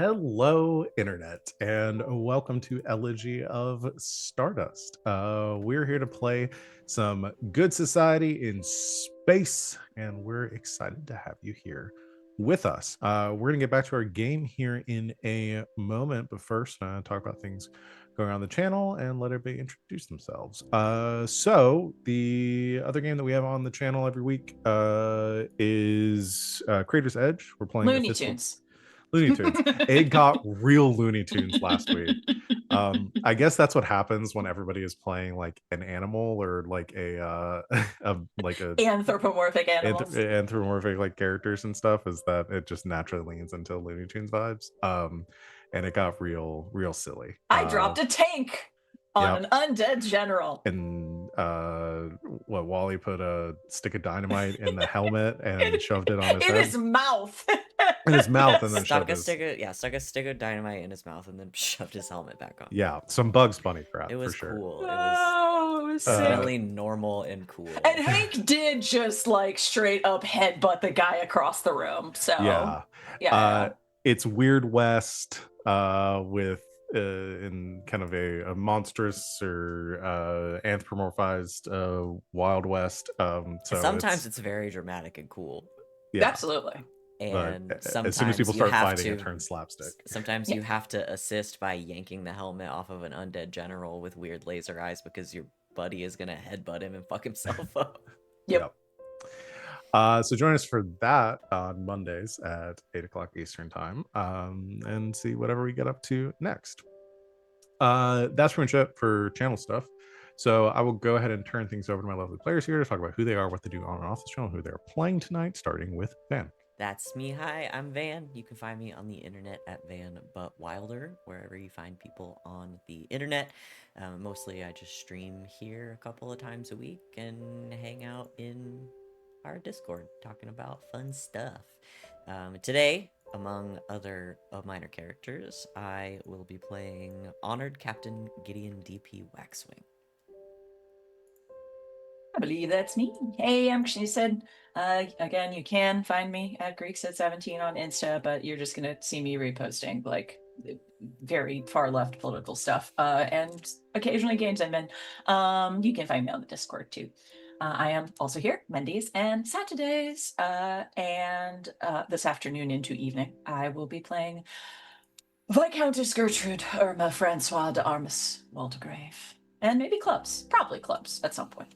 Hello, Internet, and welcome to Elegy of Stardust. We're here to play some Good Society in space, and we're excited to have you here with us. We're going to get back to our game here in a moment, but first, talk about things going on the channel and let everybody introduce themselves. So, the other game that we have on the channel every week is Creator's Edge. We're playing a Looney physical. Tunes. Looney Tunes. It got real Looney Tunes last week. I guess that's what happens when everybody is playing like an animal or like a Anthropomorphic animals. anthropomorphic like characters and stuff, is that it just naturally leans into Looney Tunes vibes. And it got real silly. I dropped a tank on Yep. an undead general. And Wally put a stick of dynamite in the helmet and shoved it on his in head. his mouth. In his mouth, and then stuck a stick of dynamite in his mouth and then shoved his helmet back on. Yeah, some Bugs Bunny crap. It was for sure. cool. It was really normal and cool. And Hank did just like straight up headbutt the guy across the room. So yeah. It's Weird West with in kind of a monstrous or anthropomorphized Wild West. So sometimes it's very dramatic and cool. Yeah, absolutely. And sometimes as soon as people start fighting, it turns slapstick. Sometimes you have to assist by yanking the helmet off of an undead general with weird laser eyes because your buddy is gonna headbutt him and fuck himself up. Yep. So join us for that on Mondays at 8 o'clock Eastern time, and see whatever we get up to next. That's pretty much it for channel stuff. So I will go ahead and turn things over to my lovely players here to talk about who they are, what they do on and off the channel, who they're playing tonight, starting with Van. That's me. Hi, I'm Van. You can find me on the internet at Van But Wilder, wherever you find people on the internet. Mostly I just stream here a couple of times a week and hang out in our Discord talking about fun stuff. Today, among other minor characters, I will be playing Honored Captain Gideon DP Waxwing. I believe that's me. Hey, I'm Said. Again, you can find me at GreekSet17 on Insta, but you're just gonna see me reposting like very far left political stuff and occasionally games I'm in. You can find me on the Discord too. I am also here Mondays and Saturdays, and this afternoon into evening I will be playing Viscountess Gertrude Irma Francois de Armas Waldegrave, and maybe clubs, probably clubs at some point.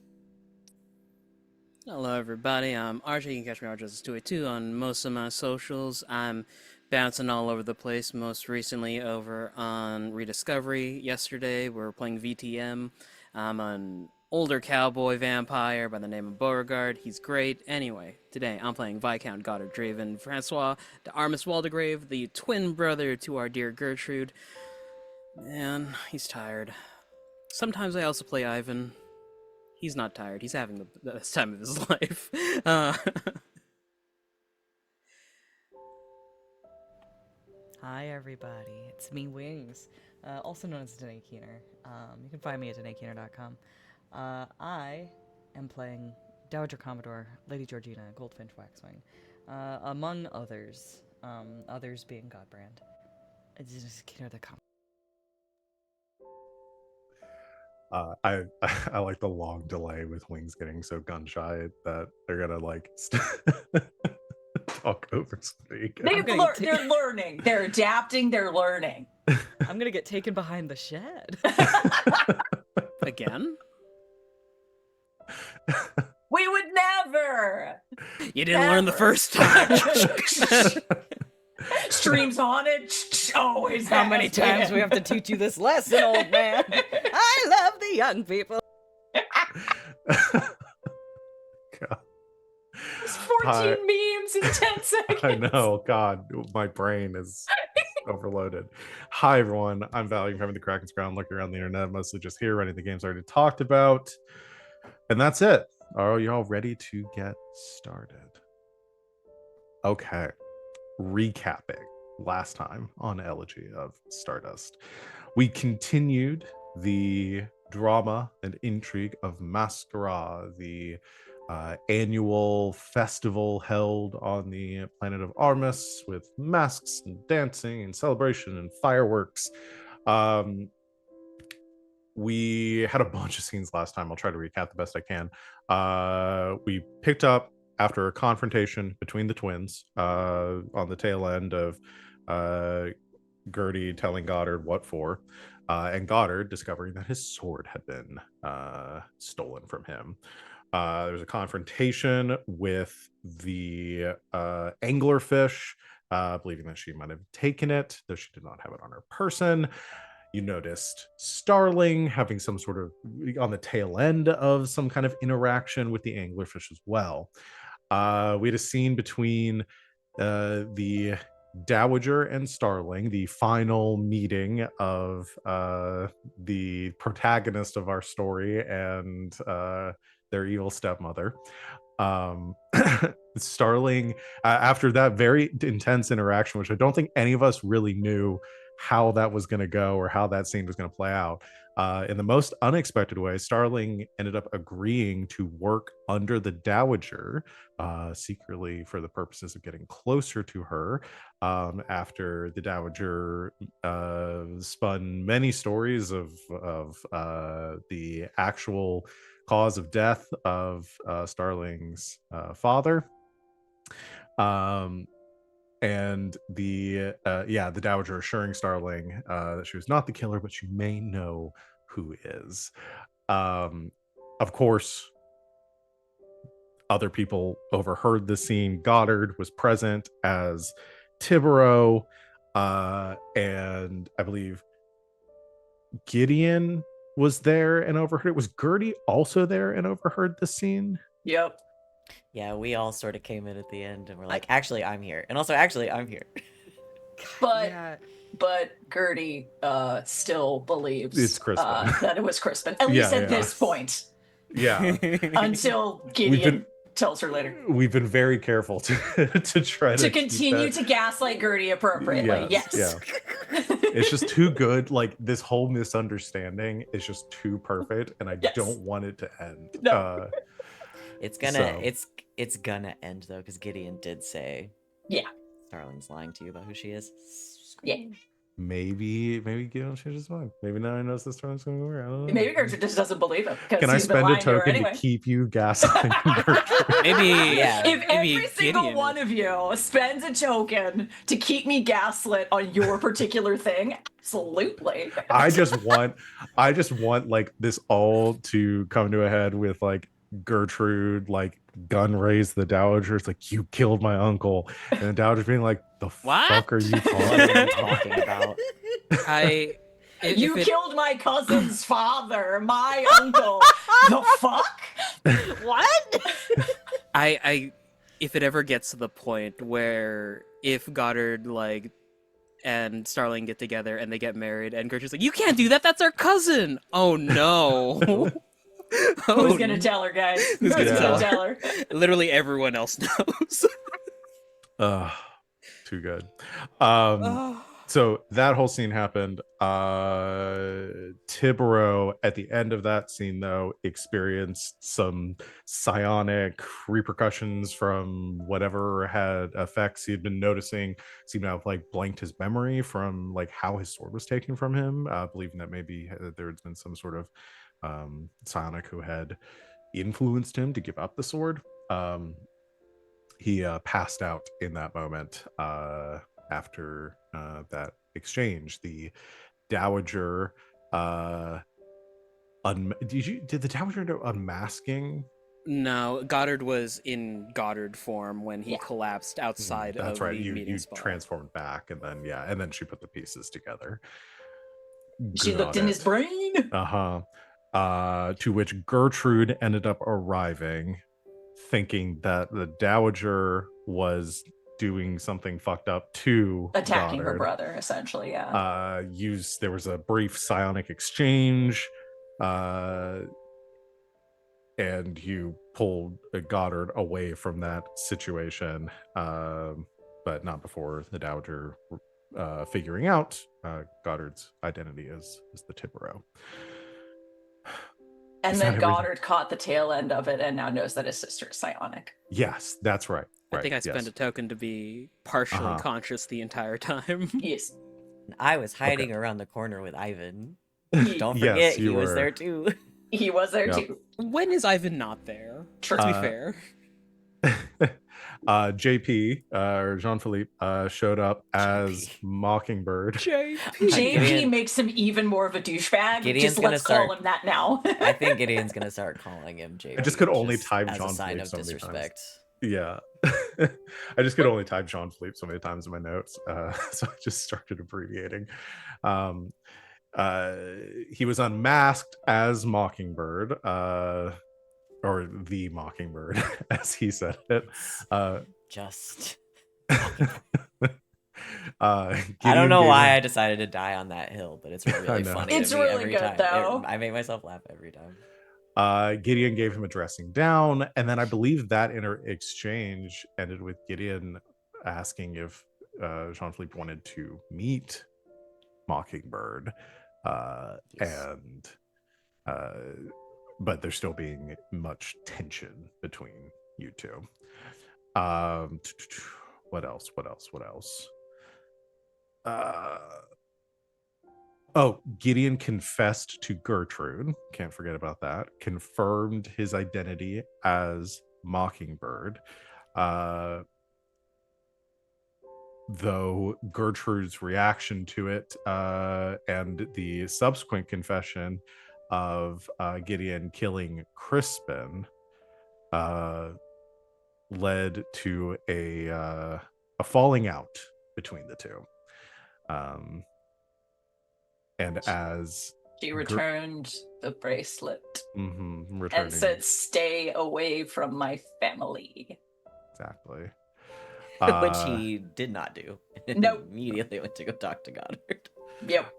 Hello everybody, I'm RJ. You can catch me RJ282 on most of my socials. I'm bouncing all over the place, most recently over on Rediscovery. Yesterday we were playing VTM. I'm an older cowboy vampire by the name of Beauregard. He's great. Anyway, today I'm playing Viscount Goddard Draven Francois de Armas Waldegrave, the twin brother to our dear Gertrude. Man, he's tired. Sometimes I also play Ivan. He's not tired. He's having the best time of his life. Hi everybody, it's me Wings, also known as Danae Keener. You can find me at DanaeKeener.com. I am playing Dowager Commodore Lady Georgina Goldfinch Waxwing, among others, others being Godbrand. It's just Keener the I like the long delay with Wings getting so gun shy that they're gonna like talk over something. They're learning. They're adapting. They're learning. I'm gonna get taken behind the shed. Again? We would never. You didn't learn the first time. Streams on it. Always. How many times we have to teach you this lesson, old man? I love the young people. God. There's 14 memes in 10 seconds. I know. God, my brain is overloaded. Hi, everyone. I'm Valiant from the Kraken's Ground, looking around the internet, mostly just here, running the games I already talked about. And that's it. Are you all ready to get started? Okay. Recapping last time on Elegy of Stardust, we continued the drama and intrigue of Mascara, the annual festival held on the planet of Armus with masks and dancing and celebration and fireworks. We had a bunch of scenes last time. I'll try to recap the best I can. We picked up after a confrontation between the twins on the tail end of Gertie telling Goddard what for, and Goddard discovering that his sword had been stolen from him. There was a confrontation with the anglerfish, believing that she might have taken it, though she did not have it on her person. You noticed Starling having some sort of on the tail end of some kind of interaction with the anglerfish as well. We had a scene between the Dowager and Starling, the final meeting of the protagonist of our story and their evil stepmother. Starling, after that very intense interaction, which I don't think any of us really knew how that was going to go or how that scene was going to play out, in the most unexpected way, Starling ended up agreeing to work under the Dowager, secretly for the purposes of getting closer to her, after the Dowager spun many stories of the actual cause of death of Starling's father. And the Dowager assuring Starling that she was not the killer, but she may know who is. Of course, other people overheard the scene. Goddard was present as Tibero, and I believe Gideon was there and overheard it. Was Gertie also there and overheard the scene? Yep. Yeah, we all sort of came in at the end and we're like, actually, I'm here. And also, actually, I'm here. But Yeah. but Gertie still believes It's Crispin. that it was Crispin, at least at this point. Yeah. Until Gideon tells her later. We've been very careful to try to continue to gaslight Gertie appropriately. Yes. Yeah. It's just too good. Like, this whole misunderstanding is just too perfect, and I don't want it to end. No. It's gonna end though, because Gideon did say, yeah, Starling's lying to you about who she is. Yeah. Maybe Gideon changed his mind. Maybe now he knows this Starling's going to wear. Maybe Gertrude just doesn't believe him. Can I spend a token to keep you gaslighting Gertrude? Maybe, If every single Gideon. one of you spends a token to keep me gaslit on your particular thing, absolutely. I just want like this all to come to a head with like Gertrude like gun raised the Dowager. It's like, you killed my uncle, and the Dowager being like, the fuck are you talking about? You killed my cousin's father, my uncle. The fuck? What? If it ever gets to the point where if Goddard like and Starling get together and they get married and Gertrude's like, you can't do that, that's our cousin. Oh no. Who's gonna tell her, guys? Who's gonna tell her? Literally everyone else knows. Too good. So that whole scene happened. Tibero at the end of that scene, though, experienced some psionic repercussions from whatever had effects he had been noticing. Seemed to have like blanked his memory from like how his sword was taken from him, believing that maybe there had been some sort of psionic who had influenced him to give up the sword. He passed out in that moment after that exchange. The Dowager did the Dowager do unmasking? No, Goddard was in Goddard form when he collapsed outside That's of right. the You meeting spot. transformed back, and then she put the pieces together. She looked in his brain. To which Gertrude ended up arriving, thinking that the Dowager was doing something fucked up to attacking Goddard. her brother, essentially. There was a brief psionic exchange, and you pulled Goddard away from that situation, but not before the Dowager figuring out Goddard's identity is the Tibero. And It's then not everything. Goddard caught the tail end of it and now knows that his sister is psionic. Yes, that's right. I think I spent yes. a token to be partially Uh-huh. conscious the entire time. Yes. I was hiding around the corner with Ivan. He, Don't Yes, forget, you he was were. there too. he was there Yep. too. When is Ivan not there? True. Let's be fair. JP or Jean Philippe showed up as JP. Mockingbird. JP. JP Gideon- makes him even more of a douchebag. Gideon's Just gonna let's call start- him that now. I think Gideon's gonna start calling him JP. I just could only type as Jean a sign Philippe of so many times. disrespect. Yeah. I just could only type Jean Philippe so many times in my notes. So I just started abbreviating. He was unmasked as Mockingbird, or the Mockingbird, as he said it. Just. I I don't know why I decided to die on that hill, but it's really know. funny. It's to me really every good, time. though. I make myself laugh every time. Gideon gave him a dressing down, and then I believe that exchange ended with Gideon asking if Jean-Philippe wanted to meet Mockingbird, Yes. and but there's still being much tension between you two. What else? Oh, Gideon confessed to Gertrude. Can't forget about that. Confirmed his identity as Mockingbird. Though Gertrude's reaction to it and the subsequent confession of Gideon killing Crispin led to a falling out between the two. And as She returned the bracelet returning, and said, "Stay away from my family." exactly. Which he did not do. Nope. Immediately went to go talk to Goddard. Yep.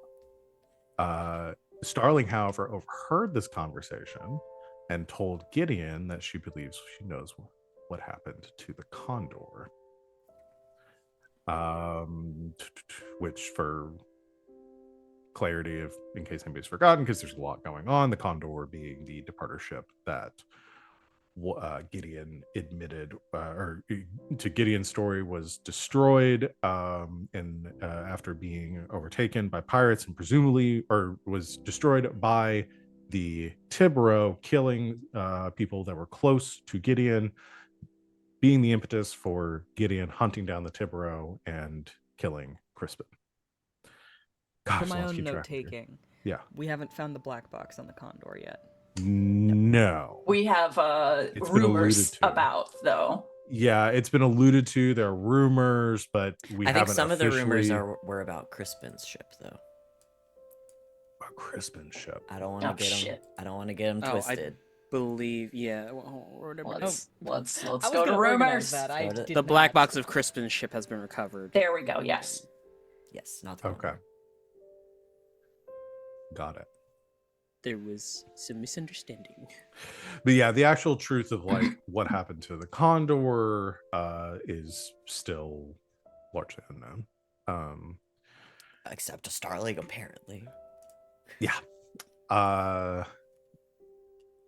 Starling, however, overheard this conversation and told Gideon that she believes she knows what happened to the Condor. Which, for clarity, in case anybody's forgotten, because there's a lot going on, the Condor being the departer ship that Gideon admitted, or to Gideon's story, was destroyed and after being overtaken by pirates, and presumably, or was destroyed by the Tibero, killing people that were close to Gideon, being the impetus for Gideon hunting down the Tibero and killing Crispin. Gosh, For my let's own keep track note here. taking, Yeah. we haven't found the black box on the Condor yet. No. We have It's been alluded rumors to. about, though. Yeah, it's been alluded to. There are rumors, but we I think haven't some of the rumors officially- were about Crispin's ship, though. A Crispin ship. I don't want Oh, to get him. shit. I don't want to get him Oh, I- twisted. Believe, yeah. Whatever. Let's I was go to gonna rumors. organize that. I Go to- did The black not. box of Crispin's ship has been recovered. There we go. Yes. Yes, not the Okay. Condor. Got it. There was some misunderstanding. But yeah, the actual truth of like what happened to the Condor is still largely unknown. Except to Starling, apparently.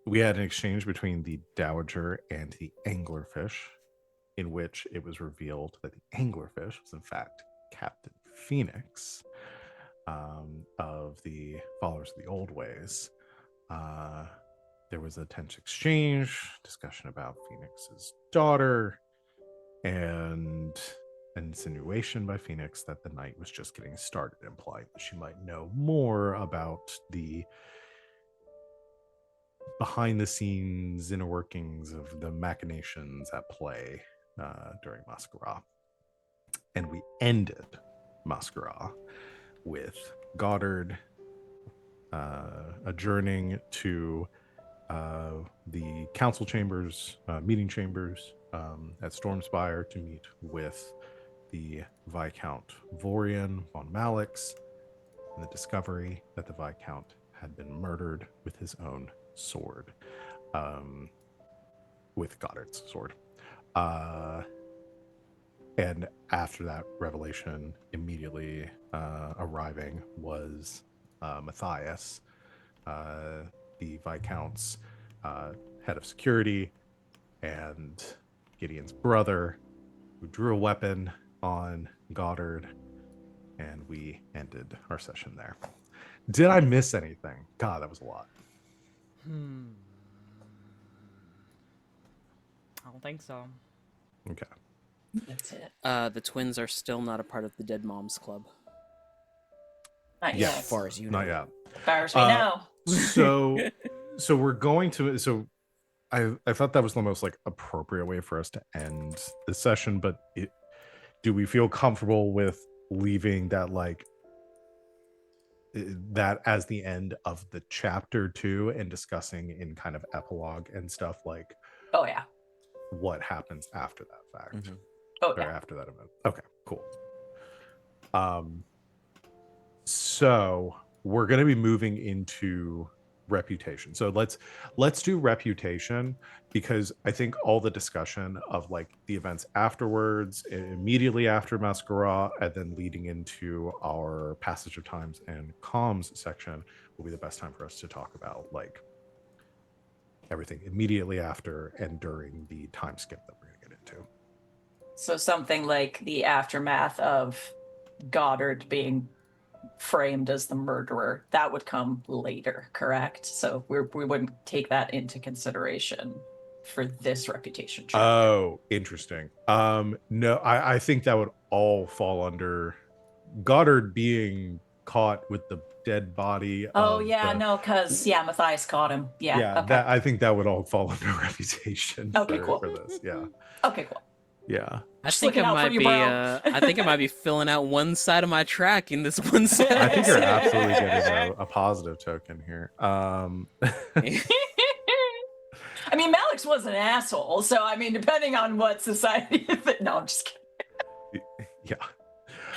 We had an exchange between the Dowager and the Anglerfish, in which it was revealed that the Anglerfish was in fact Captain Phoenix, of the followers of the old ways. There was a tense exchange, discussion about Phoenix's daughter, and an insinuation by Phoenix that the night was just getting started, implying that she might know more about the behind the scenes inner workings of the machinations at play during Masquerade. And we ended Masquerade with Goddard adjourning to the council chambers, meeting chambers at Stormspire to meet with the Viscount Vorian von Malix, and the discovery that the Viscount had been murdered with his own sword, with Goddard's sword. And after that revelation, immediately arriving was Matthias, the Viscount's head of security and Gideon's brother, who drew a weapon on Goddard, and we ended our session there. Did I miss anything? God, that was a lot. I don't think so. Okay. That's it. The twins are still not a part of the Dead Moms Club. Not Yes. yet. As far as you Not know. yet. As far as we know. So we're going to. So I thought that was the most like appropriate way for us to end the session, but do we feel comfortable with leaving that like that as the end of the chapter too, and discussing in kind of epilogue and stuff like Oh yeah. what happens after that fact Oh or yeah. after that event? Okay, cool. So we're going to be moving into reputation. So let's do reputation, because I think all the discussion of like the events afterwards, immediately after Masquerade, and then leading into our passage of times and comms section will be the best time for us to talk about like everything immediately after and during the time skip that we're going to get into. So something like the aftermath of Goddard being framed as the murderer, that would come later, correct? So we wouldn't take that into consideration for this reputation chapter. Oh, interesting. No, I think that would all fall under Goddard being caught with the dead body. Oh of yeah, the, no, because Matthias caught him. Yeah. Okay. that I think that would all fall under reputation. Okay, cool. For this. Yeah, Okay, cool. yeah. I Just think it looking out for might you, be. bro. I think it might be filling out one side of my track in this one side. I think you're absolutely getting a positive token here. I mean, Malix was an asshole, so I mean, depending on what society is it. No, I'm just kidding. Yeah.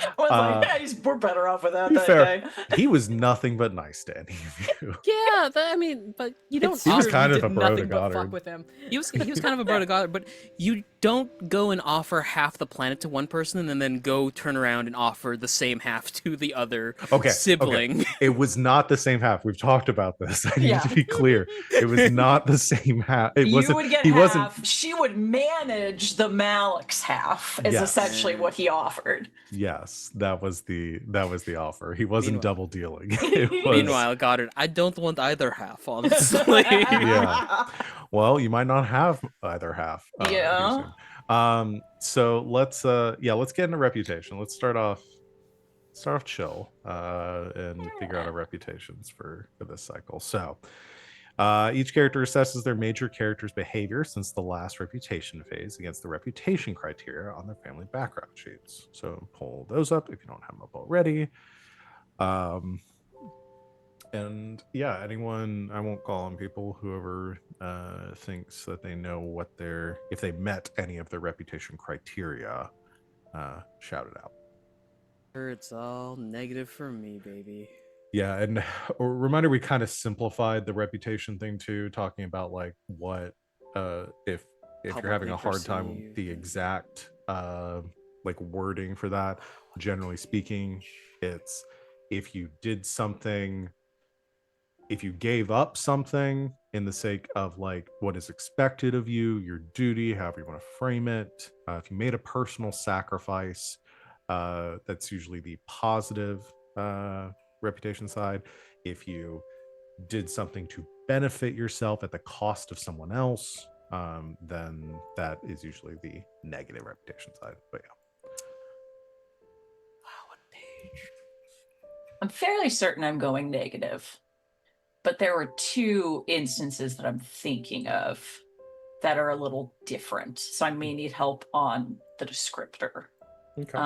I was like, yeah, we're better off without To be that fair, guy. he was nothing but nice to any of you. Yeah, I mean, but you don't. He was offer- kind You of a did bro to nothing but Goddard. fuck with him. He was kind of a bro to Goddard, but you don't go and offer half the planet to one person and then go turn around and offer the same half to the other sibling. It was not the same half. We've talked about this. I need Yeah. to be clear. It was not the same half. It You wasn't. would get He half. wasn't. She would manage the Malix half. Is Yes. essentially what he offered. Yes, that was the offer. He wasn't Meanwhile- double dealing. It was, Meanwhile, Goddard, I don't want either half, honestly. Yeah. Well, you might not have either half. here Yeah. soon. So let's get into reputation. Let's start off chill and figure out our reputations for this cycle. So each character assesses their major character's behavior since the last reputation phase against the reputation criteria on their family background sheets. So pull those up if you don't have them up already. And yeah, anyone, I won't call on people, whoever thinks that they know if they met any of their reputation criteria, shout it out. It's all negative for me, baby. Yeah, and a reminder, we kind of simplified the reputation thing too, talking about like what if you're having a hard time with the exact like wording for that. Generally speaking, it's if you did something, if you gave up something in the sake of like what is expected of you, your duty, however you want to frame it, if you made a personal sacrifice, that's usually the positive reputation side. If you did something to benefit yourself at the cost of someone else, then that is usually the negative reputation side. But yeah. Wow, what page? I'm fairly certain I'm going negative, but there were two instances that I'm thinking of that are a little different. So I may need help on the descriptor. Okay.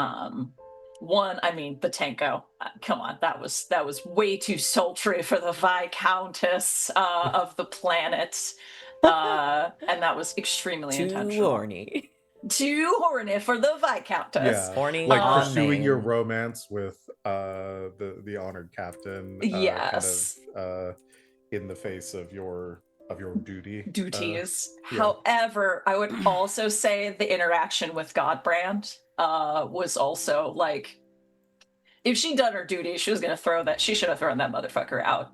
One, I mean, the Tenko. Come on, that was way too sultry for the Viscountess of the planet, and that was extremely Too intentional. horny. Too horny for the Viscountess. Yeah. Horny Like on pursuing your man. romance with the honored captain. Yes. Kind of in the face of your duty. Duties. Yeah. However, I would also say the interaction with Godbrand was also like, if she'd done her duty, she was gonna she should have thrown that motherfucker out.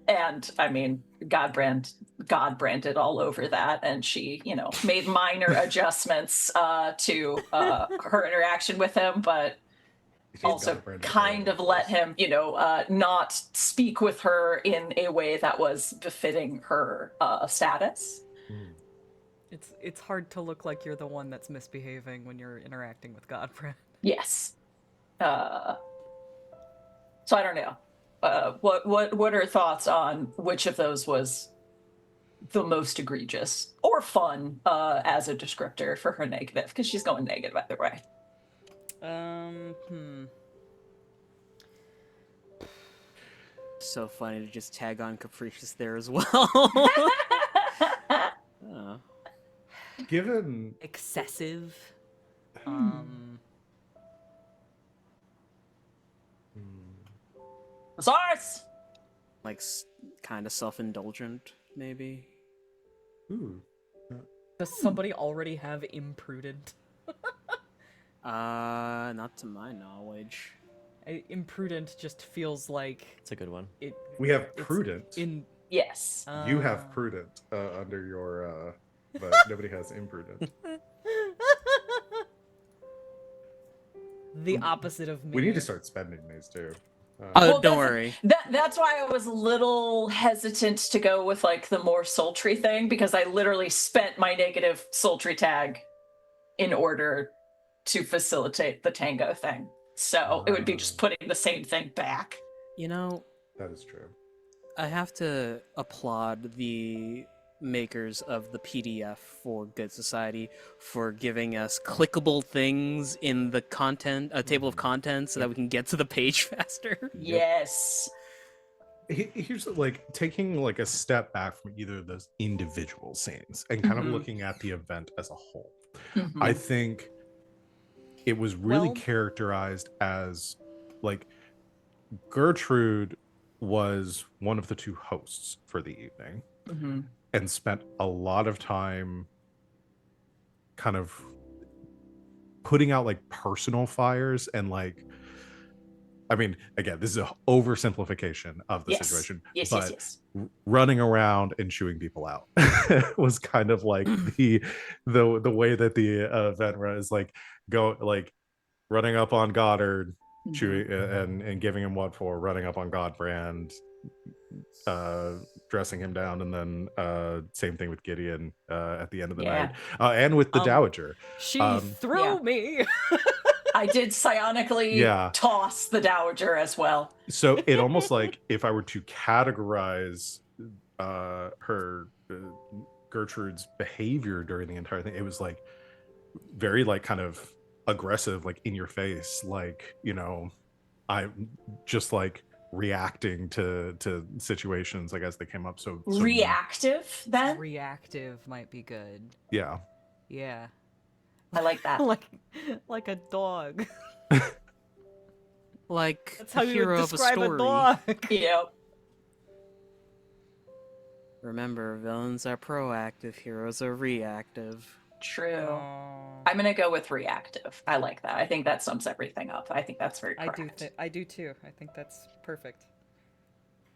And I mean, God branded all over that, and she, made minor adjustments to her interaction with him, but She's also God branded all kind over of the let place. him, not speak with her in a way that was befitting her status. Mm. It's hard to look like you're the one that's misbehaving when you're interacting with Godfrey. Yes. So I don't know. What are thoughts on which of those was the most egregious or fun as a descriptor for her negative? Because she's going negative either way. So funny to just tag on Capricious there as well. Oh. Given Excessive. Thesaurus! Like, kind of self-indulgent, maybe. ooh, Does somebody already have imprudent? Not to my knowledge. Imprudent just feels like It's a good one. it. we have it's prudent. in. Yes. You have prudent under your, but nobody has imprudent. The opposite of me. We need to start spending these too. Don't that's worry. That's why I was a little hesitant to go with like the more sultry thing, because I literally spent my negative sultry tag in order to facilitate the tango thing. So it would be just putting the same thing back. You know, That is true. I have to applaud the makers of the PDF for Good Society for giving us clickable things in the content, a table of contents, so that we can get to the page faster. Yes. Here's like taking like a step back from either of those individual scenes and kind of Mhm. looking at the event as a whole. Mhm. I think it was really Well- characterized as like Gertrude was one of the two hosts for the evening Mhm. and spent a lot of time kind of putting out like personal fires and like, I mean, again, this is an oversimplification of the Yes. situation, Yes, but yes. running around and chewing people out was kind of like the way that the event was like running up on Goddard, Mhm. chewing and giving him what for, running up on Godbrand, dressing him down, and then same thing with Gideon at the end of the Yeah. night, and with the Dowager. She threw Yeah. me. I did psionically Yeah. toss the Dowager as well. So it almost like if I were to categorize her Gertrude's behavior during the entire thing, it was like very like kind of aggressive, like in your face, like, I just like reacting to situations like as they came up. So Reactive, then? Reactive might be good. yeah. Yeah. I like that. like a dog. Like That's a how you hero would of a describe a story. dog. Yep. Remember, villains are proactive, heroes are reactive. True. Aw. I'm gonna go with reactive. I like that. I think that sums everything up. I think that's very correct. I do too. I think that's perfect.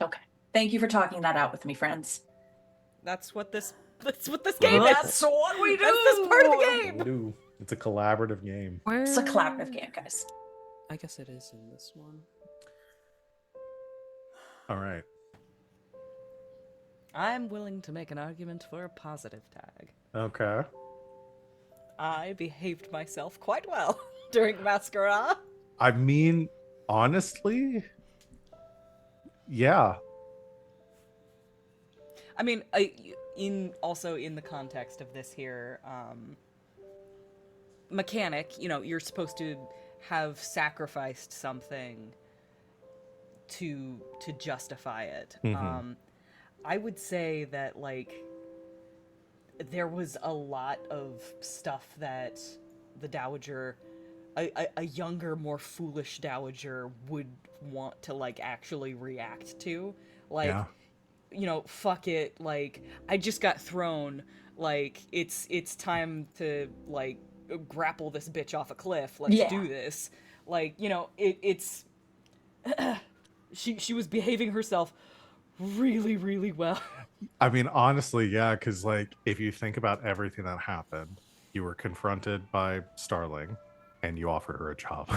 Okay. Thank you for talking that out with me, friends. That's what this game is. That's what we do. That's this part of the game. Ooh, it's a collaborative game. It's a collaborative game, guys. I guess it is in this one. All right. I'm willing to make an argument for a positive tag. Okay. I behaved myself quite well during Masquerade. I mean, honestly, yeah. I mean, in the context of this here, mechanic, you're supposed to have sacrificed something to justify it. Mhm. I would say that there was a lot of stuff that the Dowager, a younger, more foolish Dowager would want to actually react to. Yeah. Fuck it, I just got thrown, it's time to grapple this bitch off a cliff. Let's Yeah. do this. It's she was behaving herself really, really well. I mean, honestly, yeah, because like if you think about everything that happened, you were confronted by Starling, and you offered her a job.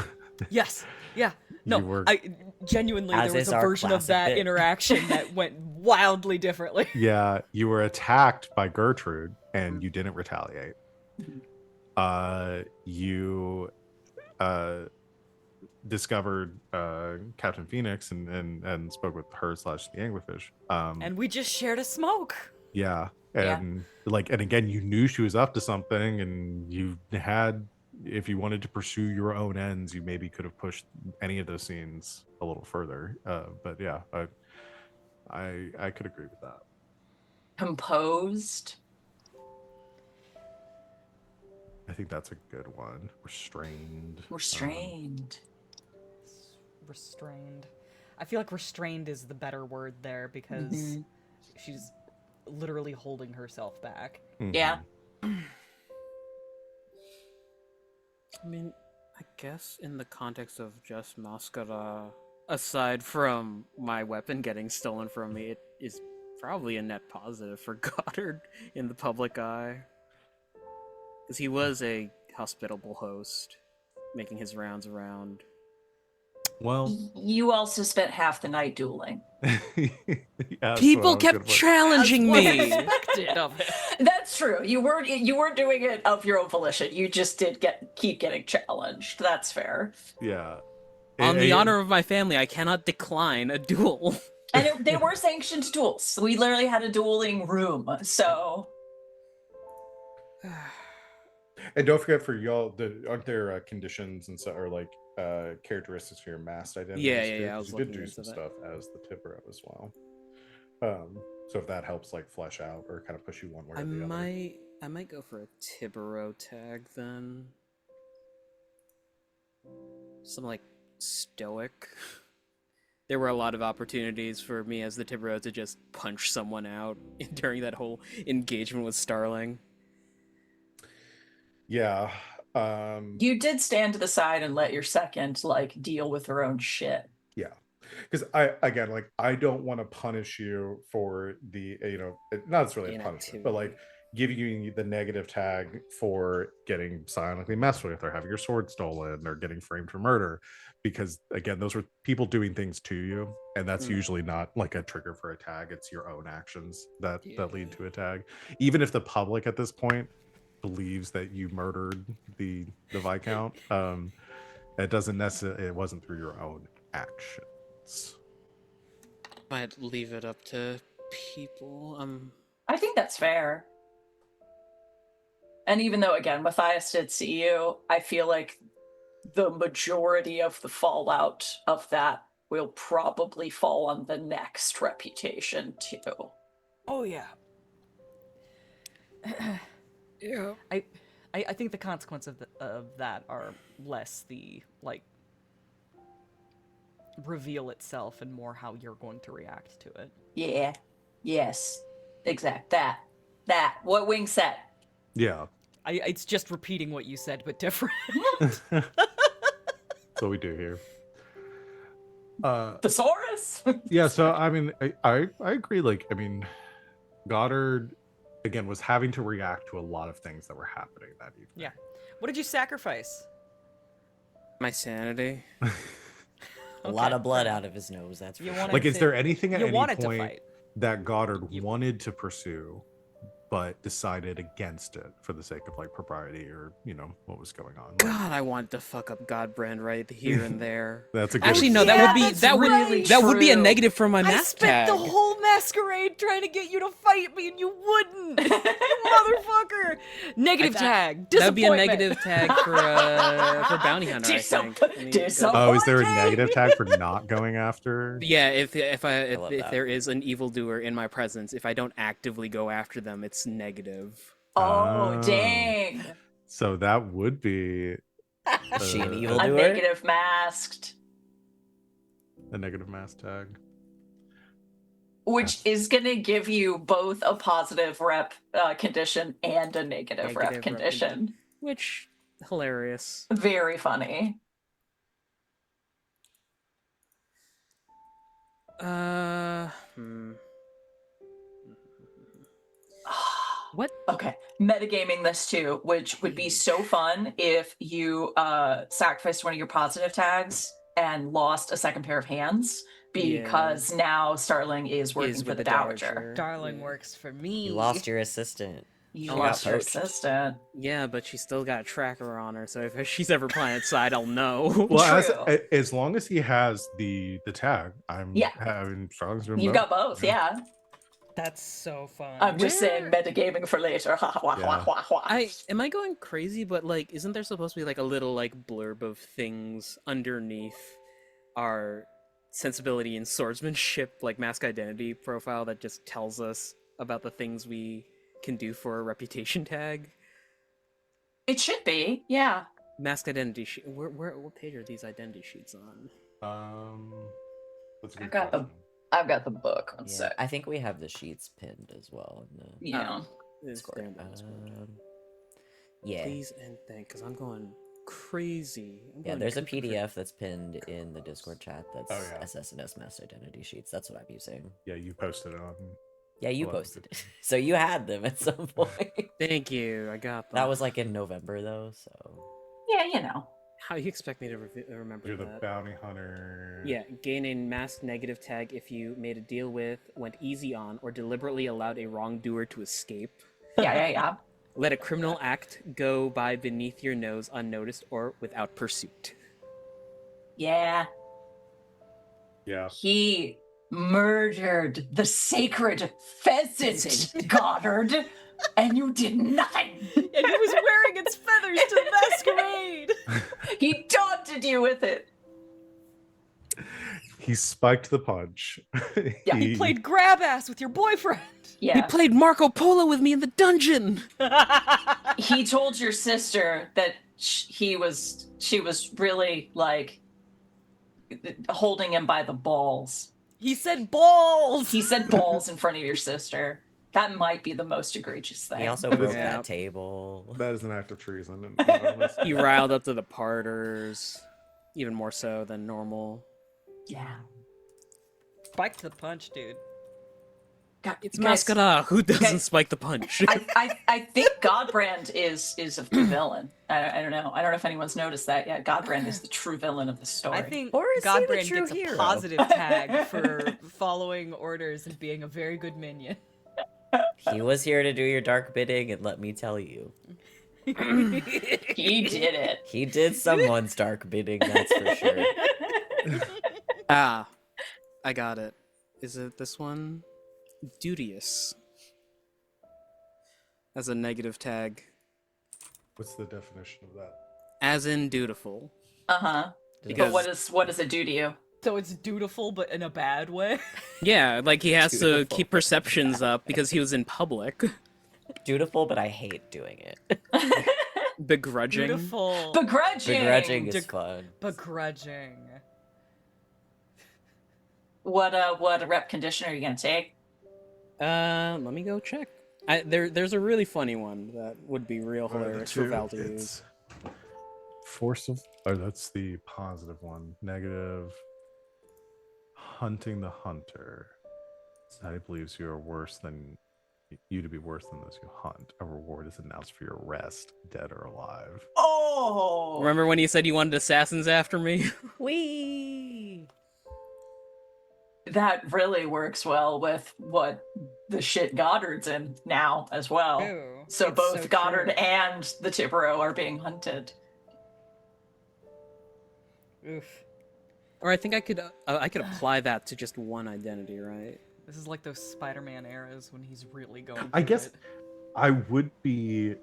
Yes. Yeah. You No, were, I genuinely As there was is a our version of classic that bit. interaction that went wildly differently. yeah, you were attacked by Gertrude, and you didn't retaliate. You discovered Captain Phoenix and spoke with her slash the Anglerfish. And we just shared a smoke. Yeah, Yeah. and like, and again, you knew she was up to something, and you had, if you wanted to pursue your own ends, you maybe could have pushed any of those scenes a little further. But yeah, I could agree with that. Composed. I think that's a good one. Restrained. Restrained. Restrained. I feel like restrained is the better word there because Mhm. she's literally holding herself back. Yeah. Mhm. I mean, I guess in the context of just Mascara, aside from my weapon getting stolen from me, it is probably a net positive for Goddard in the public eye. Because he was a hospitable host, making his rounds around. Well, You also spent half the night dueling. yeah, that's what I People was kept gonna put. challenging As was me! expected of him. That's true. You weren't doing it of your own volition. You just did keep getting challenged. That's fair. Yeah. On And- the and- honor of my family, I cannot decline a duel. And they were sanctioned duels. We literally had a dueling room. So And don't forget, for y'all, aren't there conditions and so, or like characteristics for your masked identities? Yeah, too? I 'Cause was you did looking do into some that. stuff as the Tibro as well. So if that helps like flesh out or kind of push you one way or the other. I might go for a Tibero tag then. Some like stoic. There were a lot of opportunities for me as the Tibero to just punch someone out during that whole engagement with Starling. Yeah. you did stand to the side and let your second like deal with her own shit. Yeah. Because I don't want to punish you for the, not necessarily a punishment, but like giving you the negative tag for getting silently messed with or having your sword stolen or getting framed for murder, because again, those were people doing things to you, and that's usually not like a trigger for a tag. It's your own actions that lead to a tag, even if the public at this point believes that you murdered the Viscount. It doesn't necessarily, it wasn't through your own actions. Might leave it up to people. I think that's fair. And even though, again, Matthias did see you, I feel like the majority of the fallout of that will probably fall on the next reputation, too. Oh yeah. Yeah. I think the consequence of that are less the like reveal itself and more how you're going to react to it. Yeah. Yes. Exact. That. What Wing said. Yeah. It's just repeating what you said, but different. That's what we do here. Thesaurus? Yeah, so I mean, I agree. Like, I mean, Goddard again was having to react to a lot of things that were happening that evening. Yeah. What did you sacrifice? My sanity. A lot Okay, of blood fair out of his nose. That's for You sure. wanted Like, is to- there anything at you any wanted to point fight. that Goddard wanted to pursue, but decided against it for the sake of like propriety or what was going on? Like, God, I want to fuck up Godbrand right here and there. that's a good Actually, no, Yeah, that would be that's that would really that would be a true. negative for my I mask spent tag. the whole masquerade trying to get you to fight me, and you wouldn't. You motherfucker. Negative tag. That would be a Disappointment. negative tag for bounty hunter. I think. Let me go- Oh, is there a Disappointing. negative tag for not going after? Yeah, if love that. there is an evildoer in my presence, if I don't actively go after them, it's negative. Oh, Oh. dang. So that would be Is she an a evil A doer? negative masked. a negative mass tag. Which is going to give you both a positive rep condition and a negative rep Negative rep condition. Which hilarious. Very funny. Hmm. What? Okay, metagaming this too, which would be so fun if you sacrificed one of your positive tags and lost a second pair of hands because now Starling is working Is for with the the Dowager. Darling Yeah. works for me. You lost your assistant. You She got lost your poached. assistant. Yeah, but she still got a tracker on her, so if she's ever playing outside, I'll know. Well, True. as long as he has the tag, I'm Yeah. having songs with You've got both, yeah. That's so fun. I'm just saying metagaming for later. Ha ha ha Yeah. ha ha. Am I going crazy? But like, isn't there supposed to be like a little like blurb of things underneath our sensibility and swordsmanship, like mask identity profile that just tells us about the things we can do for a reputation tag? It should be, yeah. Mask identity sheet. What page are these identity sheets on? That's a I've good got question. I've got the book. One Yeah, sec. I think we have the sheets pinned as well in the Yeah. It's Discord. there in the Discord. Yeah. Please and thank, because I'm going crazy. Yeah, there's a PDF that's pinned in the Discord chat that's Oh, yeah. SS&S mass identity sheets. That's what I'm using. Yeah, you posted it on. Yeah, you 11:50. posted it. So you had them at some point. Thank you. I got them. That was like in November though, so Yeah, you know. How you expect me to remember You're the that? bounty hunter. Yeah, gain a masked negative tag if you made a deal with, went easy on, or deliberately allowed a wrongdoer to escape. Yeah. Let a criminal act go by beneath your nose unnoticed or without pursuit. Yeah. Yeah. He murdered the sacred pheasant, Goddard, and you did nothing. And he was wearing its feathers to the masquerade. He taunted you with it. He spiked the punch. Yeah, He played grab ass with your boyfriend. He Yeah. played Marco Polo with me in the dungeon! He told your sister that she was really like holding him by the balls. He said balls. He said balls in front of your sister. That might be the most egregious thing. he also broke Yeah. that table. That is an act of treason. He riled up to the parters, even more so than normal. Yeah. Spike to the punch, dude. It's Guys, Mascara. Who doesn't guys- spike the punch? I think Godbrand is the villain. I don't know. I don't know if anyone's noticed that yet. Godbrand is the true villain of the story. I think Or is he the Godbrand true gets hero? a positive tag for following orders and being a very good minion. He was here to do your dark bidding, and let me tell you, he did it. he did someone's dark bidding, that's for sure. I got it. Is it this one? Duteous. As a negative tag. What's the definition of that? As in dutiful. Uh-huh. Because- But what does it do to you? So it's dutiful, but in a bad way. Yeah, like he has to Dutiful. keep perceptions up because he was in public. Dutiful, but I hate doing it. Begrudging. Dutiful. Begrudging. Begrudging is fun. Begrudging. What rep condition are you gonna take? Let me go check. There's a really funny one that would be real What are the hilarious for two? Val to It's use. force of. Oh, that's the positive one. Negative. Hunting the hunter. Society believes you are worse than you to be worse than those you hunt. A reward is announced for your arrest, dead or alive. Oh. Remember when you said you wanted assassins after me? Whee! That really works well with what the shit Goddard's in now as well. Ew, So it's both so Goddard true. and the Tibero are being hunted. Oof. Or I think I could apply that to just one identity, right? This is like those Spider-Man eras when he's really going. I for guess it. I would be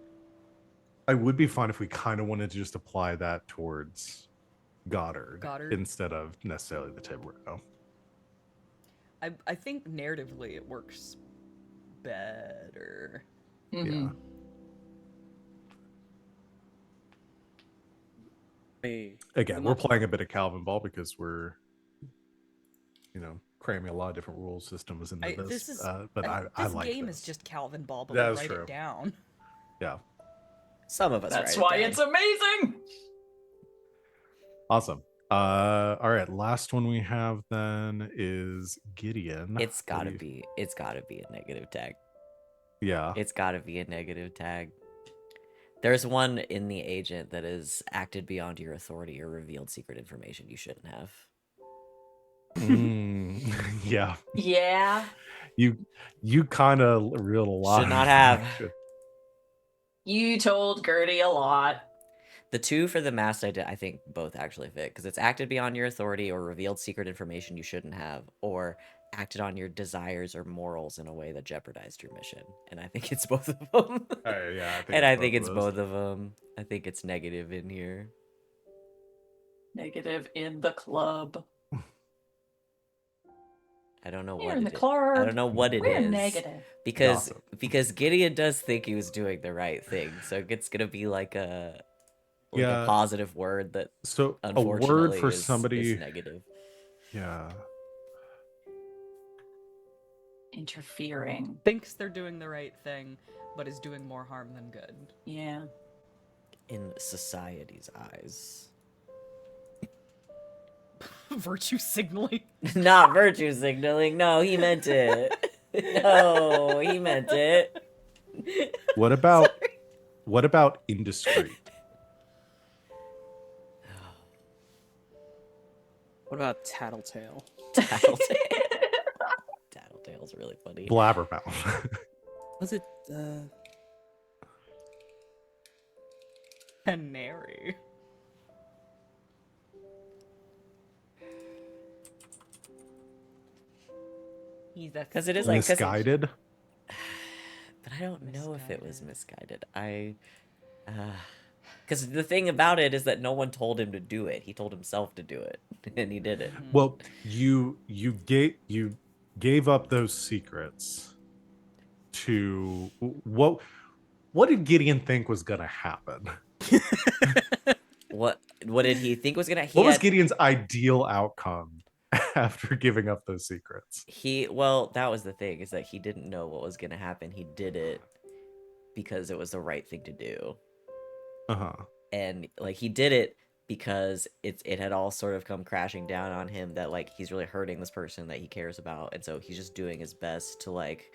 fine if we kind of wanted to just apply that towards Goddard, Goddard. instead of necessarily the Tibero. I think narratively it works better. Mhm. Hey. Again, we're playing a bit of Calvin Ball because we're, cramming a lot of different rule systems into this. This is. But I this like game this. is just Calvin Ball, but That we is write true. it down. Yeah, Some of us That's write why it down. it's amazing. awesome. All right, last one we have then is Gideon. It's What gotta do you- be. It's gotta be a negative tag. Yeah. It's gotta be a negative tag. There's one in the agent that is acted beyond your authority or revealed secret information you shouldn't have. Yeah. Yeah. You kind of revealed a lot. Should of not have. information. You told Gertie a lot. The two for the mask, I think both actually fit because it's acted beyond your authority or revealed secret information you shouldn't have, or acted on your desires or morals in a way that jeopardized your mission. And I think it's both of them. Yeah, I think And it's I think both it's of those. both of them. I think it's negative in here. Negative in the club. I don't know We're what in it the is. club. I don't know what it We're is. negative. Because Gossip. Gideon does think he was doing the right thing, so it's gonna be like a Yeah. positive word that So a unfortunately word for is somebody. negative. Yeah. Interfering. Thinks they're doing the right thing, but is doing more harm than good. Yeah. In society's eyes. Virtue signaling. Not virtue signaling. No, he meant it. No, he meant it. What about indiscreet? What about tattletale? Tattletale. Tattletale's really funny. Blabbermouth. Was it? Canary. Because it is like Misguided. But I don't know if it was misguided. Because the thing about it is that no one told him to do it. He told himself to do it, and he did it. Well, you gave up those secrets to what did Gideon think was gonna happen? What did he think was gonna? What was Gideon's ideal outcome after giving up those secrets? Well, that was the thing, is that he didn't know what was gonna happen. He did it because it was the right thing to do. And like he did it because it had all sort of come crashing down on him that like he's really hurting this person that he cares about, and so he's just doing his best to like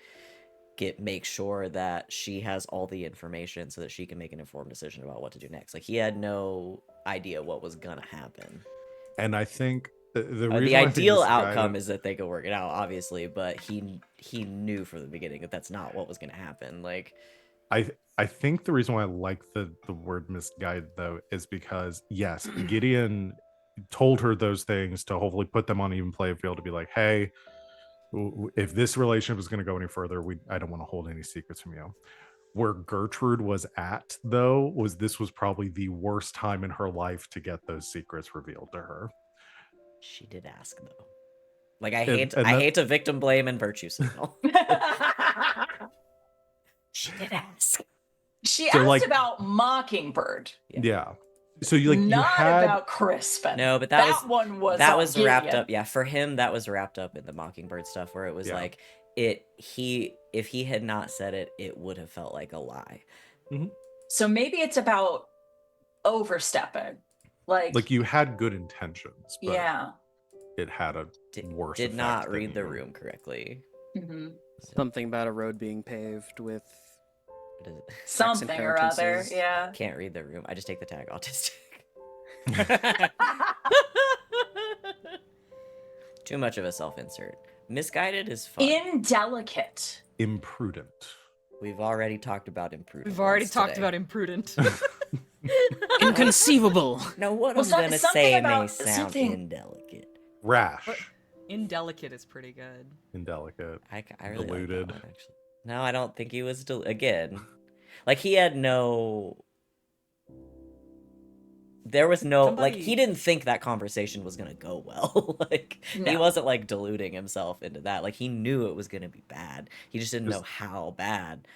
make sure that she has all the information so that she can make an informed decision about what to do next. Like he had no idea what was gonna happen. And I think the ideal outcome is that they could work it out, obviously, but he knew from the beginning that that's not what was gonna happen. Like I think the reason why I like the word misguided though is because yes, Gideon told her those things to hopefully put them on an even playing field, to be like, hey, if this relationship is going to go any further, I don't want to hold any secrets from you. Where Gertrude was at though this was probably the worst time in her life to get those secrets revealed to her. She did ask though. Like I hate to victim blame and virtue signal. She did ask. She asked about Mockingbird. Yeah. So you had about Crispin. No, but that was wrapped up. Yeah, for him that was wrapped up in the Mockingbird stuff, where it was like if he had not said it, it would have felt like a lie. Mm-hmm. So maybe it's about overstepping. Like you had good intentions, but yeah, it had a worse. Did not read the room correctly. Mm-hmm. Something about a road being paved with something or other. Yeah. Can't read the room. I just take the tag autistic. Too much of a self-insert. Misguided is fun. Indelicate. Imprudent. We've already talked about imprudent. We've already talked about imprudent. Inconceivable. No, what I'm gonna say may sound indelicate. Rash. Indelicate is pretty good. Indelicate. I really deluded. like that one, actually. No, I don't think he was again. Like he had no. There was no like he didn't think that conversation was gonna go well. Like he wasn't like deluding himself into that. Like he knew it was gonna be bad. He just didn't know how bad.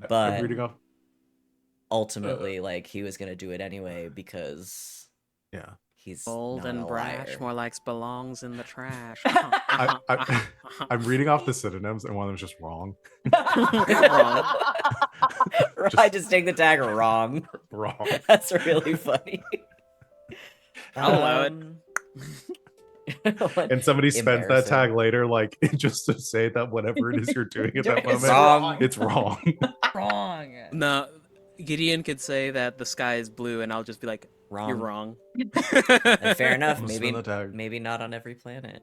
But ultimately, like he was gonna do it anyway because he's bold and brash, liar. more like belongs in the trash. I'm reading off the synonyms, and one of them is just wrong. Wrong. I just take the tag wrong. Wrong. That's really funny. I'll allow it. What? And somebody spends that Embarrassing. tag later, like just to say that whatever it is you're doing at that It's moment, wrong. it's wrong. Wrong. No, Gideon could say that the sky is blue, and I'll just be like, "You're Wrong. wrong." And fair enough. I'll spend the tag. Maybe not on every planet.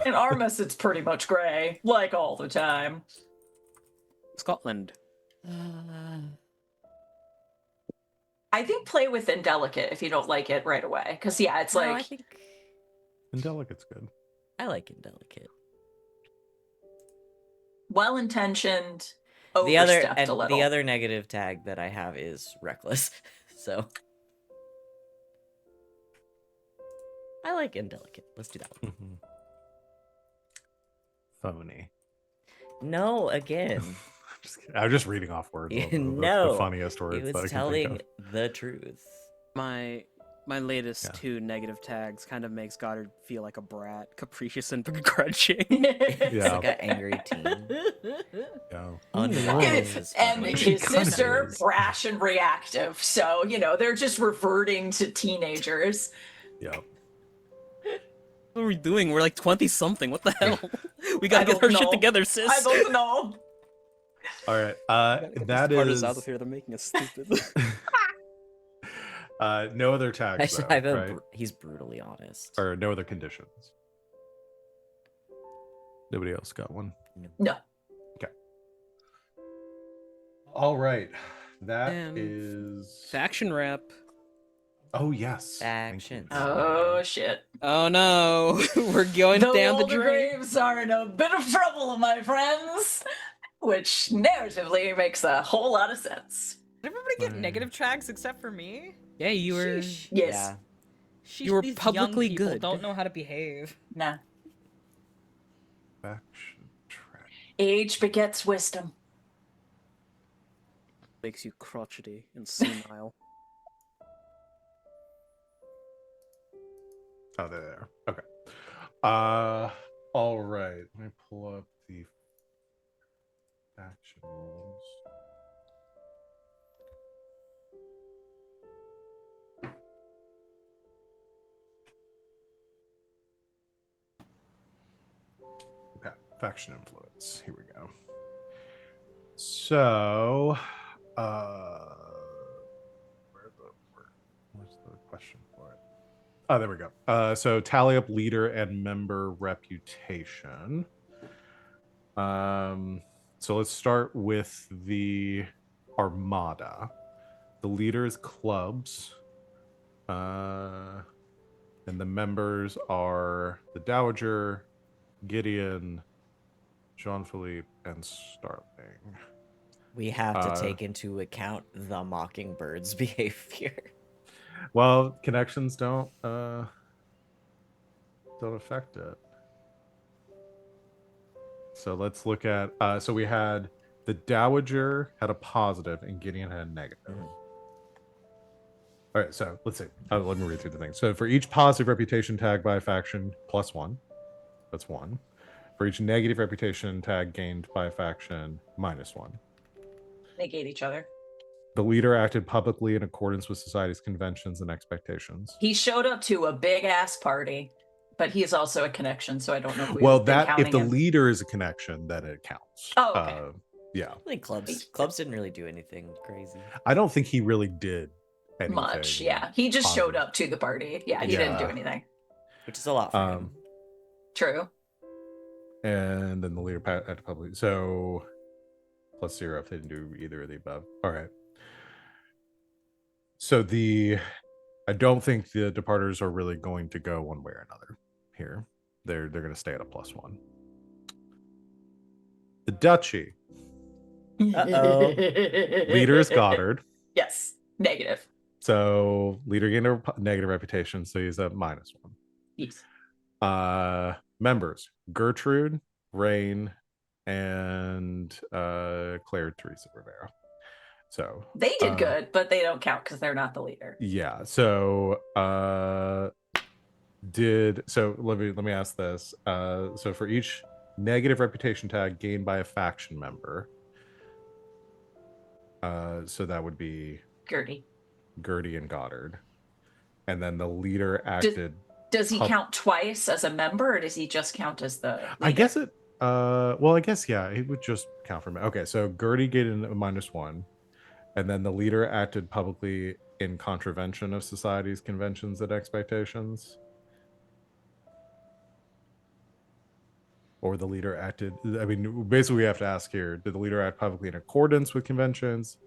In Armus, it's pretty much gray, like all the time. Scotland. I think play with Indelicate if you don't like it right away. Because, yeah, it's No, like. I think Indelicate's good. I like Indelicate. Well-intentioned, The other overstepped and a little. the other negative tag that I have is reckless. So I like Indelicate. Let's do that one. Mhm. Phony. No, again. I'm just reading off words. No, The funniest words it that I was can think telling of. the truth. My latest Yeah. 2 negative tags kind of makes Goddard feel like a brat, capricious and begrudging. It's Yeah. like an angry teen. Yeah. Unwise is And funny. his Kinda sister, is. brash and reactive. So, they're just reverting to teenagers. Yeah. What are we doing? We're like 20 something. What the hell? We I gotta get don't our shit know. together, sis. I don't know. All right. Get That these Spartans is out of here. They're making us stupid. no other tags, though, I have right? he's brutally honest. Or no other conditions. Nobody else got one. No. All right. That And is. Faction rep. Oh yes. Thank you. Factions. Oh, shit. Oh no, we're going The down the Older drain. Graves are in a bit of trouble, my friends. Which narratively makes a whole lot of sense. Did everybody get Fine. negative tags except for me? Yeah, you were. Sheesh. Yes. Yeah. Sheesh, You were these publicly young people good. don't know how to behave. Nah. Faction track. Age begets wisdom. Makes you crotchety and senile. Oh, there. Okay. All right. Let me pull up the faction rules. Okay. Faction influence. Here we go. So, where's the question for it? Oh, there we go. So tally up leader and member reputation. So let's start with the Armada. The leader is clubs. And the members are the Dowager, Gideon, Jean-Philippe, and Starling. We have to take into account the Mockingbird's behavior. Well, connections don't affect it. So let's look at. So we had the Dowager had a positive and Gideon had a negative. Mhm. All right, so let's see. Let me read through the thing. So for each positive reputation tag by a faction, +1. That's 1. For each negative reputation tag gained by a faction, -1. Negate each other. The leader acted publicly in accordance with society's conventions and expectations. He showed up to a big ass party, but he's also a connection, so I don't know if we've Well, been that if counting the him. leader is a connection, then it counts. Oh, okay. Yeah. I think clubs didn't really do anything crazy. I don't think he really did anything Much, yeah. He just showed positive. up to the party. Yeah, he didn't do Yeah. anything. Which is a lot for him. True. And then the leader had to publicly. So +0 if they didn't do either of the above. All right. So I don't think the departers are really going to go one way or another here. They're going to stay at a +1. The duchy. Uh-oh. Leader is Goddard. Yes. Negative. So leader gained a negative reputation, so he's at -1. Yes. Members: Gertrude, Rain, and Claire Teresa Rivera. So They did good, but they don't count because they're not the leader. yeah. So let me ask this. So for each negative reputation tag gained by a faction member, so that would be Gertie. Gertie and Goddard, and then the leader acted Does he count twice as a member, or does he just count as the leader? I guess it. Well, I guess yeah, it would just count for me. Okay, so Gertie gained a -1, and then the leader acted publicly in contravention of society's conventions and expectations, or the leader acted. I mean, basically, we have to ask here: did the leader act publicly in accordance with conventions?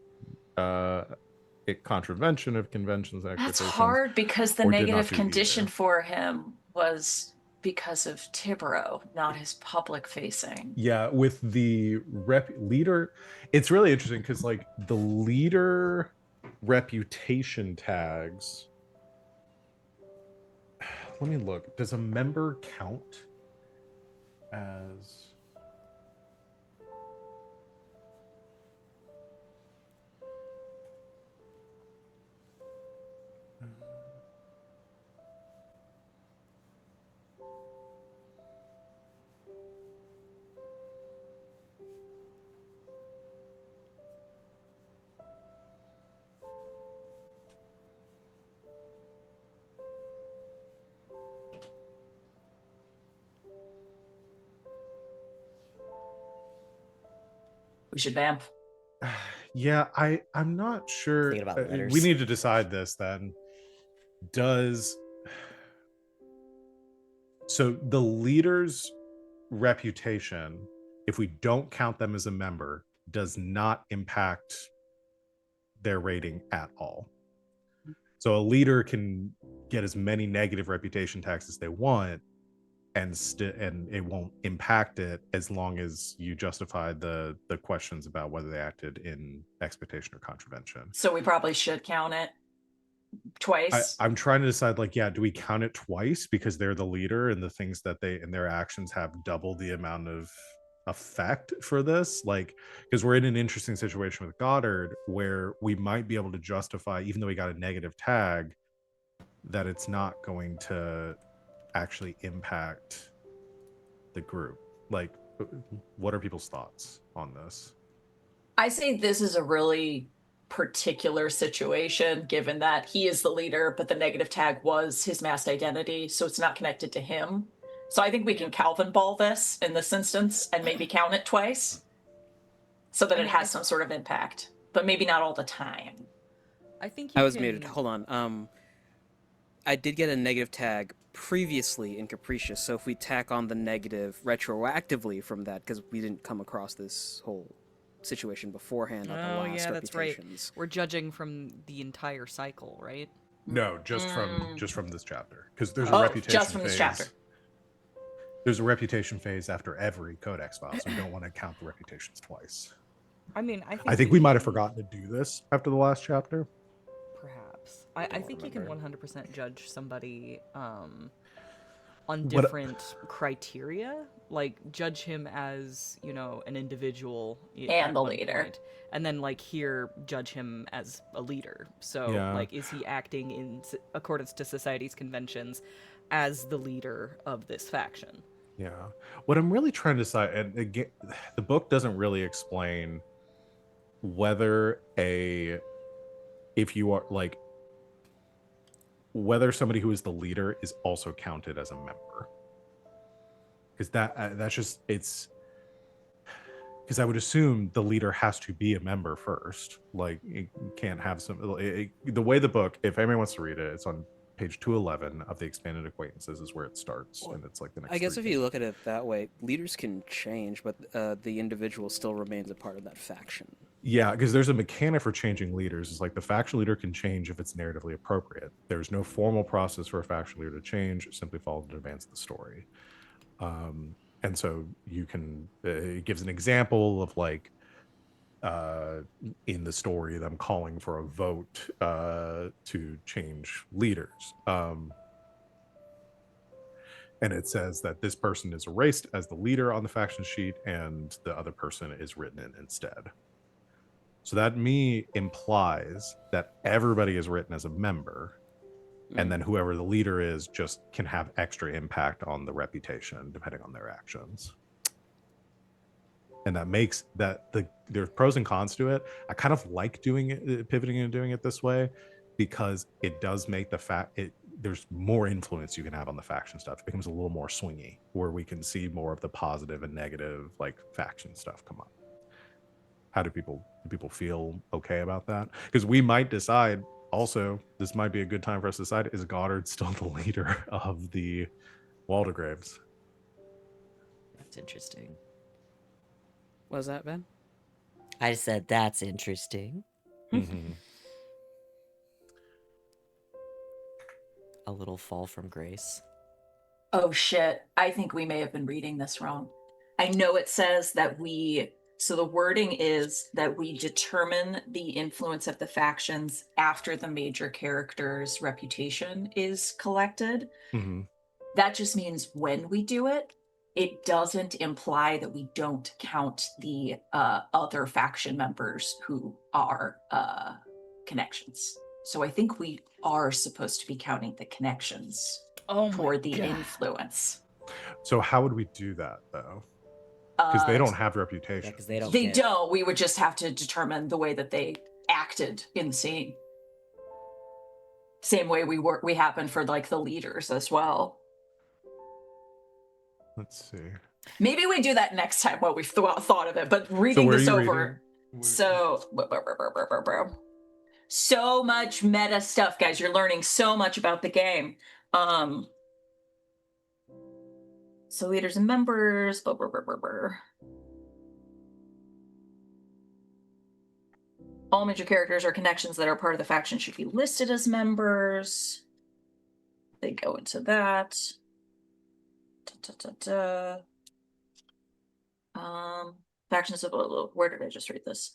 Contravention of conventions and That's expectations. hard because the or did not negative do condition either. for him was because of Tibero, not his public facing. Yeah, with the leader, it's really interesting because like the leader reputation tags. Let me look. Does a member count as? We should vamp. Yeah, I'm not sure. Thinking about We letters. need to decide this then. Does so the leader's reputation, if we don't count them as a member, does not impact their rating at all. So a leader can get as many negative reputation tags as they want, and it won't impact it as long as you justify the questions about whether they acted in expectation or contravention. So we probably should count it twice. I'm trying to decide, like, yeah, do we count it twice because they're the leader and the things that they and their actions have double the amount of effect for this? Like, because we're in an interesting situation with Goddard where we might be able to justify, even though we got a negative tag, that it's not going to actually impact the group. Like, what are people's thoughts on this? I say this is a really particular situation given that he is the leader, but the negative tag was his masked identity, so it's not connected to him. So I think we can Calvin ball this in this instance and maybe count it twice so that it has some sort of impact, but maybe not all the time. I think I was muted. Hold on. I did get a negative tag previously in Capricious, so if we tack on the negative retroactively from that, because we didn't come across this whole situation beforehand on the last yeah, that's right. reputations. We're judging from the entire cycle, right? No, just from this chapter, because there's a Oh, reputation just from phase. this chapter. There's a reputation phase after every Codex file, so we don't want to count the reputations twice. I mean, I think we might have forgotten to do this after the last chapter. Perhaps. I think you can 100% judge somebody on What- different criteria. Like, judge him as, you know, an individual And at the one leader. point, and then, like, here, judge him as a leader. So, Yeah. like, is he acting in accordance to society's conventions as the leader of this faction? Yeah. What I'm really trying to decide, and again, the book doesn't really explain whether if you are like, whether somebody who is the leader is also counted as a member. Because that's just, it's, because I would assume the leader has to be a member first. Like, you can't have the way the book, if anyone wants to read it, it's on page 211 of the expanded acquaintances is where it starts, and it's like the next I guess 3 if you look at it that way, leaders can change, but the individual still remains a part of that faction. Yeah, because there's a mechanic for changing leaders. It's like the faction leader can change if it's narratively appropriate. There's no formal process for a faction leader to change. Simply follow the advance of the story. And so you can, it gives an example of like, in the story, them calling for a vote to change leaders. And it says that this person is erased as the leader on the faction sheet and the other person is written in instead. So that implies that everybody is written as a member, and then whoever the leader is just can have extra impact on the reputation depending on their actions. And that makes that there's pros and cons to it. I kind of like doing it, pivoting and doing it this way, because it does make there's more influence you can have on the faction stuff. It becomes a little more swingy, where we can see more of the positive and negative like faction stuff come up. How do people feel okay about that? Because we might decide also this might be a good time for us to decide, is Goddard still the leader of the Waldegraves? That's interesting. What was that, Ben? I said that's interesting. Mm-hmm. A little fall from grace. Oh shit, I think we may have been reading this wrong. I know it says that so the wording is that we determine the influence of the factions after the major character's reputation is collected. Mm-hmm. That just means when we do it. It doesn't imply that we don't count the other faction members who are connections. So I think we are supposed to be counting the connections for the influence. So how would we do that though? Because they don't have reputation. Yeah, because they don't. They don't. We would just have to determine the way that they acted in the scene. Same way we happen for like the leaders as well. Let's see. Maybe we do that next time while we've thought of it. But reading this over, so much meta stuff, guys. You're learning so much about the game. So leaders and members. All major characters or connections that are part of the faction should be listed as members. They go into that. Factions of where did I just read this?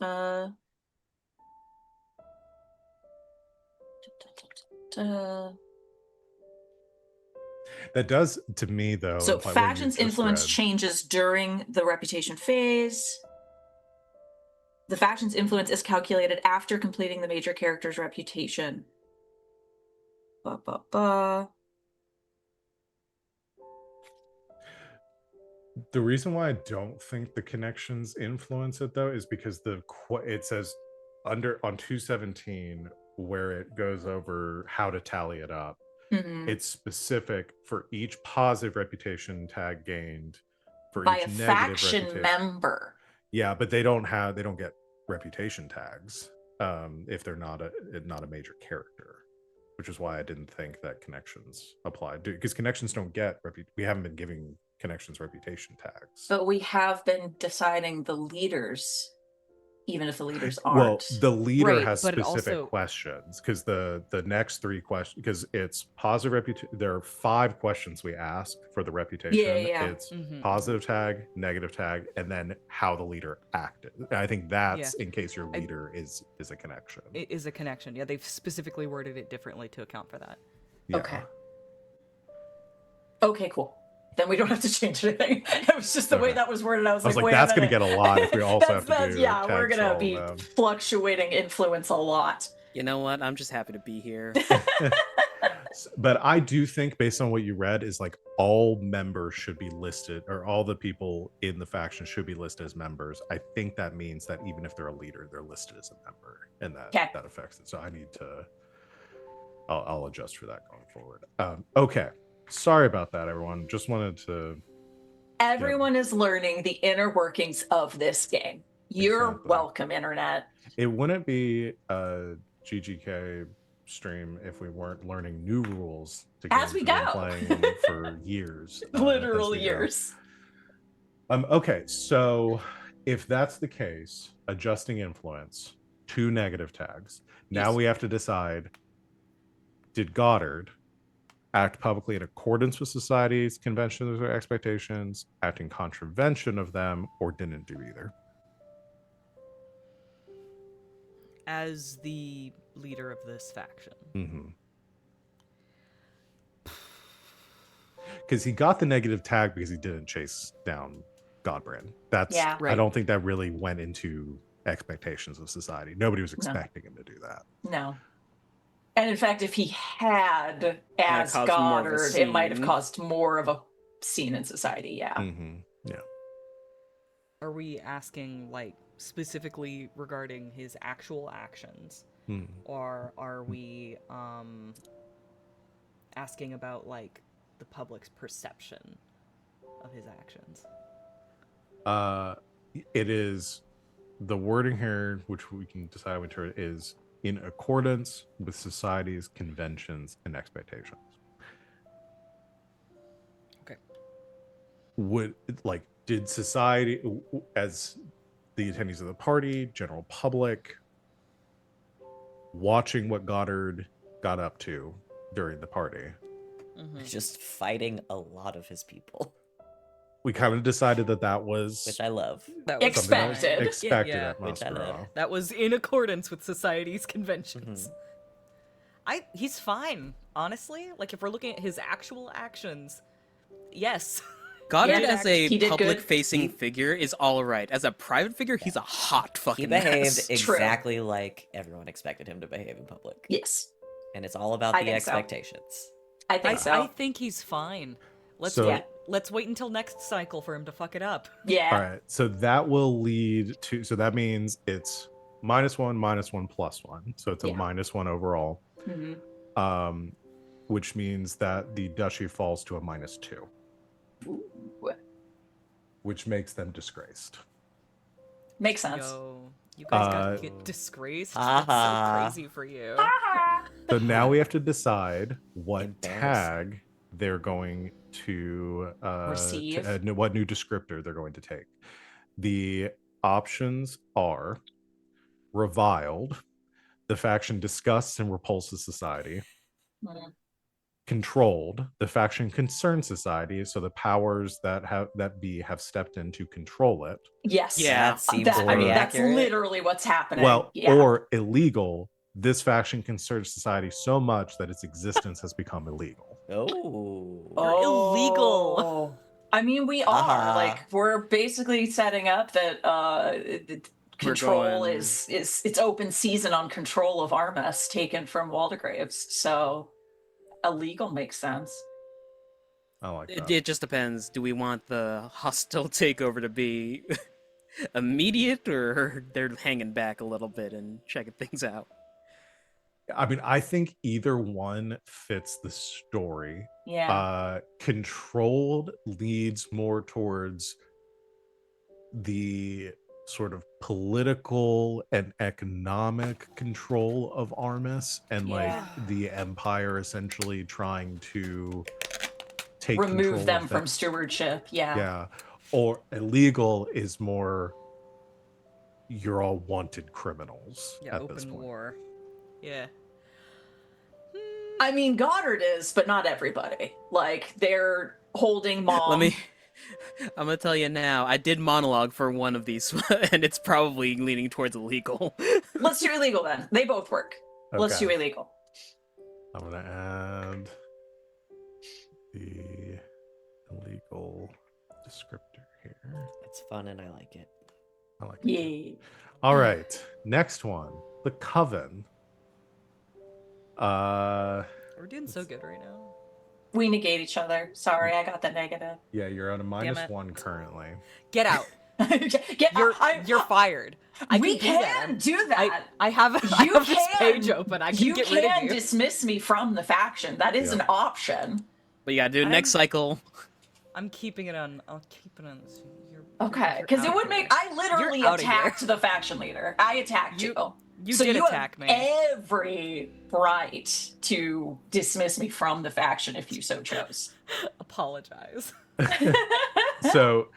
That does to me though. So factions influence changes during the reputation phase. The faction's influence is calculated after completing the major character's reputation. The reason why I don't think the connections influence it though is because it says on 217 where it goes over how to tally it up. Mm-hmm. It's specific for each positive reputation tag gained for by each a negative faction member. Yeah, but they don't get reputation tags if they're not a major character, which is why I didn't think that connections applied, because connections don't get we haven't been giving connections reputation tags, but we have been deciding the leaders, even if the leaders aren't. Well, the leader Right, has but it specific also- questions, because the next 3 questions, because it's positive reputation, there are 5 questions we ask for the reputation. Yeah. It's positive tag, negative tag, and then how the leader acted. And I think that's in case your leader is a connection. It is a connection. Yeah, they've specifically worded it differently to account for that. Yeah. Okay, cool. Then we don't have to change anything. It was just the way that was worded. I was like, wait that's a going to minute. get a lot if we also have to do yeah, we're tags going to for be all of them. fluctuating influence a lot. You know what? I'm just happy to be here. But I do think, based on what you read, is like all members should be listed, or all the people in the faction should be listed as members. I think that means that even if they're a leader, they're listed as a member, and that affects it. So I need to, I'll adjust for that going forward. Okay, sorry about that, everyone. Just wanted to. Everyone is learning the inner workings of this game. You're welcome, Internet. It wouldn't be a GGK stream if we weren't learning new rules to games as we we've go been playing for years. Literal years. Okay, so if that's the case, adjusting influence, 2 negative tags. Now we have to decide, did Goddard act publicly in accordance with society's conventions or expectations, act in contravention of them, or didn't do either? As the leader of this faction. Because he got the negative tag because he didn't chase down Godbrand. I don't think that really went into expectations of society. Nobody was expecting him to do that. No. And in fact, if he had, as Goddard, it might have caused more of a scene in society. Yeah. Yeah. Are we asking, like, specifically regarding his actual actions? Or are we asking about like the public's perception of his actions. It is the wording here, which we can decide which is in accordance with society's conventions and expectations. Okay. Would like did society, as the attendees of the party, general public, watching what Goddard got up to during the party, Just fighting a lot of his people, we kind of decided that was which I love. That was something that was Expected. expected Yeah, at which I love. Maspero. that was in accordance with society's conventions. He's fine, honestly. Like if we're looking at his actual actions, yes. Goddard Yeah, as a he did good. public-facing figure is all right. As a private figure, he's a hot He fucking behaved mess. True. exactly like everyone expected him to behave in public. Yes, And it's all about I the think so. expectations. I think so. I think he's fine. So- Let's wait until next cycle for him to fuck it up. Yeah. All right, so that will lead to, so that means it's -1, -1, +1. So it's a Yeah. -1 overall, Mhm. which means that the duchy falls to a -2, Ooh. which makes them disgraced. Makes sense. Yo, you guys gotta Uh, get disgraced. haha. That's so crazy for you. So now we have to decide what Embarrassing. tag they're going to Receive. what new descriptor they're going to take. The options are reviled, the faction disgusts and repulses society; Mhm. controlled, the faction concerns society, so the powers that have stepped in to control it; Yes. Yeah. That seems I pretty mean, that's accurate. literally what's happening. well, yeah. or illegal, this faction concerns society so much that its existence has become illegal. Oh. You're illegal. I mean, we are Uh-huh. like we're basically setting up that the We're control going- is it's open season on control of Armas taken from Waldegraves. So illegal makes sense. I like that. It just depends. Do we want the hostile takeover to be immediate, or they're hanging back a little bit and checking things out? I mean, I think either one fits the story. Yeah. Controlled leads more towards the sort of political and economic control of Armis, and Yeah. like the Empire essentially trying to take Remove control them of from stewardship. Yeah. yeah. Or illegal is more, you're all wanted criminals Yeah, at this open point. war. Yeah. I mean, Goddard is, but not everybody. Like they're holding mom. I'm gonna tell you now. I did monologue for one of these, and it's probably leaning towards illegal. Let's do illegal then. They both work. Let's Okay. do illegal. I'm gonna add the illegal descriptor here. It's fun and I like it. I like it. Yeah. All right, next one, the Coven. We're doing so good right now. We negate each other. Sorry, I got the negative. Yeah, you're on a Damn it. -1 currently. Get out. Yeah, You're fired. I we can can do do that. that. I have this page open. I can you get rid of can you. dismiss me from the faction. That is Yeah. an option. But you gotta do it next cycle. I'm keeping it on. I'll keep it on. You're, Okay, you're because it out would of make. here. I literally You're outta here. attacked the faction leader. I attacked you. You So did you attack have me. every right to dismiss me from the faction if you so chose. Apologize. So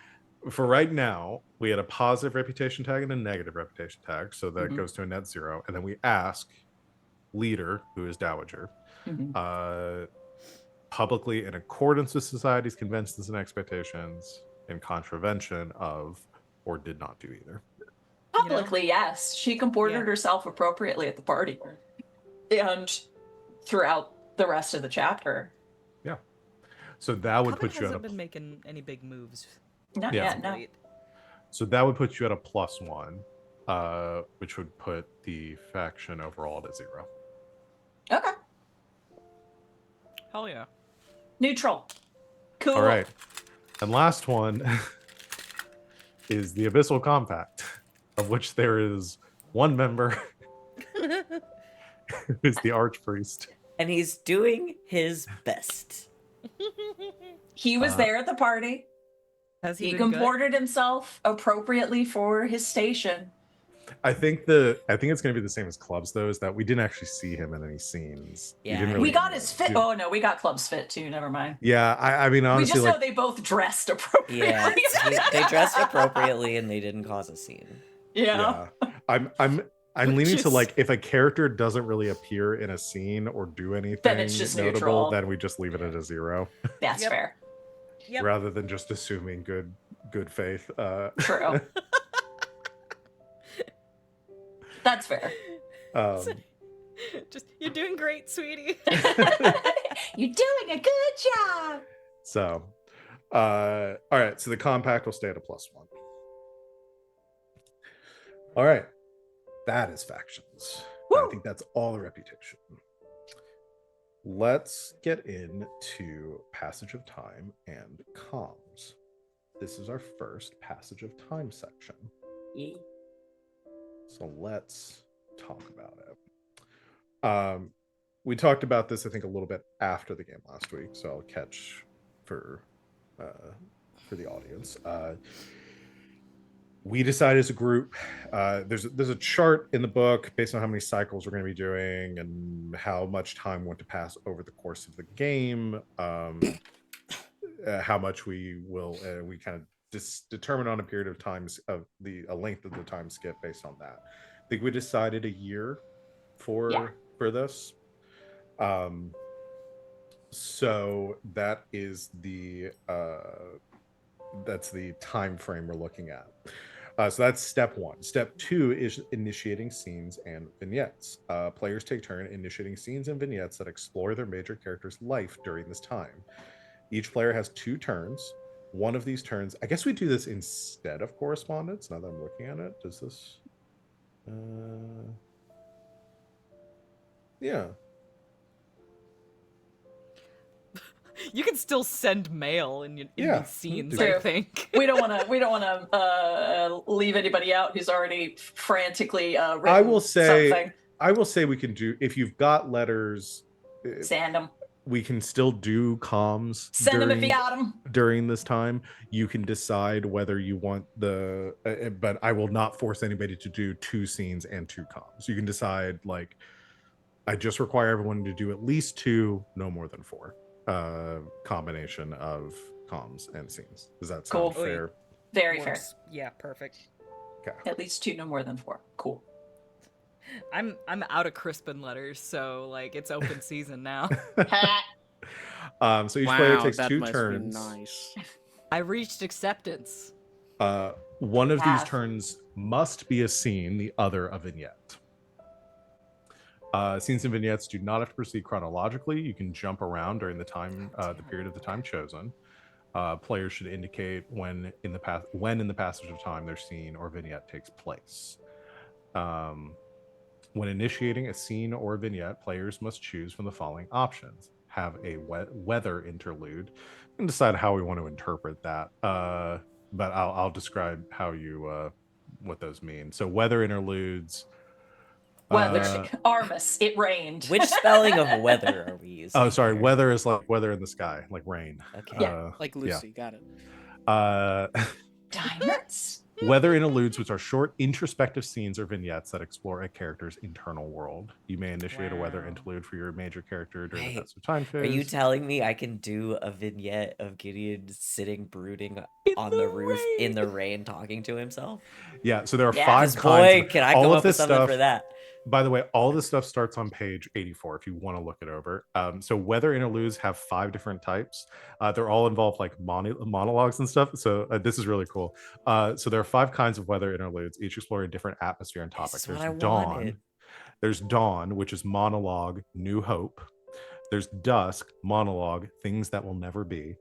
for right now, we had a positive reputation tag and a negative reputation tag, so that Mhm. goes to a net 0. And then we ask leader, who is Dowager, Mhm. publicly in accordance with society's conventions and expectations, in contravention of, or did not do either. Publicly, yes. She comported Yeah. herself appropriately at the party and throughout the rest of the chapter. So that would Coven put you at hasn't a been making any big moves. Not Yeah. yet, no. Great. so that would put you at a +1, which would put the faction overall at 0. Okay. Hell yeah. Neutral. Cool. All right, and last one is the Abyssal Compact, of which there is one member who is the Archpriest. and he's doing his best. He was there at the party. Has he He been good? comported himself appropriately for his station. I think it's going to be the same as Clubs, though, is that we didn't actually see him in any scenes. Yeah, didn't I really We got his fit. do- Oh no, we got Club's fit too. Never mind. Yeah, I mean, We honestly, just like, know they both dressed appropriately. Yeah, they dressed appropriately and they didn't cause a scene. Yeah. I'm Which leaning to is- like, if a character doesn't really appear in a scene or do anything Then it's just notable, neutral. then we just leave it at a 0, That's Yep. fair. Yep. rather than just assuming good faith. True. That's fair. Just, you're doing great, sweetie. You're doing a good job. So, all right. So the compact will stay at a +1. All right, that is factions. I Woo! think that's all the reputation. Let's get into passage of time and comms. This is our first passage of time section. So let's talk about it. We talked about this, I think, a little bit after the game last week, so I'll catch for the audience. We decided as a group, there's a chart in the book based on how many cycles we're going to be doing and how much time went to pass over the course of the game, how much we will, we kind of determine on a period of times of a length of the time skip based on that. I think we decided a year for this. So that is that's the time frame we're looking at. So that's step 1. Step 2 is initiating scenes and vignettes. Players take turn initiating scenes and vignettes that explore their major character's life during this time. Each player has 2 turns. One of these turns, I guess we do this instead of correspondence. Now that I'm looking at it, does this? Yeah. You can still send mail in Yeah, these scenes, True. I think. We don't want to leave anybody out who's already frantically written I will something. say we can do, if you've got letters, Send them. we can still do comms Send them if you got them. during this time. You can decide whether you want but I will not force anybody to do 2 scenes and 2 comms. You can decide, like, I just require everyone to do at least 2, no more than 4 combination of comms and scenes. Does that sound Cool. fair? Very fair. Works. Yeah, perfect. Okay. At least 2, no more than 4. Cool. I'm out of Crispin letters, so like it's open season now. So each player takes that 2 must be turns. nice. I reached acceptance. One of these Have. turns must be a scene, the other a vignette. Scenes and vignettes do not have to proceed chronologically. You can jump around during the time, the period of the time chosen. Players should indicate when in the passage of time their scene or vignette takes place. When initiating a scene or vignette, players must choose from the following options: have a weather interlude, and decide how we want to interpret that. But I'll describe how you what those mean. So weather interludes. Weather. Armus. It rained. Which spelling of weather are we using? Oh, sorry. here? Weather is like weather in the sky, like rain. Okay. Yeah. Like Lucy, got it. Diamonds. Weather interludes, which are short introspective scenes or vignettes that explore a character's internal world. You may initiate a weather Wow. interlude for your major character during the Wait, passage of time Are phase. you telling me I can do a vignette of Gideon sitting brooding on the roof in the rain talking to himself? Yeah, so there are Yeah. 5 Because kinds. boy, can I all come of up with this something stuff, for that. By the way, all this stuff starts on page 84 if you want to look it over. So weather interludes have 5 different types. They're all involved like monologues and stuff. So this is really cool. So there are 5 kinds of weather interludes, each exploring a different atmosphere and topic. This is what There's I dawn. wanted. There's dawn, which is monologue, new hope. There's dusk, monologue, things that will never be.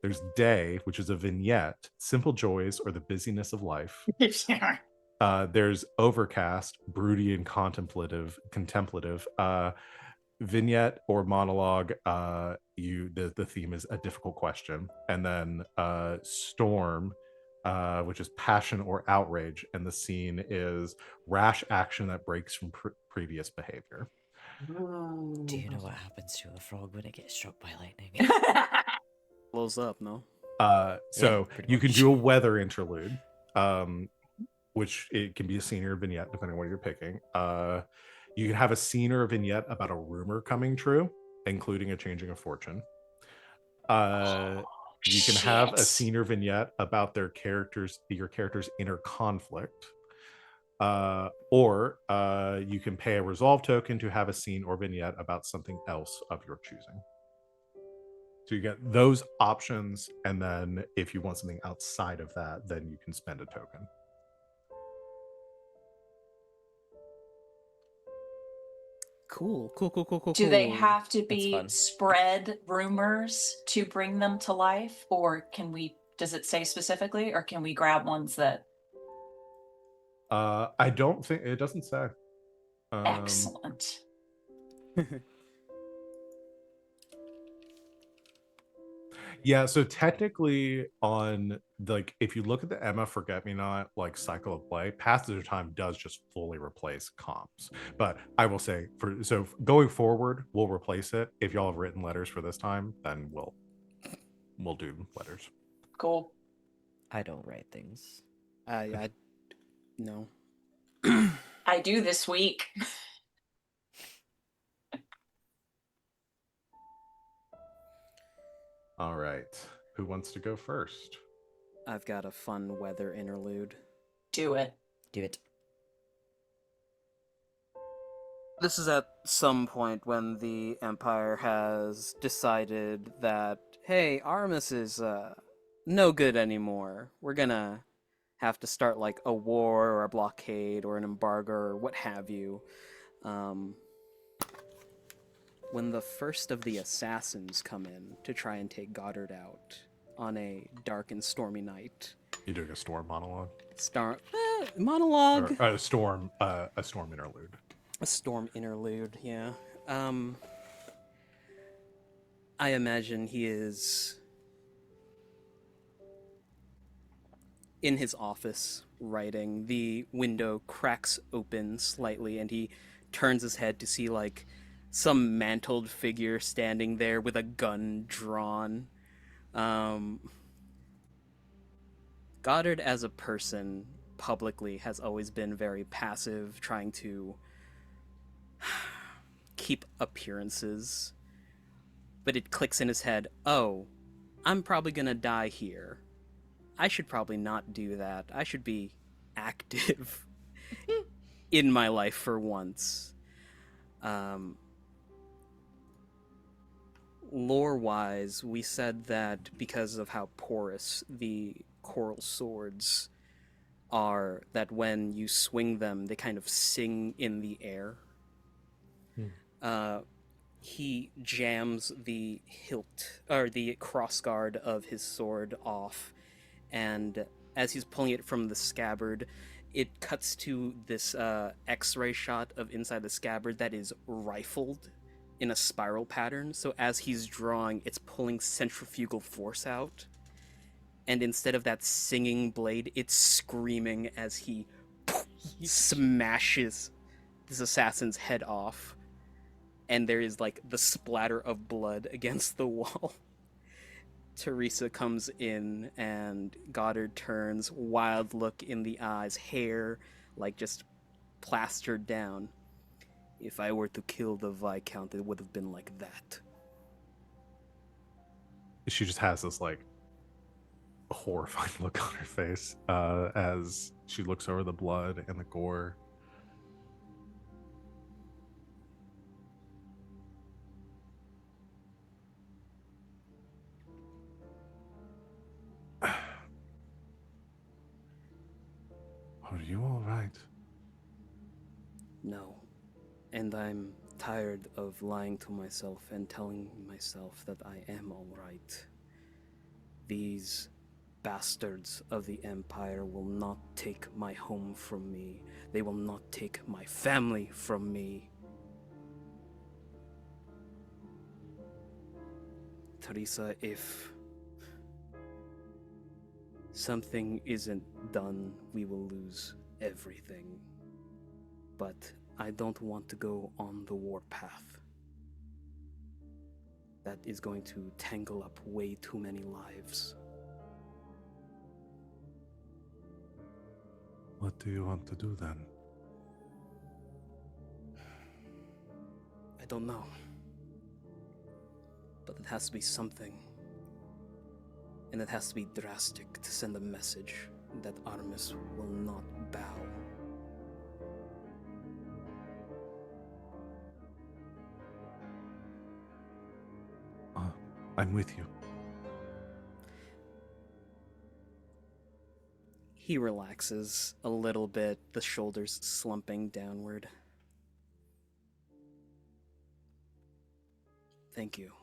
There's day, which is a vignette, simple joys or the busyness of life. There's overcast, broody and contemplative. Vignette or monologue, the theme is a difficult question. And then storm, which is passion or outrage, and the scene is rash action that breaks from previous behavior. Do you know what happens to a frog when it gets struck by lightning? Blows up, no? So pretty you can much. do a weather interlude, which it can be a scene or a vignette depending on what you're picking. You can have a scene or a vignette about a rumor coming true, including a changing of fortune. You can have a Shit. scene or vignette about your character's inner conflict. Or you can pay a resolve token to have a scene or vignette about something else of your choosing. So you get those options, and then if you want something outside of that, then you can spend a token. Cool. Do they have to That's be fun. spread rumors to bring them to life, or does it say specifically, or can we grab ones that I don't think it doesn't say. excellent? Yeah, so technically on if you look at the Emma Forget Me Not cycle of play, Passage of Time does just fully replace comps. But I will say going forward, we'll replace it. If y'all have written letters for this time, then we'll do letters. Cool. I don't write things. I no. I do this week. All right. Who wants to go first? I've got a fun weather interlude. Do it. Do it. This is at some point when the Empire has decided that, hey, Armus is no good anymore. We're gonna have to start like a war or a blockade or an embargo or what have you. When the first of the assassins come in to try and take Goddard out on a dark and stormy night. You doing a storm monologue? Monologue. Or a storm interlude. A storm interlude, yeah. I imagine he is in his office writing. The window cracks open slightly and he turns his head to see like some mantled figure standing there with a gun drawn. Goddard as a person publicly has always been very passive, trying to keep appearances. But it clicks in his head, oh, I'm probably gonna die here. I should probably not do that. I should be active in my life for once. Lore-wise, we said that because of how porous the coral swords are, that when you swing them, they kind of sing in the air. He jams the hilt, or the crossguard of his sword off, and as he's pulling it from the scabbard, it cuts to this X-ray shot of inside the scabbard that is rifled in a spiral pattern. So as he's drawing, it's pulling centrifugal force out, and instead of that singing blade, it's screaming as he smashes this assassin's head off, and there is like the splatter of blood against the wall. Teresa comes in and Goddard turns, wild look in the eyes, hair like just plastered down. If I were to kill the Viscount, it would have been like that. She just has this horrified look on her face as she looks over the blood and the gore. Are you all right? No. And I'm tired of lying to myself and telling myself that I am all right. These bastards of the Empire will not take my home from me. They will not take my family from me. Teresa, if something isn't done, we will lose everything. But I don't want to go on the warpath. That is going to tangle up way too many lives. What do you want to do then? I don't know. But it has to be something. And it has to be drastic to send a message that Artemis will not bow. I'm with you. He relaxes a little bit, the shoulders slumping downward. Thank you.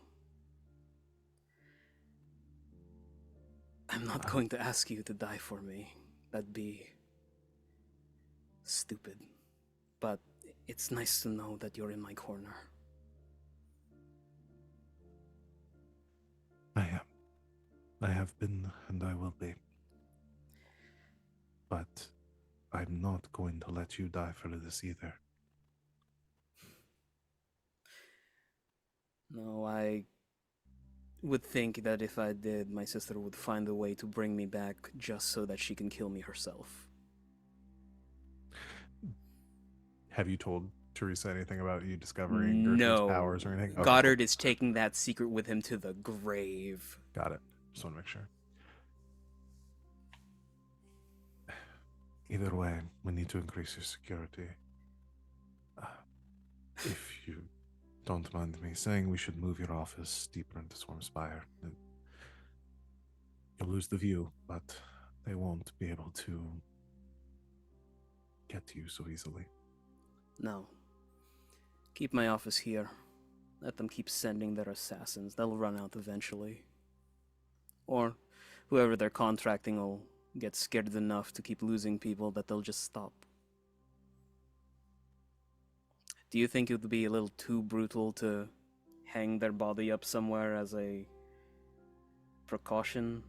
I'm not going to ask you to die for me. That'd be stupid. But it's nice to know that you're in my corner. I am. I have been, and I will be. But I'm not going to let you die for this either. No, I would think that if I did, my sister would find a way to bring me back just so that she can kill me herself. Have you told Teresa anything about you discovering Gertrude's No. powers or anything? Okay, Goddard cool. is taking that secret with him to the grave. Got it. Just want to make sure. Either way, we need to increase your security. If you don't mind me saying, we should move your office deeper into Swarm Spire. You'll lose the view, but they won't be able to get to you so easily. No. Keep my office here. Let them keep sending their assassins. They'll run out eventually. Or whoever they're contracting will get scared enough to keep losing people that they'll just stop. Do you think it would be a little too brutal to hang their body up somewhere as a precaution?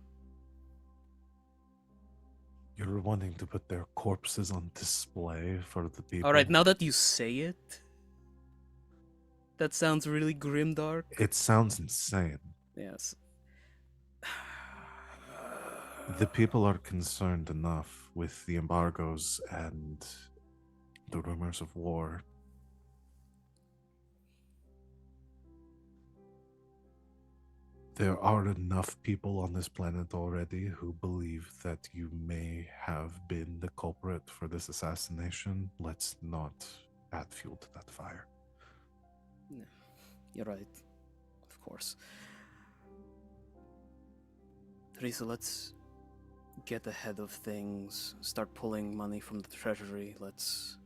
You're wanting to put their corpses on display for the people. Alright, now that you say it, that sounds really grimdark. It sounds insane. Yes. The people are concerned enough with the embargoes and the rumors of war. There are enough people on this planet already who believe that you may have been the culprit for this assassination. Let's not add fuel to that fire. Yeah, you're right. Of course. Teresa, let's get ahead of things. Start pulling money from the treasury. Let's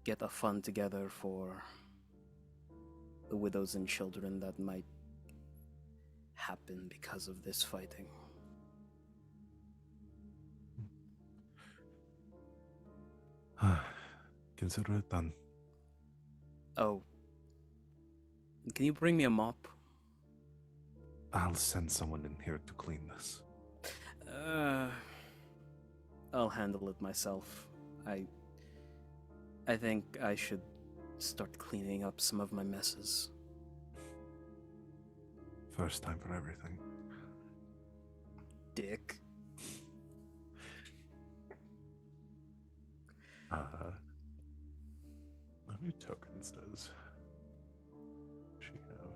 get a fund together for the widows and children that might happen because of this fighting. Consider it done. Oh. Can you bring me a mop? I'll send someone in here to clean this. I'll handle it myself. I think I should start cleaning up some of my messes. First time for everything. Dick. How many tokens does she have?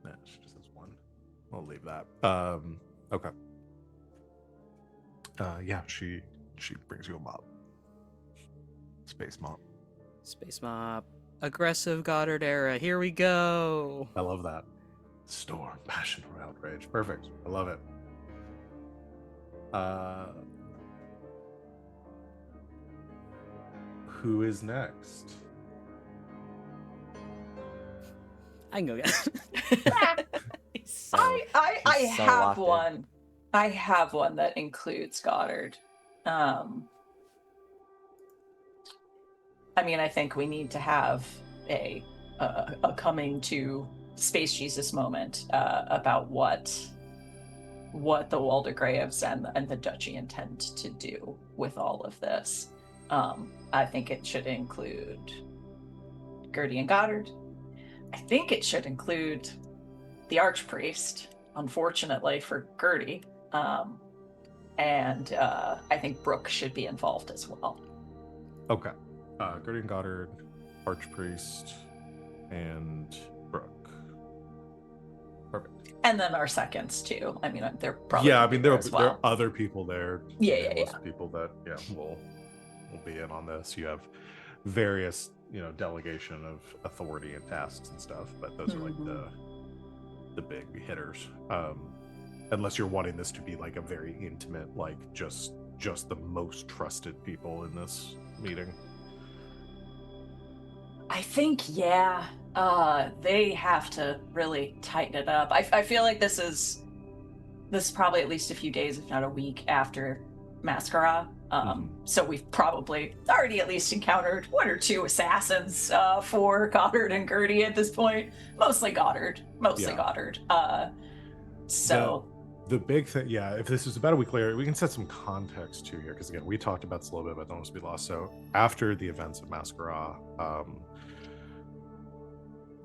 Nah, she just has one. I'll leave that. Okay. Yeah, she brings you a mop. Space mop. Space mop. Aggressive Goddard era. Here we go. I love that. Storm, passion, or outrage. Perfect. I love it. Who is next? I can go get So, I he's so have locked in. one. I have one that includes Goddard. I mean, I think we need to have a coming to Space Jesus moment about what the Waldegraves and the Duchy intend to do with all of this. I think it should include Gertie and Goddard. I think it should include the Archpriest, unfortunately for Gertie. And I think Brooke should be involved as well. Okay. Gertie and Goddard, Archpriest, and Brooke. Perfect. And then our seconds too. I mean, they're probably Yeah, I gonna mean be there as there are well. other people there. Yeah, nameless yeah. people that will be in on this. You have various delegation of authority and tasks and stuff, but those are like the big hitters. Unless you're wanting this to be like a very intimate, like just the most trusted people in this meeting. I think, yeah, they have to really tighten it up. I feel like this is probably at least a few days, if not a week after Mascara. So we've probably already at least encountered one or two assassins for Goddard and Gertie at this point. Mostly Goddard. So the big thing, if this is about a week later, we can set some context too here, because again, we talked about this a little bit, but don't want to be lost. So after the events of Mascara,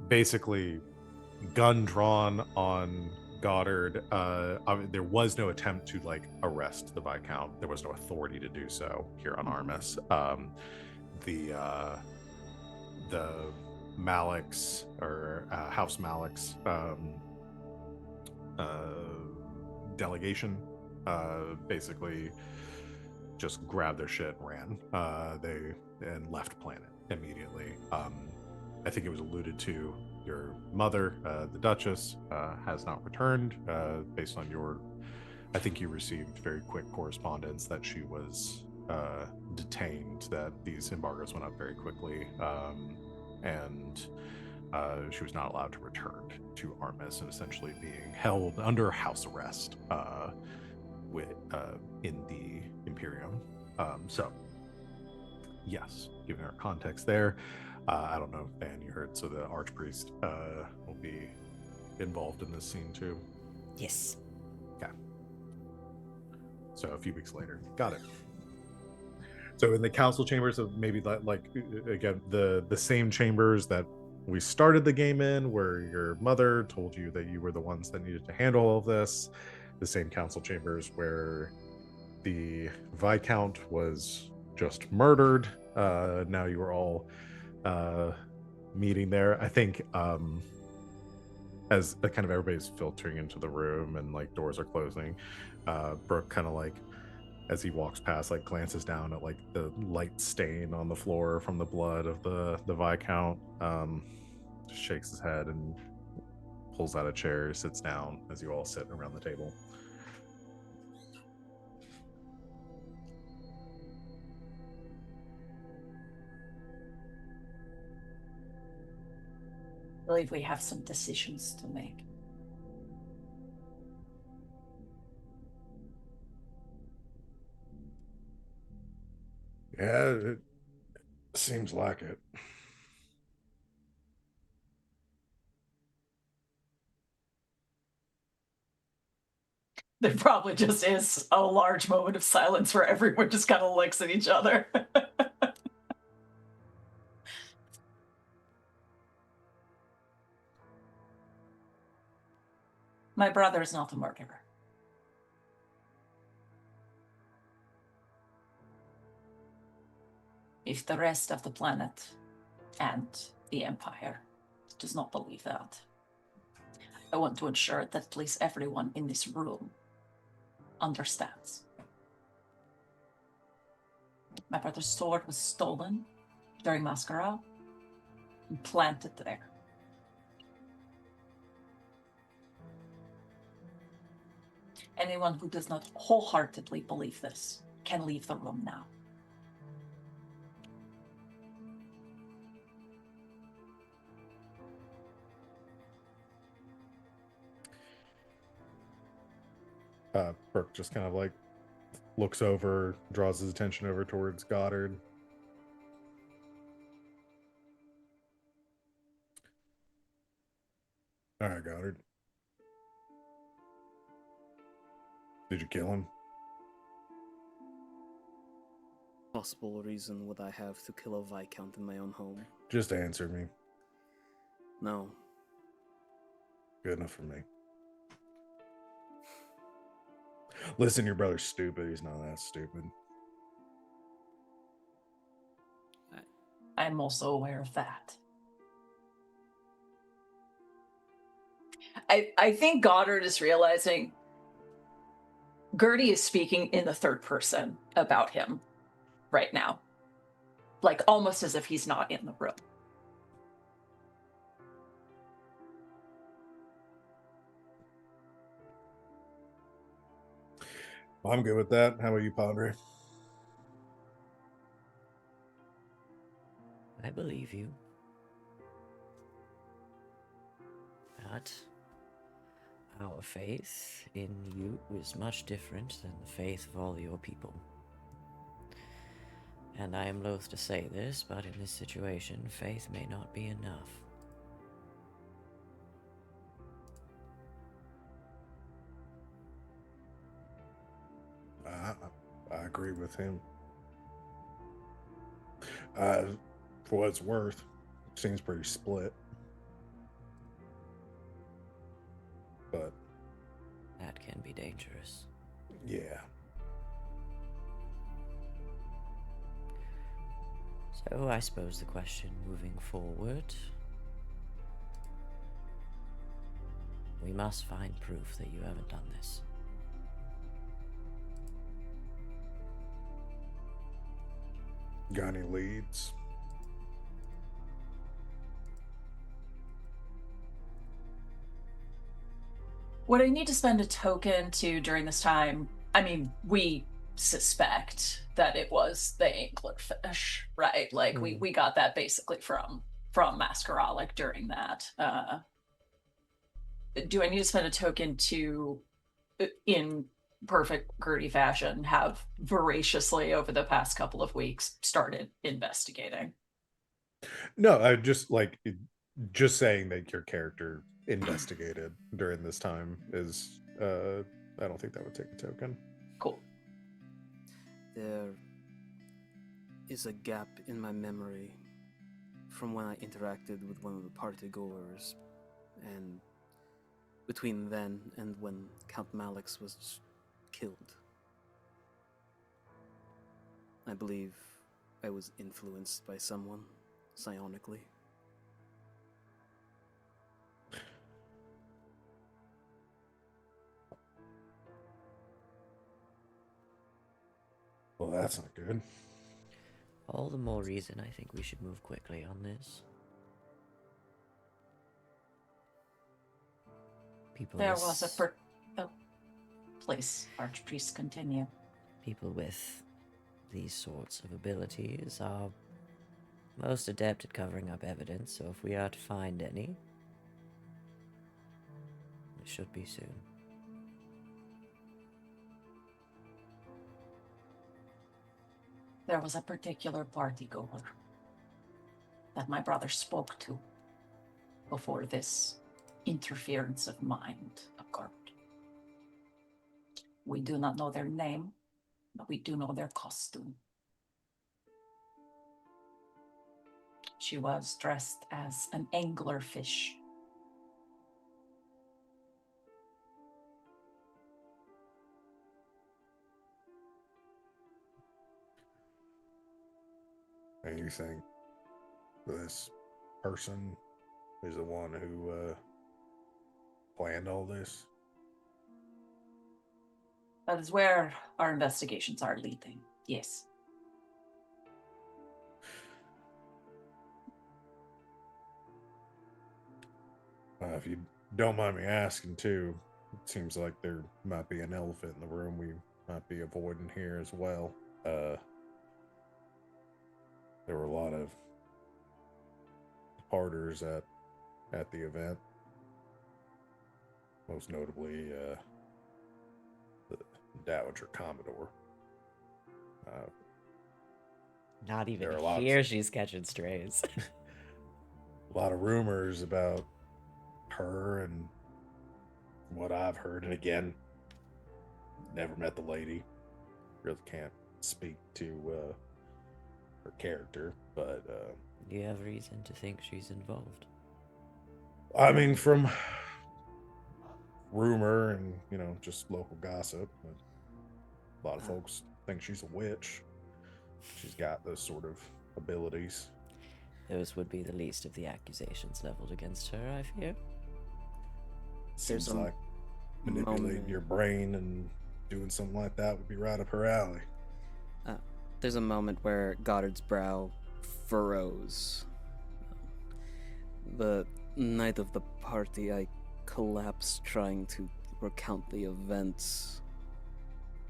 basically gun drawn on Goddard. There was no attempt to like arrest the Viscount. There was no authority to do so here on Armis. The Malik's or House Malik's delegation basically just grabbed their shit and ran. They left planet immediately. I think it was alluded to. Your mother, the Duchess, has not returned. Based on I think you received very quick correspondence that she was detained. That these embargoes went up very quickly, and she was not allowed to return to Armis, and essentially being held under house arrest in the Imperium. So, yes, giving our context there. I don't know, Van, you heard. So the Archpriest will be involved in this scene too. Yes. Okay. So a few weeks later, got it. So in the council chambers of maybe like again the same chambers that we started the game in, where your mother told you that you were the ones that needed to handle all of this. The same council chambers where the Viscount was just murdered. Now you are all meeting there. I think as kind of everybody's filtering into the room and like doors are closing, Brooke kind of like, as he walks past, like glances down at like the light stain on the floor from the blood of the Viscount, just shakes his head and pulls out a chair, sits down as you all sit around the table. I believe we have some decisions to make. Yeah, it seems like it. There probably just is a large moment of silence where everyone just kind of looks at each other. My brother is not a murderer. If the rest of the planet and the Empire does not believe that, I want to ensure that at least everyone in this room understands. My brother's sword was stolen during Mascara and planted there. Anyone who does not wholeheartedly believe this can leave the room now. Burke just kind of like looks over, draws his attention over towards Goddard. All right, Goddard. Did you kill him? possible reason would I have to kill a Viscount in my own home? Just answer me. No. Good enough for me. Listen, your brother's stupid. He's not that stupid. I'm also aware of that. I think Goddard is realizing Gertie is speaking in the third person about him right now. Like almost as if he's not in the room. Well, I'm good with that. How about you, Padre? I believe you. But our faith in you is much different than the faith of all your people. And I am loath to say this, but in this situation, faith may not be enough. I agree with him. For what it's worth, seems pretty split. But That can be dangerous. yeah. So I suppose the question moving forward, we must find proof that you haven't done this. Got any leads? Would I need to spend a token to during this time? I mean, we suspect that it was the anglerfish, right? Like we got that basically from Masquerade, like during that. Do I need to spend a token to, in perfect Gertie fashion, have voraciously over the past couple of weeks started investigating? No, I just saying that your character investigated during this time is I don't think that would take a token. Cool. There is a gap in my memory from when I interacted with one of the party goers, and between then and when Count Malix was killed. I believe I was influenced by someone, psionically. Well, that's not good. All the more reason I think we should move quickly on this. There was a please, Archpriest, continue. People with these sorts of abilities are most adept at covering up evidence, so if we are to find any, it should be soon. There was a particular party goer that my brother spoke to before this interference of mind occurred. We do not know their name, but we do know their costume. She was dressed as an anglerfish. And you think this person is the one who planned all this? That is where our investigations are leading, yes. If you don't mind me asking, too, it seems like there might be an elephant in the room we might be avoiding here as well. There were a lot of parters at the event, most notably the Dowager Commodore. Not even There are lots. here she's catching strays. A lot of rumors about her and what I've heard, and again, never met the lady. Really can't speak to her character, but Do you have reason to think she's involved? I mean, from rumor and just local gossip, a lot of folks think she's a witch. She's got those sort of abilities. Those would be the least of the accusations leveled against her, I fear. Seems a like manipulating moment. your brain and doing something like that would be right up her alley. There's a moment where Goddard's brow furrows. The night of the party, I collapsed trying to recount the events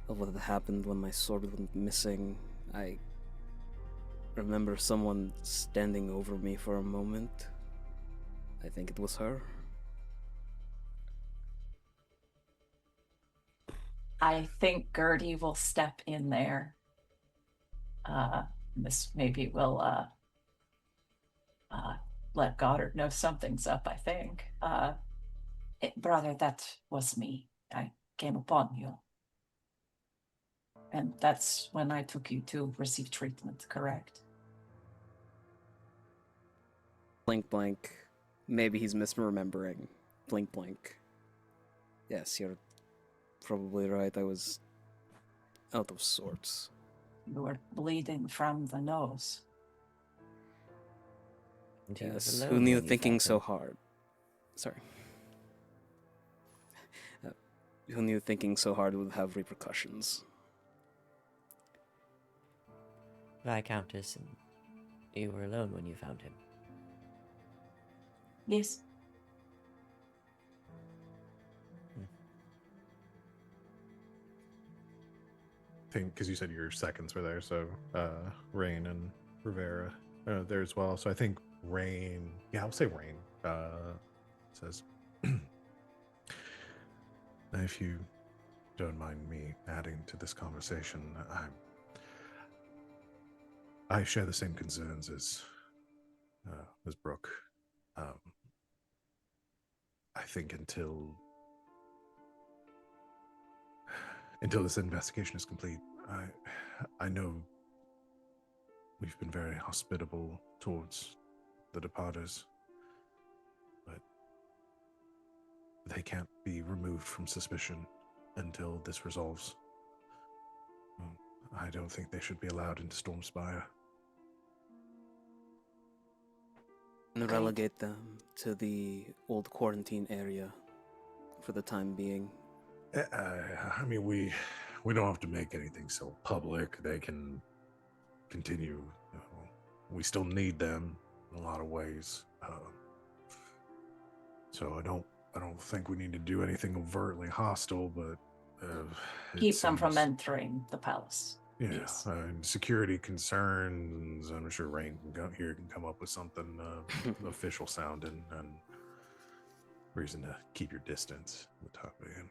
of what had happened when my sword went missing. I remember someone standing over me for a moment. I think it was her. I think Gertie will step in there. This maybe will let Goddard know something's up, I think. Brother, that was me. I came upon you. And that's when I took you to receive treatment, correct? Blink blank. Maybe he's misremembering. Blink blank. Yes, you're probably right. I was out of sorts. You were bleeding from the nose. And he was Yes, alone who knew when you thinking found so him. hard? Sorry. Who knew thinking so hard would have repercussions? Viscountess, and you were alone when you found him. Yes. I think because you said your seconds were there, so Rain and Rivera there as well. So I think Rain, yeah, I'll say Rain, says, if you don't mind me adding to this conversation, I share the same concerns as Brooke. I think until this investigation is complete, I know we've been very hospitable towards the departers, but they can't be removed from suspicion until this resolves. I don't think they should be allowed into Stormspire. And Okay. relegate them to the old quarantine area for the time being. I mean, we don't have to make anything so public. They can continue. We still need them in a lot of ways. So I don't think we need to do anything overtly hostile, but Keep them from entering the palace. Yeah, Yes. security concerns. I'm sure Rain can come up with something official sounding and reason to keep your distance. For the time being.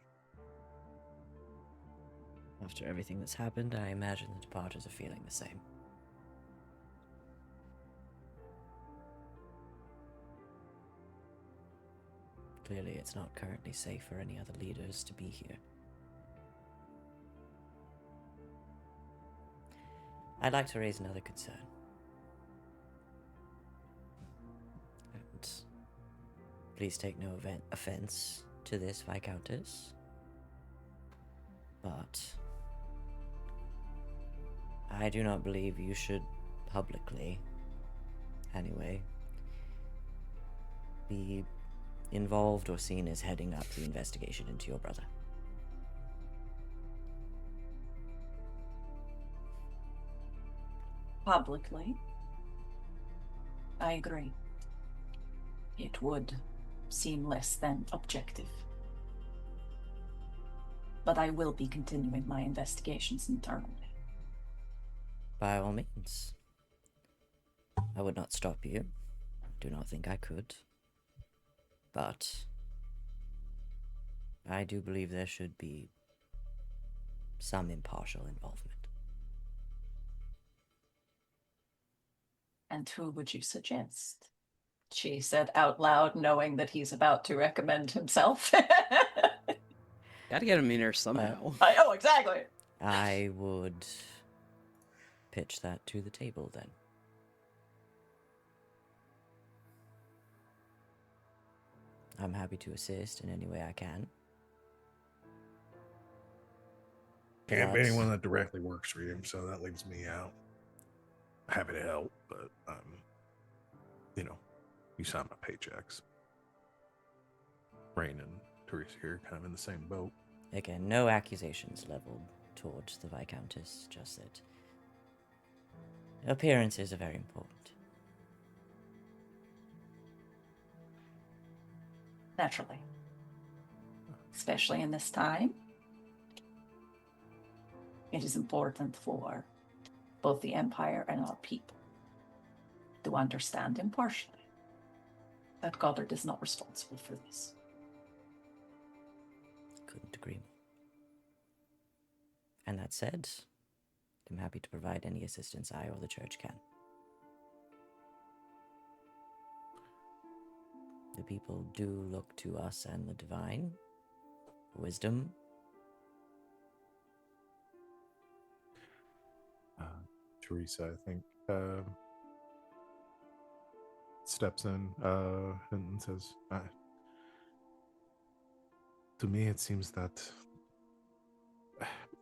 After everything that's happened, I imagine the departers are feeling the same. Clearly, it's not currently safe for any other leaders to be here. I'd like to raise another concern. And please take no offense to this, Viscountess. But I do not believe you should publicly, anyway, be involved or seen as heading up the investigation into your brother. Publicly, I agree. It would seem less than objective. But I will be continuing my investigations internally. By all means. I would not stop you. Do not think I could. But I do believe there should be some impartial involvement. And who would you suggest? She said out loud, knowing that he's about to recommend himself. Gotta get him in here somehow. I know, exactly. I would pitch that to the table then. I'm happy to assist in any way I can. Can't be But- anyone that directly works for you, so that leaves me out. Happy to help, but you sign my paychecks. Rain and Teresa here, kind of in the same boat. Again, no accusations leveled towards the Viscountess, just that appearances are very important. Naturally. Especially in this time. It is important for both the Empire and our people to understand impartially that Goddard is not responsible for this. Couldn't agree more. And that said, I'm happy to provide any assistance I or the church can. The people do look to us and the divine for wisdom. Teresa, I think, steps in and says, to me, it seems that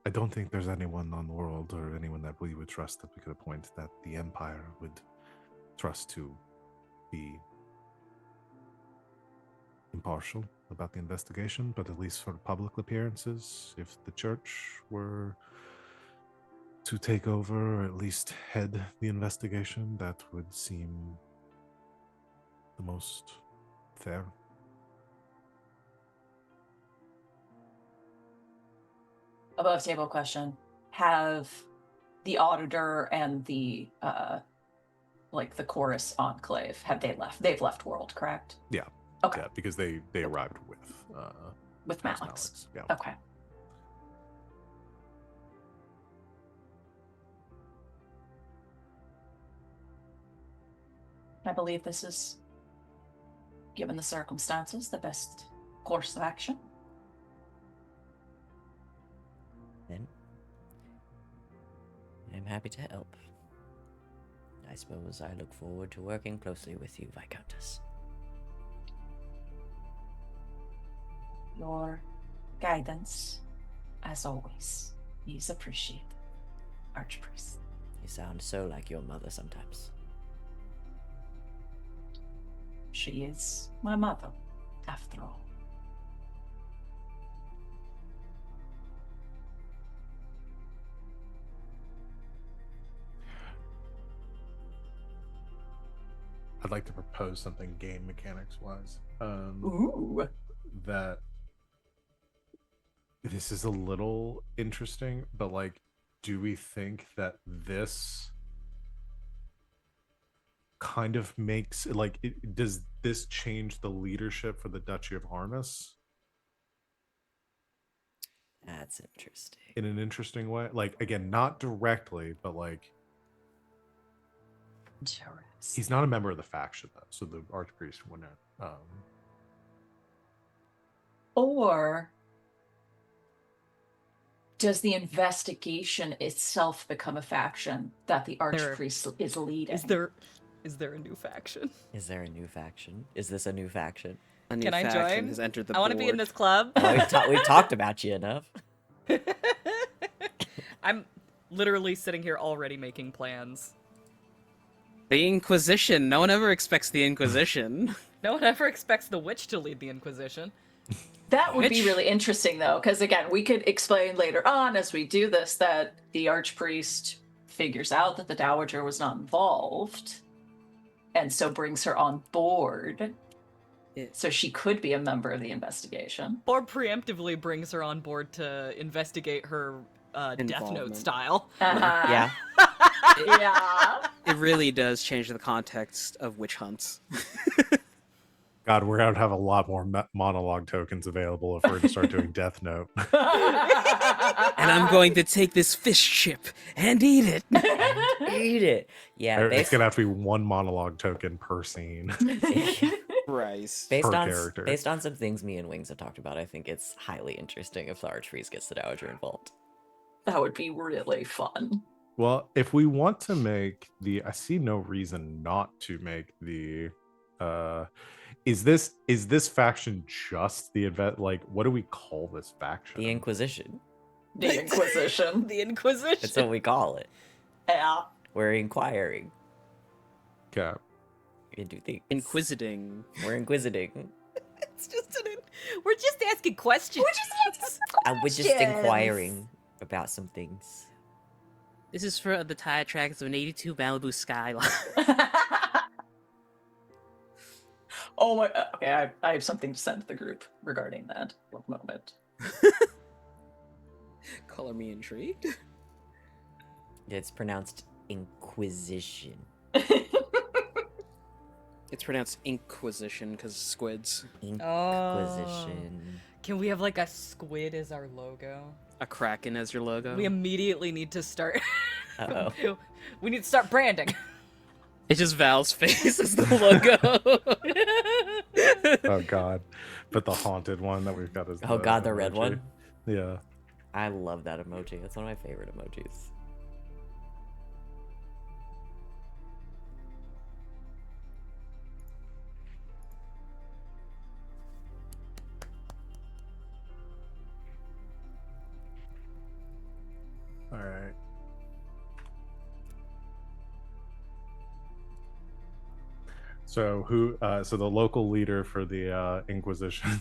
I don't think there's anyone on the world or anyone that we would trust that we could appoint that the Empire would trust to be impartial about the investigation, but at least for public appearances, if the church were to take over or at least head the investigation, that would seem the most fair. Above table question. Have the auditor and the the chorus enclave, have they left? They've left world, correct? Yeah. Okay. Yeah, because they arrived with With House Malix. Yeah. Okay. I believe this is, given the circumstances, the best course of action. Then I'm happy to help. I suppose I look forward to working closely with you, Viscountess. Your guidance, as always, is appreciated, Archpriest. You sound so like your mother sometimes. She is my mother, after all. I'd like to propose something game mechanics wise. Ooh. That this is a little interesting, but do we think that this kind of makes does this change the leadership for the Duchy of Harness That's interesting. in an interesting way? Again, not directly, but he's not a member of the faction though, so the Archpriest wouldn't. Or does the investigation itself become a faction that the Archpriest is leading? Is there a new faction? Is there a new faction? Is this a new faction? A new Can I faction join? has entered the I want to be in board. this club. Oh, we've talked about you enough. I'm literally sitting here already making plans. The Inquisition. No one ever expects the Inquisition. No one ever expects the witch to lead the Inquisition. That would be Which- really interesting, though, because again, we could explain later on as we do this that the Archpriest figures out that the Dowager was not involved, and so brings her on board. So she could be a member of the investigation. Or preemptively brings her on board to investigate her Death Note Involvement. style. Uh-huh. Yeah. Yeah. It really does change the context of witch hunts. God, we're going to have a lot more monologue tokens available if we're to start doing Death Note. And I'm going to take this fish chip and eat it. Eat it. Yeah, It's going to have to be one monologue token per scene. Christ. based per on character. based on some things me and Wings have talked about, I think it's highly interesting if the Archpriest gets the Dowager involved. That would be really fun. Well, if we want to make I see no reason not to make the. Is this faction just the event? Like, what do we call this faction? The Inquisition. The Inquisition. The Inquisition. That's what we call it. Yeah. We're inquiring Okay. into things. Inquisiting. We're inquisiting. It's just we're just asking questions. We're just inquiring about some things. This is for the tire tracks of an 82 Malibu Skyline. Oh my. Okay, I have something to send to the group regarding that. One moment. Color me intrigued. It's pronounced Inquisition. It's pronounced Inquisition because squids. Inquisition. Can we have like a squid as our logo? A kraken as your logo. We immediately need to start. Uh-oh. We need to start branding. It's just Val's face as the logo. Oh God, but the haunted one that we've got is. Oh God, the red emoji. one. Yeah. I love that emoji. That's one of my favorite emojis. All right. So so the local leader for the Inquisition.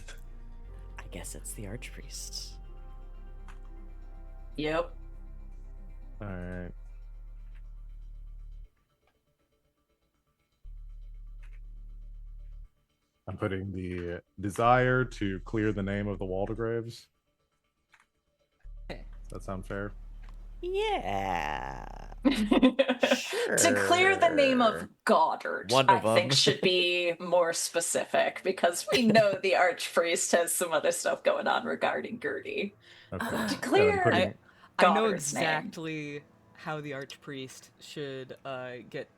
I guess it's the Archpriest. Yep. All right. I'm putting the desire to clear the name of the Waldegraves. Does that sound fair? Yeah. To clear the name of Sure. Goddard, One I of 'em. think should be more specific because we know the Archpriest has some other stuff going on regarding Gertie. Okay. To And I'm clear putting- I know Goddard's name. exactly how the Archpriest should get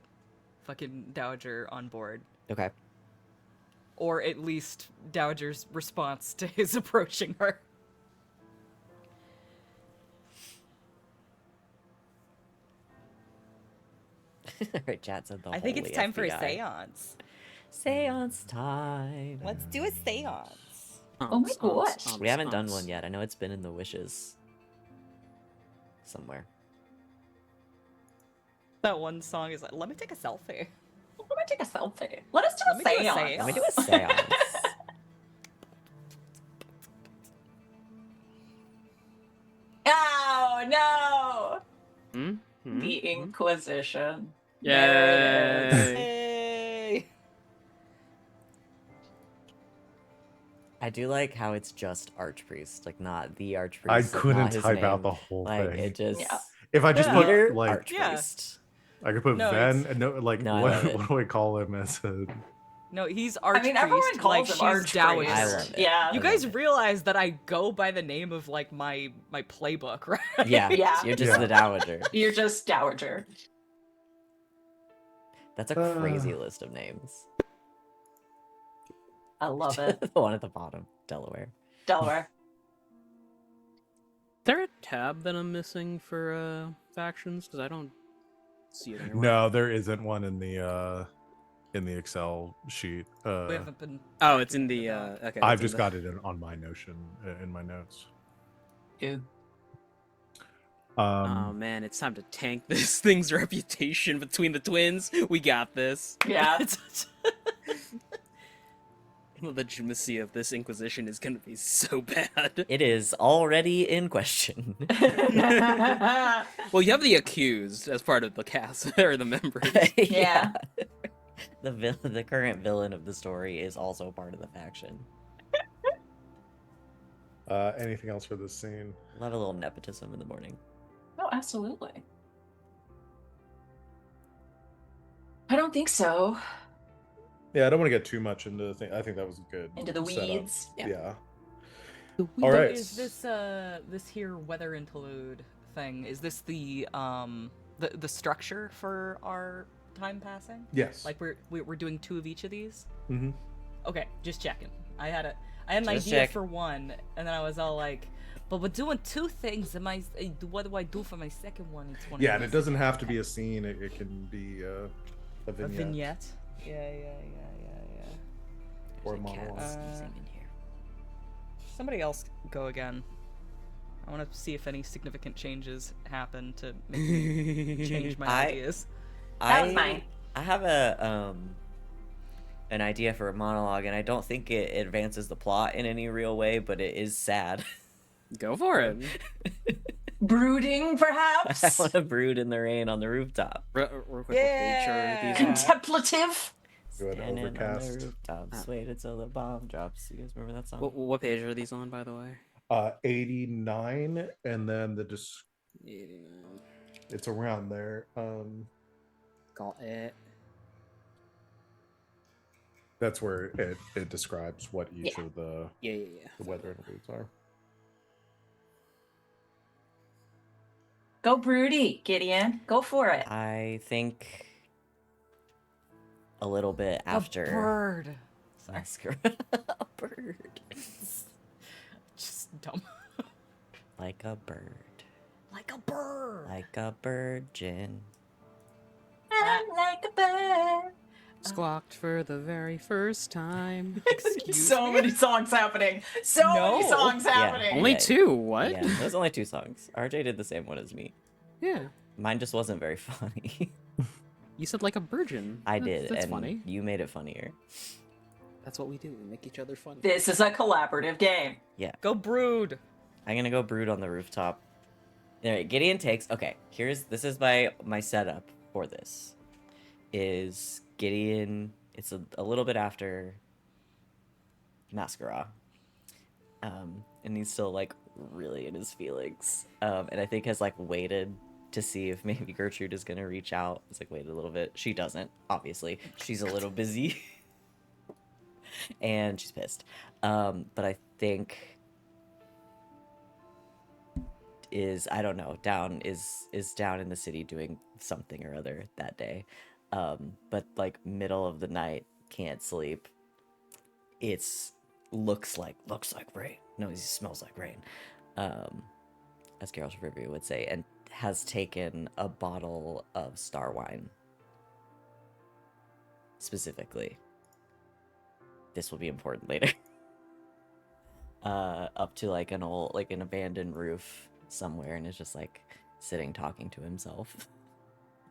fucking Dowager on board. Okay. Or at least Dowager's response to his approaching her. Alright, chat said the I think it's holy time for a FBI. seance. Seance time. Let's do a seance. Oh my gosh. We haven't done one yet. I know it's been in the wishes. Somewhere. That one song is like, let me take a selfie. Let me take a selfie. Let us do Let a me do a seance. seance. Let me do a seance. Oh no! Hmm? The Inquisition. Yay! There it is. Hey! I do like how it's just Archpriest, like not the Archpriest. I like, not couldn't his type out name. the whole Like thing. it just Yeah. If I just Yeah. put Peter like Archpriest. I could put No, Ven. it's- No, like No, I love it. what do we call him as a? No, he's I Archpriest. mean, everyone calls like him she's Archpriest. Dowager. I love it. Yeah. You I guys love it. realize that I go by the name of like my playbook, right? Yeah, Yeah. you're just Yeah. the Dowager. You're just Dowager. That's a crazy list of names. I love it. The one at the bottom, Delaware. Delaware. Is there a tab that I'm missing for factions? Because I don't see it anywhere. No, there isn't one in the Excel sheet. We haven't been. Oh, it's in the okay. I've it's in just the- got it on my Notion in my notes. Ew. Oh man, it's time to tank this thing's reputation between the twins. We got this. Yeah. The legitimacy of this Inquisition is gonna be so bad. It is already in question. Well, you have the accused as part of the cast or the members. Yeah. The current villain of the story is also part of the faction. Anything else for this scene? We'll have a little nepotism in the morning. Oh, absolutely. I don't think so. Yeah, I don't want to get too much into the thing. I think that was good. Into the setup. weeds. Yeah. The All right. Is this this here weather interlude thing? Is this the structure for our time passing? Yes. Like we're doing 2 of each of these? Mm-hmm. Okay, just checking. I had I had an Just idea check. for one, and then I was all like, but we're doing two things. What do I do for my second one? It's one Yeah, of and it these. doesn't have to be a scene. It can be a A vignette, vignette. Yeah. or a There's a cat monologue. sneezing in here. Somebody else go again. I want to see if any significant changes happen to make me change my ideas. That was mine. I have a an idea for a monologue, and I don't think it advances the plot in any real way, but it is sad. Go for it. Brooding, I perhaps? want to brood in the rain on the rooftop. Real quick, what page are these on? Contemplative? Go ahead, Standing on the overcast. rooftop, waited till the bomb drops. You guys remember that song? What page are these on, by the way? 89, and then 89. it's around there. Got it. That's where it describes what each of the Yeah. weather interludes are. Go broody, Gideon. Go for it. I think a little bit after A bird. Sorry, Masquerade. A bird. just dumb. Like a bird. Like a bird. Like a virgin. I'm like a bird. Squawked for the very first time. So many songs happening. So many No. songs Yeah. happening. Only Yeah. two? What? Yeah, there's only 2 songs. RJ did the same one as me. Yeah. Mine just wasn't very funny. You said like a virgin. I did, That's and funny. you made it funnier. That's what we do. We make each other funny. This is a collaborative game. Go brood. I'm gonna go brood on the rooftop. Alright, Gideon takes. Okay, this is my setup for this. Is Gideon? It's a little bit after Masquerade, and he's still like really in his feelings. And I think has like waited to see if maybe Gertrude is gonna reach out. It's like waited a little bit. She doesn't. Obviously, she's a little busy, and she's pissed. But I think I don't know, is down in the city doing something or other that day. But like middle of the night, can't sleep. It's looks like rain. No, it smells like rain. As Geralt of Rivia would say, and has taken a bottle of star wine. Specifically. This will be important later. Up to like an abandoned roof somewhere, and is just like sitting talking to himself.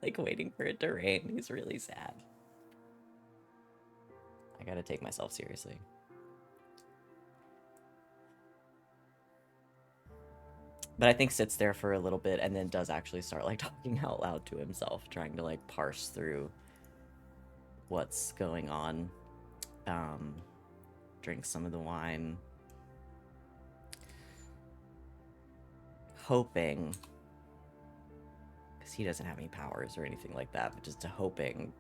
Like waiting for it to rain. He's really sad. I gotta take myself seriously. But I think sits there for a little bit and then does actually start like talking out loud to himself, trying to like parse through what's going on. Drinks some of the wine. Hoping, because he doesn't have any powers or anything like that, but just hoping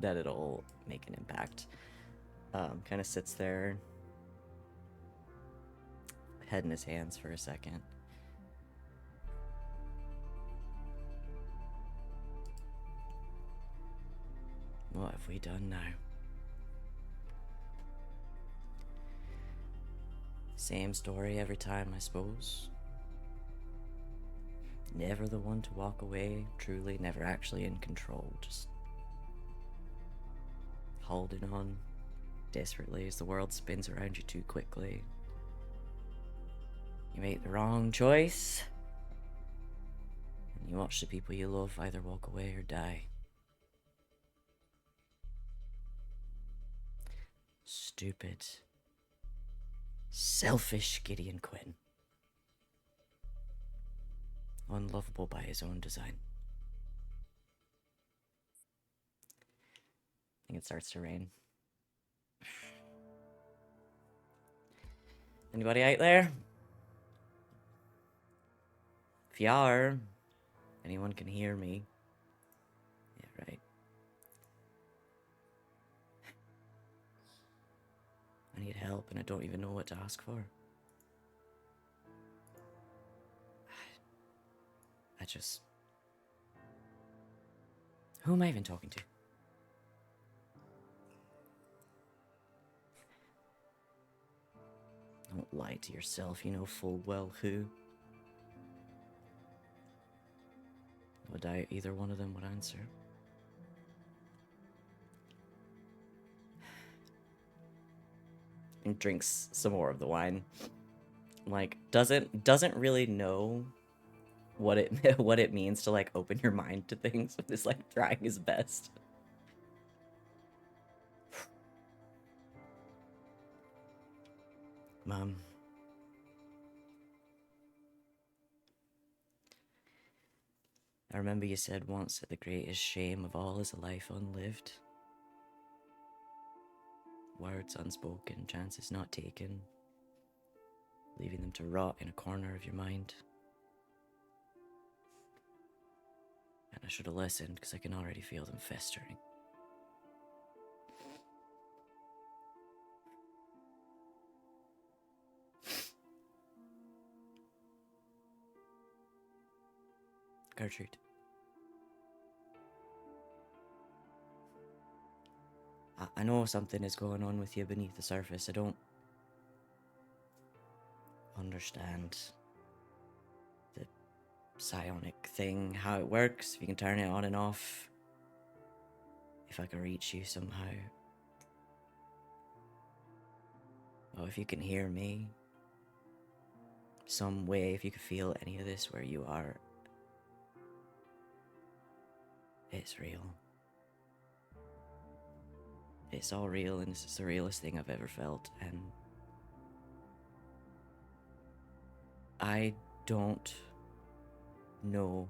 that it'll make an impact. Kind of sits there, head in his hands for a second. What have we done now? Same story every time, I suppose. Never the one to walk away, truly never actually in control, just holding on desperately as the world spins around you too quickly. You make the wrong choice, and you watch the people you love either walk away or die. Stupid, selfish Gideon Quinn. Unlovable by his own design. I think it starts to rain. Anybody out there? If you are, anyone can hear me. Yeah, right. I need help and I don't even know what to ask for. Who am I even talking to? lie to yourself. You know full well who. I doubt either one of them would answer. And drinks some more of the wine. Like, doesn't really know what it what it means to like open your mind to things, but is like trying his best. Mom, I remember you said once that the greatest shame of all is a life unlived. Words unspoken, chances not taken, leaving them to rot in a corner of your mind. And I should have listened, because I can already feel them festering. Gertrude. I know something is going on with you beneath the surface. I don't understand the psionic thing, how it works, if you can turn it on and off, if I can reach you somehow. Oh, if you can hear me, some way, if you can feel any of this where you are, it's real. It's all real, and this is the realest thing I've ever felt, and I don't know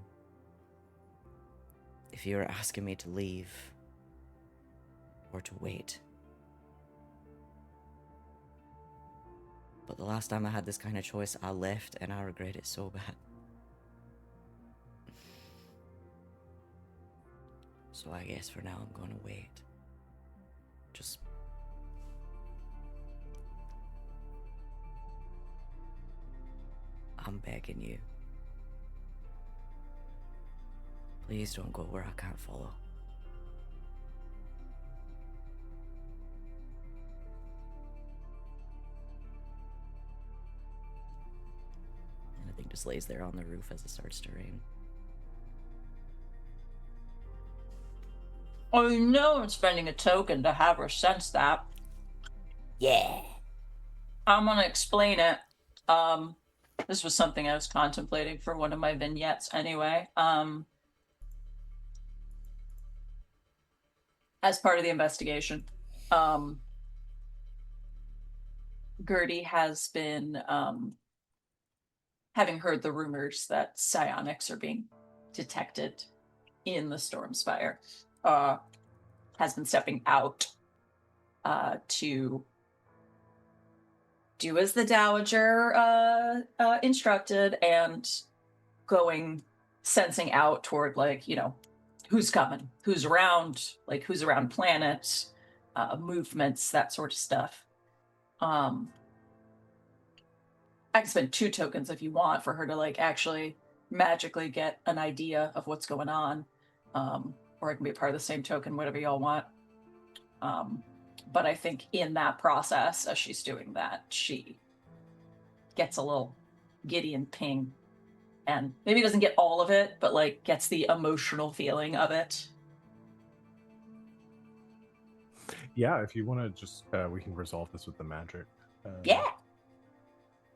if you're asking me to leave or to wait. But the last time I had this kind of choice, I left, and I regret it so bad. So I guess for now I'm gonna wait. Just... I'm begging you. Please don't go where I can't follow. And I think just lays there on the roof as it starts to rain. Oh, you know I'm spending a token to have her sense that. Yeah. I'm gonna explain it. This was something I was contemplating for one of my vignettes anyway. As part of the investigation, Gertie has been having heard the rumors that psionics are being detected in the Stormspire, has been stepping out to do as the Dowager instructed, and going, sensing out toward, like, you know, who's coming, who's around planets, movements, that sort of stuff. I can spend 2 tokens if you want for her to like actually magically get an idea of what's going on, or it can be part of the same token, whatever y'all want. But I think in that process, as she's doing that, she gets a little giddy and ping, and maybe doesn't get all of it, but like gets the emotional feeling of it. Yeah, if you want to just, we can resolve this with the magic. Yeah.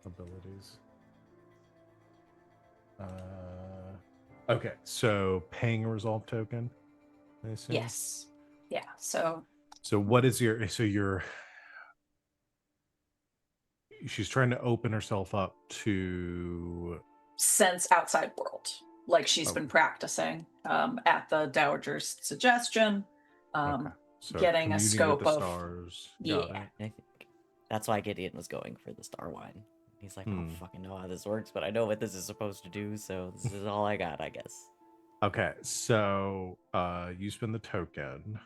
Abilities. Okay, so paying a resolve token, I assume? Yes. Yeah. So what is your, she's trying to open herself up to sense outside world, like she's been practicing at the Dowager's suggestion. okay. So getting a communing scope with the of stars. yeah. Got it. I think that's why Gideon was going for the star wine. He's like, I don't fucking know how this works, but I know what this is supposed to do, so this is all I got, I guess. Okay, so you spend the token.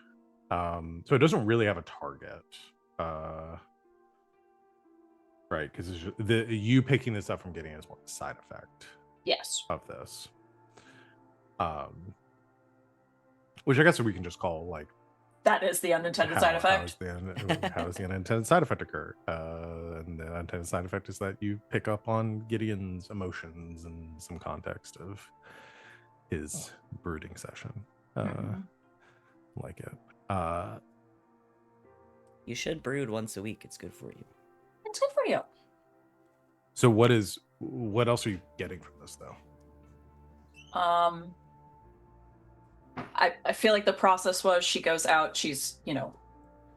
So it doesn't really have a target. Right, because you picking this up from getting is more a side effect. Yes. Of this. Which I guess we can just call like that is the unintended side effect. How does the unintended side effect occur? and the unintended side effect is that you pick up on Gideon's emotions and some context of his brooding session. Like it. You should brood once a week. It's good for you. It's good for you. So what else are you getting from this though? I feel like the process was she goes out, she's,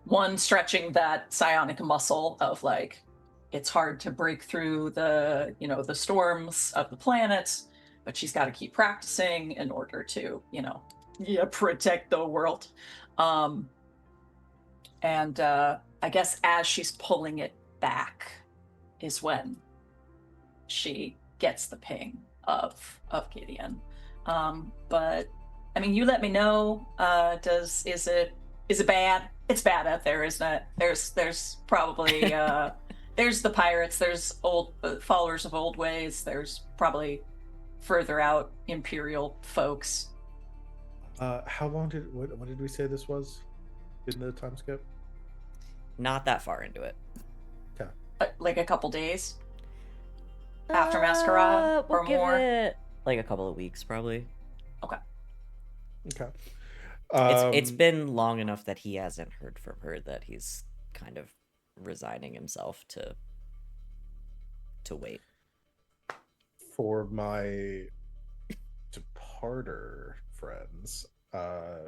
one, stretching that psionic muscle of like, it's hard to break through the, the storms of the planets, but she's got to keep practicing in order to, protect the world. And I guess as she's pulling it back is when she gets the ping of Gideon. But I mean, you let me know. Is it bad? It's bad out there, isn't it? There's probably there's the pirates. There's old followers of old ways. There's probably further out Imperial folks. How long what did we say this was in the time skip? Not that far into it. Okay. Like a couple days after Masquerade, We'll or give more. it like a couple of weeks, probably. Okay. It's been long enough that he hasn't heard from her that he's kind of resigning himself to wait. For my departer friends, I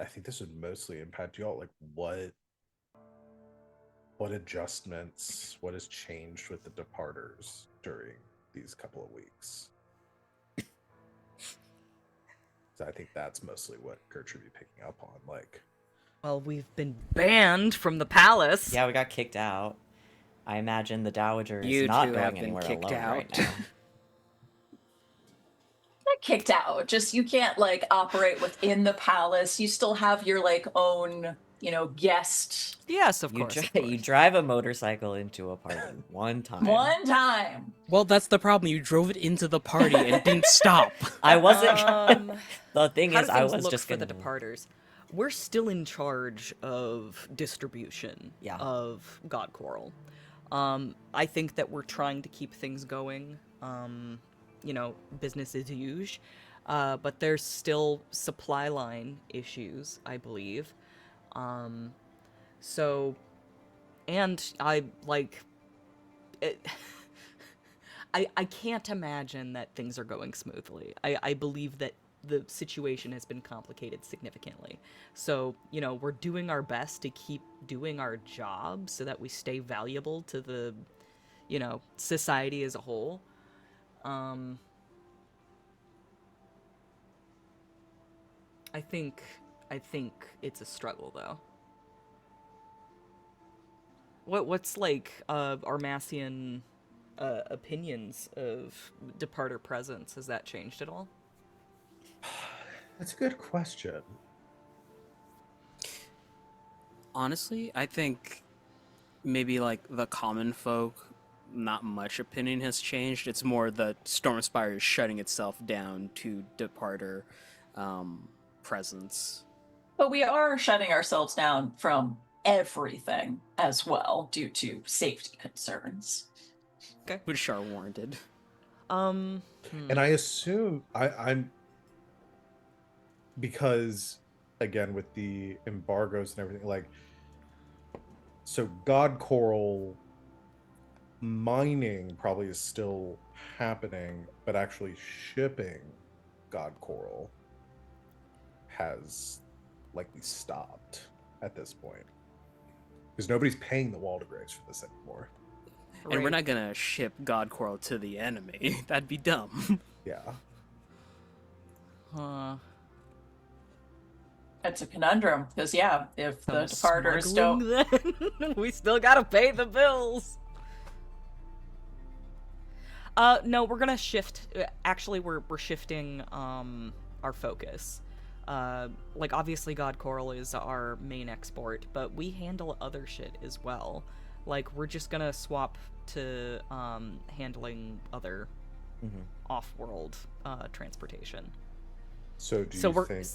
think this would mostly impact y'all. Like what adjustments, what has changed with the departers during these couple of weeks? So I think that's mostly what Gertrude would be picking up on. Like, Well, we've been banned from the palace. Yeah, we got kicked out. I imagine the Dowager is You not two going have been anywhere kicked alone out. right now. Not kicked out. Just you can't like operate within the palace. You still have your like own, guest. Yes, of You, course. dri- of course. you drive a motorcycle into a party one time. One time. Well, that's the problem. You drove it into the party and didn't stop. I wasn't. Um, The thing How is, do I things was look just for gonna. the departers? We're still in charge of distribution Yeah. of God Coral. I think that we're trying to keep things going, business as usual. But there's still supply line issues, I believe. So, and I like it. I can't imagine that things are going smoothly. I believe that the situation has been complicated significantly. So, we're doing our best to keep doing our job so that we stay valuable to the, society as a whole. I think it's a struggle though. What's like Armacian opinions of departer presence? Has that changed at all? that's a good question. Honestly, I think maybe like the common folk, not much opinion has changed. It's more that Stormspire is shutting itself down to departer presence. But we are shutting ourselves down from everything as well due to safety concerns. Which are warranted. And I assume I'm because again with the embargoes and everything, like, so God Coral mining probably is still happening, but actually shipping God Coral has likely stopped at this point because nobody's paying the Waldegraves for this anymore. And we're not gonna ship God Coral to the enemy. That'd be dumb. Yeah. It's a conundrum because if the Some departers smuggling, don't, then we still gotta pay the bills. No, we're gonna shift. Actually, we're shifting our focus. Like obviously, God Coral is our main export, but we handle other shit as well. Like we're just gonna swap to handling other off-world transportation. So do So you we're, think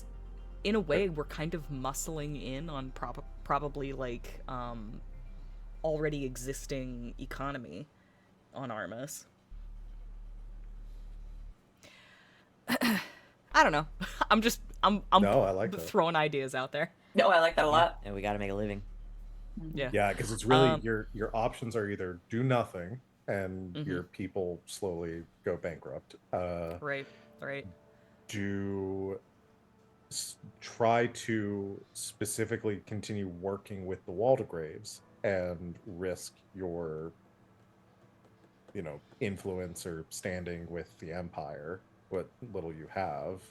in a way, we're kind of muscling in on probably like already existing economy on Armus. I don't know. I'm No, I like that. throwing ideas out there. No, I like that a lot. And we got to make a living. Yeah. Yeah, because it's really Um, your options are either do nothing and Mhm. your people slowly go bankrupt. Right. Right. Do try to specifically continue working with the Waldegraves and risk your, influence or standing with the Empire, what little you have.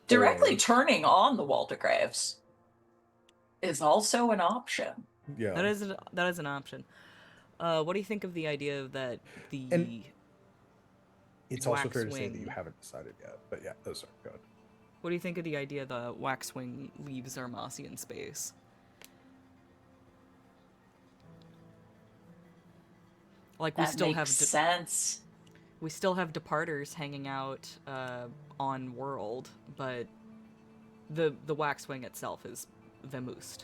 Directly Or turning on the Waldegraves is also an option. yeah, That is an option. What do you think of the idea that the and it's also fair to say that you Waxwing- haven't decided yet. But yeah, those are good. What do you think of the idea the Waxwing leaves Armasian space? Like we That still makes have sense. we still have departers hanging out on world, but the Waxwing itself is Vemoosed.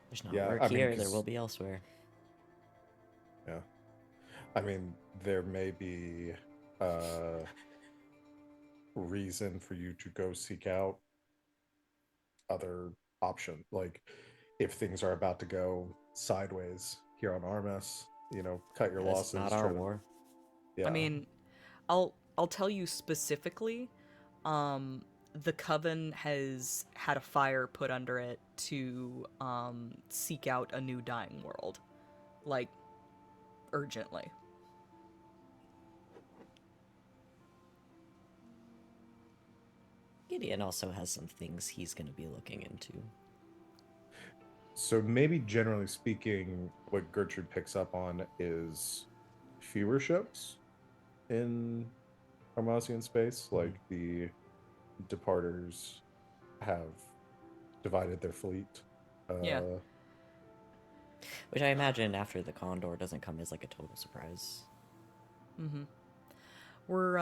There's not Yeah, work I mean, here. There 'cause- will be elsewhere. Yeah. I mean, there may be reason for you to go seek out other option. Like if things are about to go sideways here on Armas, cut your It's losses. not try our to- war. Yeah. I mean, I'll tell you specifically, the Coven has had a fire put under it to seek out a new dying world, like urgently. Gideon also has some things he's going to be looking into. So maybe generally speaking, what Gertrude picks up on is fewer ships in Armasian space. Like the departers have divided their fleet. Yeah. Which I imagine after the Condor doesn't come as like a total surprise. Mm-hmm. We're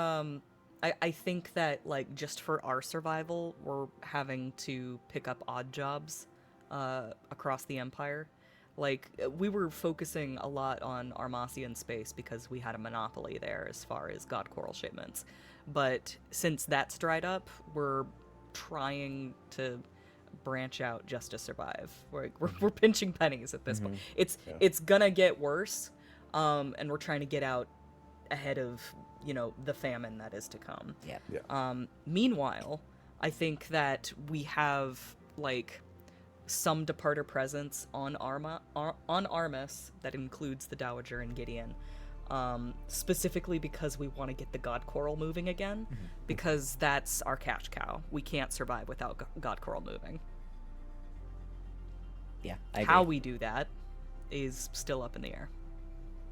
I think that like just for our survival, we're having to pick up odd jobs across the Empire. Like we were focusing a lot on Armasian space because we had a monopoly there as far as god coral shipments. But since that's dried up, we're trying to branch out just to survive. We're pinching pennies at this point. It's Yeah. it's gonna get worse, and we're trying to get out ahead of the famine that is to come. Yeah. Meanwhile, I think that we have like some departer presence on Armus that includes the Dowager and Gideon, specifically because we want to get the God Coral moving again, because that's our cash cow. We can't survive without God Coral moving. Yeah. I How agree. we do that is still up in the air.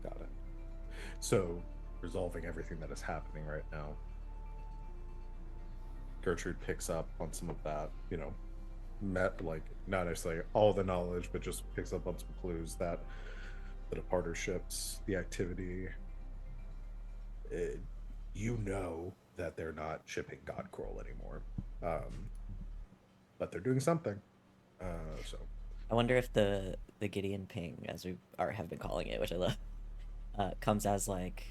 Got it. So, resolving everything that is happening right now, Gertrude picks up on some of that, like not necessarily all the knowledge, but just picks up on some clues that the departer ships, the activity, that they're not shipping God Coral anymore, but they're doing something. So I wonder if the Gideon ping, as we have been calling it, which I love, comes as like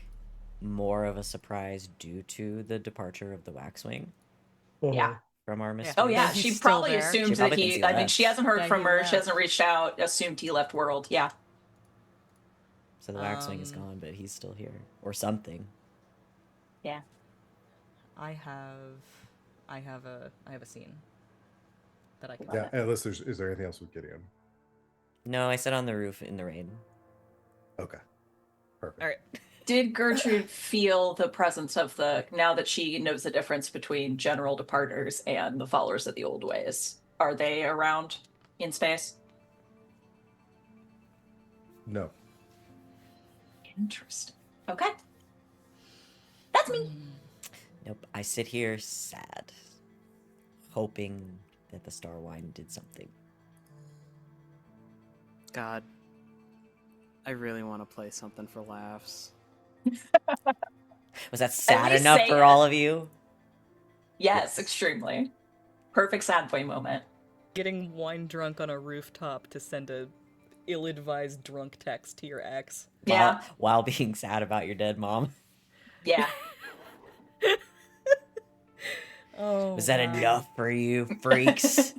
more of a surprise due to the departure of the Waxwing Yeah. from our Yeah. mystery. Oh yeah, That he's she still probably there. assumed She that probably thinks he. he I mean, she left. hasn't heard That from he her. She left. hasn't reached out. Assumed he left world. Yeah. So the Waxwing is gone, but he's still here or something. Yeah. I have a scene that I can. yeah, unless is there anything else with Gideon? No, I sit on the roof in the rain. Okay, perfect. All right. Did Gertrude feel the presence of now that she knows the difference between general departers and the followers of the old ways? Are they around in space? No. Interesting. Okay. That's me. Nope. I sit here sad, hoping that the Star Wine did something. God, I really want to play something for laughs. Was that sad least enough say for it. all of you? Yes, extremely. Perfect sad boy moment. getting wine drunk on a rooftop to send a ill-advised drunk text to your ex. Yeah. While being sad about your dead mom. Yeah. Oh, Was that wow. enough for you, freaks?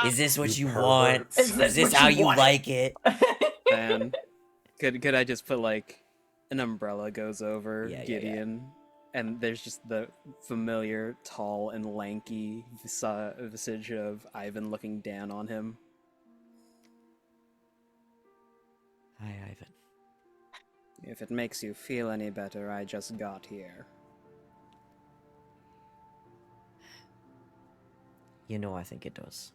Is this what you want? perverts. Is Is this what how you you wanted? like it? Man, could I just put like an umbrella goes over Yeah, yeah, yeah. Gideon, and there's just the familiar tall and lanky visage of Ivan looking down on him. Hi, Ivan. If it makes you feel any better, I just got here. You know I think it does.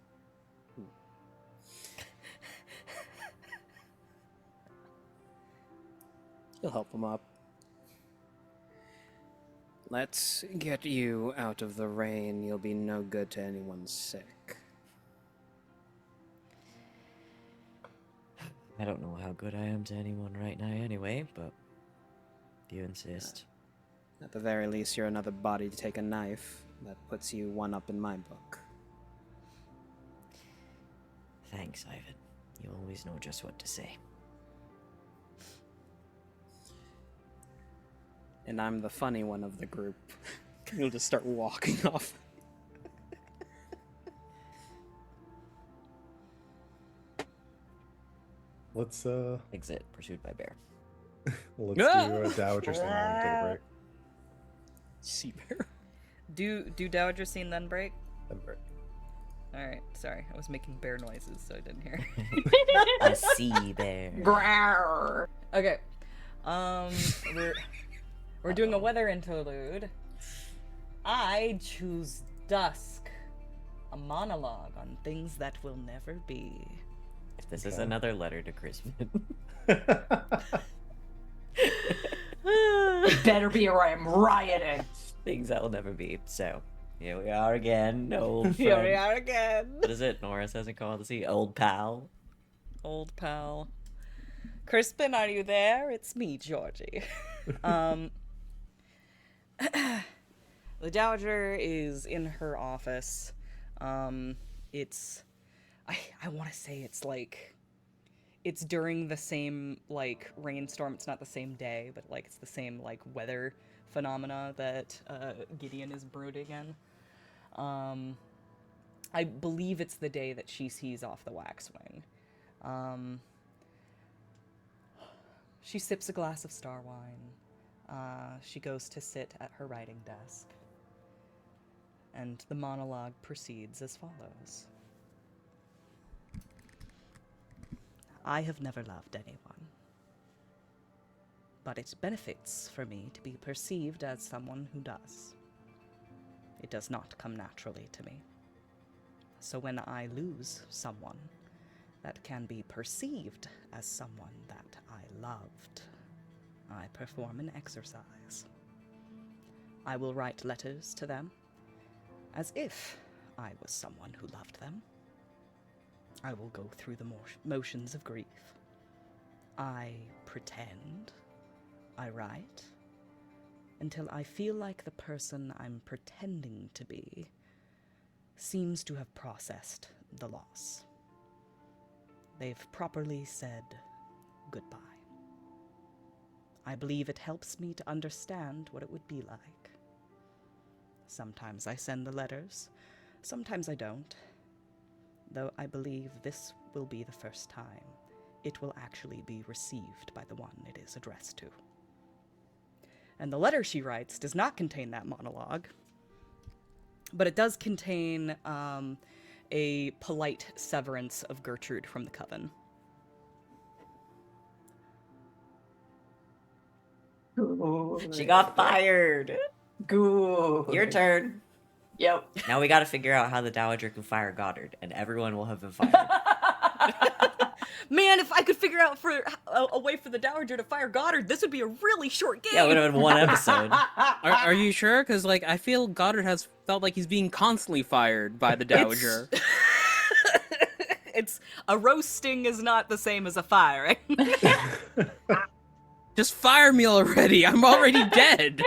He'll help him up. Let's get you out of the rain. You'll be no good to anyone sick. I don't know how good I am to anyone right now anyway, but if you insist. At the very least, you're another body to take a knife. That puts you one up in my book. Thanks, Ivan. You always know just what to say. And I'm the funny one of the group. He'll just start walking off. Let's Exit, pursued by bear. do a Dowager scene and take a break. Sea bear. Do Dowager scene then break? Then break. Alright, sorry. I was making bear noises, so I didn't hear. A sea bear. Grrr. Okay. We're doing a weather interlude. I choose dusk. A monologue on things that will never be. If this is Okay. another letter to Crispin. It better be or I am rioting. Things that will never be. So, here we are again, old friend. Here we are again. What is it? Norris hasn't called to see old pal. Old pal. Crispin, are you there? It's me, Georgie. The Dowager is in her office. It's... I want to say it's like... It's during the same, like, rainstorm. It's not the same day, but, like, it's the same, like, weather phenomena that Gideon is brooding in. I believe it's the day that she sees off the waxwing. She sips a glass of star wine. She goes to sit at her writing desk. And the monologue proceeds as follows. I have never loved anyone. But it benefits for me to be perceived as someone who does. It does not come naturally to me. So when I lose someone that can be perceived as someone that I loved, I perform an exercise. I will write letters to them as if I was someone who loved them. I will go through the motions of grief. I pretend. I write until I feel like the person I'm pretending to be seems to have processed the loss. They've properly said goodbye. I believe it helps me to understand what it would be like. Sometimes I send the letters, sometimes I don't. Though I believe this will be the first time it will actually be received by the one it is addressed to. And the letter she writes does not contain that monologue, but it does contain a polite severance of Gertrude from the coven. Good. She got fired. Good. Your turn. Yep. Now we gotta figure out how the Dowager can fire Goddard, and everyone will have been fired. Man, if I could figure out a way for the Dowager to fire Goddard, this would be a really short game. Yeah, it would have been one episode. Are you sure? Because, like, I feel Goddard has felt like he's being constantly fired by the Dowager. It's a roasting is not the same as a firing. Just fire me already! I'm already dead!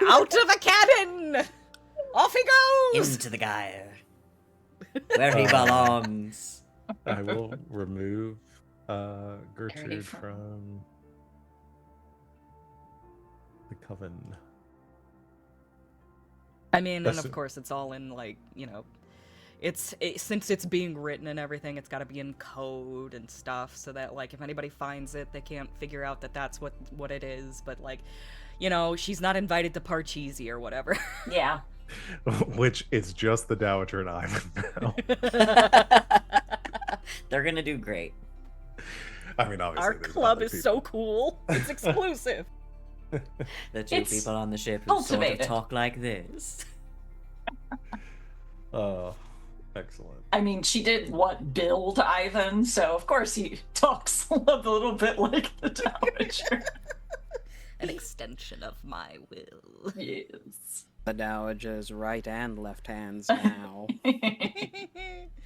Out of the cannon! Off he goes! Into the gyre. Where he Uh, belongs. I will remove Already Gertrude from- from the coven. I mean, and That's of course, it's all in like since it's being written and everything, it's got to be in code and stuff, so that like if anybody finds it, they can't figure out that that's what it is. But like, she's not invited to Parcheesi or whatever. Yeah. which is just the Dowager and Ivan now. They're gonna do great. I mean, obviously, Our there's club other is people. so cool. It's exclusive. The two It's people on the ship who sort of cultivated. talk like this. Oh, excellent. I mean, she did build Ivan, so of course he talks a little bit like the Dowager. An extension of my will. Yes. The Dowager's right and left hands now.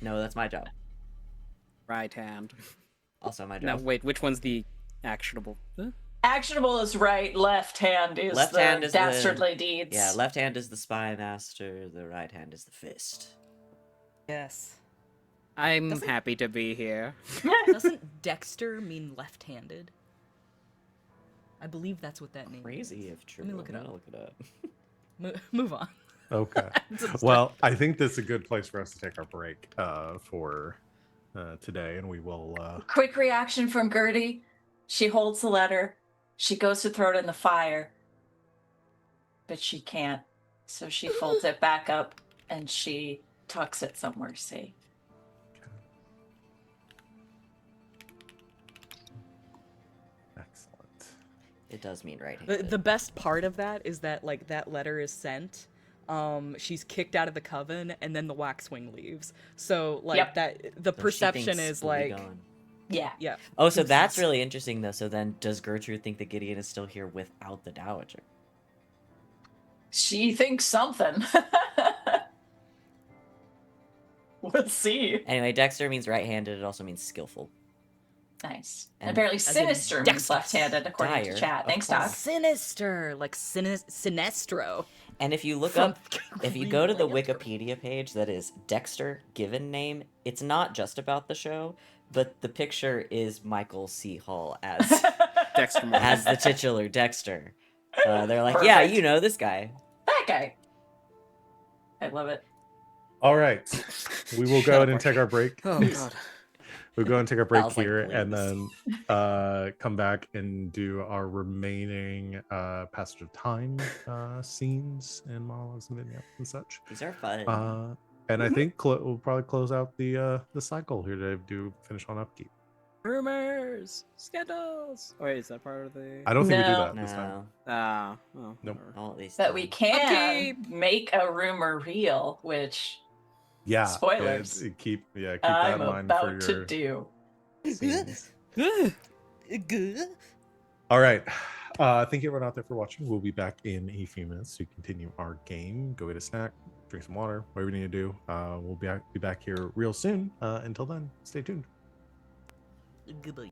No, that's my job. Right hand. Also my Now, job. wait, which one's the actionable? Huh? Actionable is right, left hand is Left the hand is the- dastardly deeds. Yeah, left hand is the spy master, the right hand is the fist. Yes. I'm Doesn't- happy to be here. Doesn't Dexter mean left-handed? I believe that's what that means. Crazy if true. Let me look it I'm gonna up. look it up. Move on. Okay. Well, I think this is a good place for us to take our break for today, and we will. Quick reaction from Gertie. She holds the letter. She goes to throw it in the fire, but she can't. So she folds it back up and she tucks it somewhere safe. Excellent. It does mean right The, handed. the best part of that is that like that letter is sent. She's kicked out of the coven, and then the waxwing leaves. So like Yep. that, the perception is like, Yeah. yeah. Oh, so that's Oopsies. really interesting though. So then does Gertrude think that Gideon is still here without the Dowager? She thinks something. We'll see. Anyway, Dexter means right handed, it also means skillful. Nice. And Apparently in sinister means dexterous. left-handed, according Dire, to chat. of Thanks, course. Doc. Sinister, like Sinestro. And if you look From up, if you Green go to the Lantern. Wikipedia page that is Dexter given name, it's not just about the show, but the picture is Michael C. Hall as Dexter Morgan. as the titular Dexter. They're like, yeah, Perfect. you know this guy. That guy. I love it. All right, we will go ahead and take our break. Oh god. We'll go and take our break was like, here, and please. then come back and do our remaining passage of time scenes and monologues and vignettes and such. These are fun. And I think we'll probably close out the cycle here to do finish on upkeep. Rumors, scandals. Oh, wait, is that part of the? I don't think we do No. that this time. Oh, Nope. whatever. All at least. But we can Upkeep. make a rumor real, which Yeah. Spoilers. Keep that in I'm mind for about your to do. scenes. Good. All right. Thank you everyone out there for watching. We'll be back in a few minutes to continue our game. Go get a snack, drink some water, whatever you need to do. We'll be back here real soon. Until then, stay tuned. Goodbye.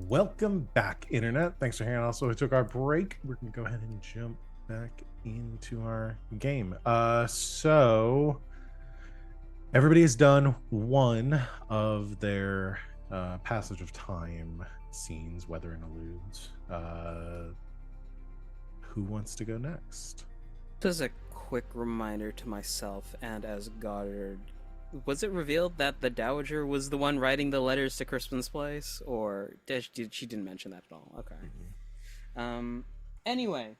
Welcome back, Internet. Thanks for hanging out. So we took our break. We're going to go ahead and jump back into our game. So everybody has done one of their passage of time scenes, weather interludes. Who wants to go next? Just a quick reminder to myself and as Goddard. Was it revealed that the Dowager was the one writing the letters to Crispin's place? Or she didn't mention that at all? Okay. Anyway,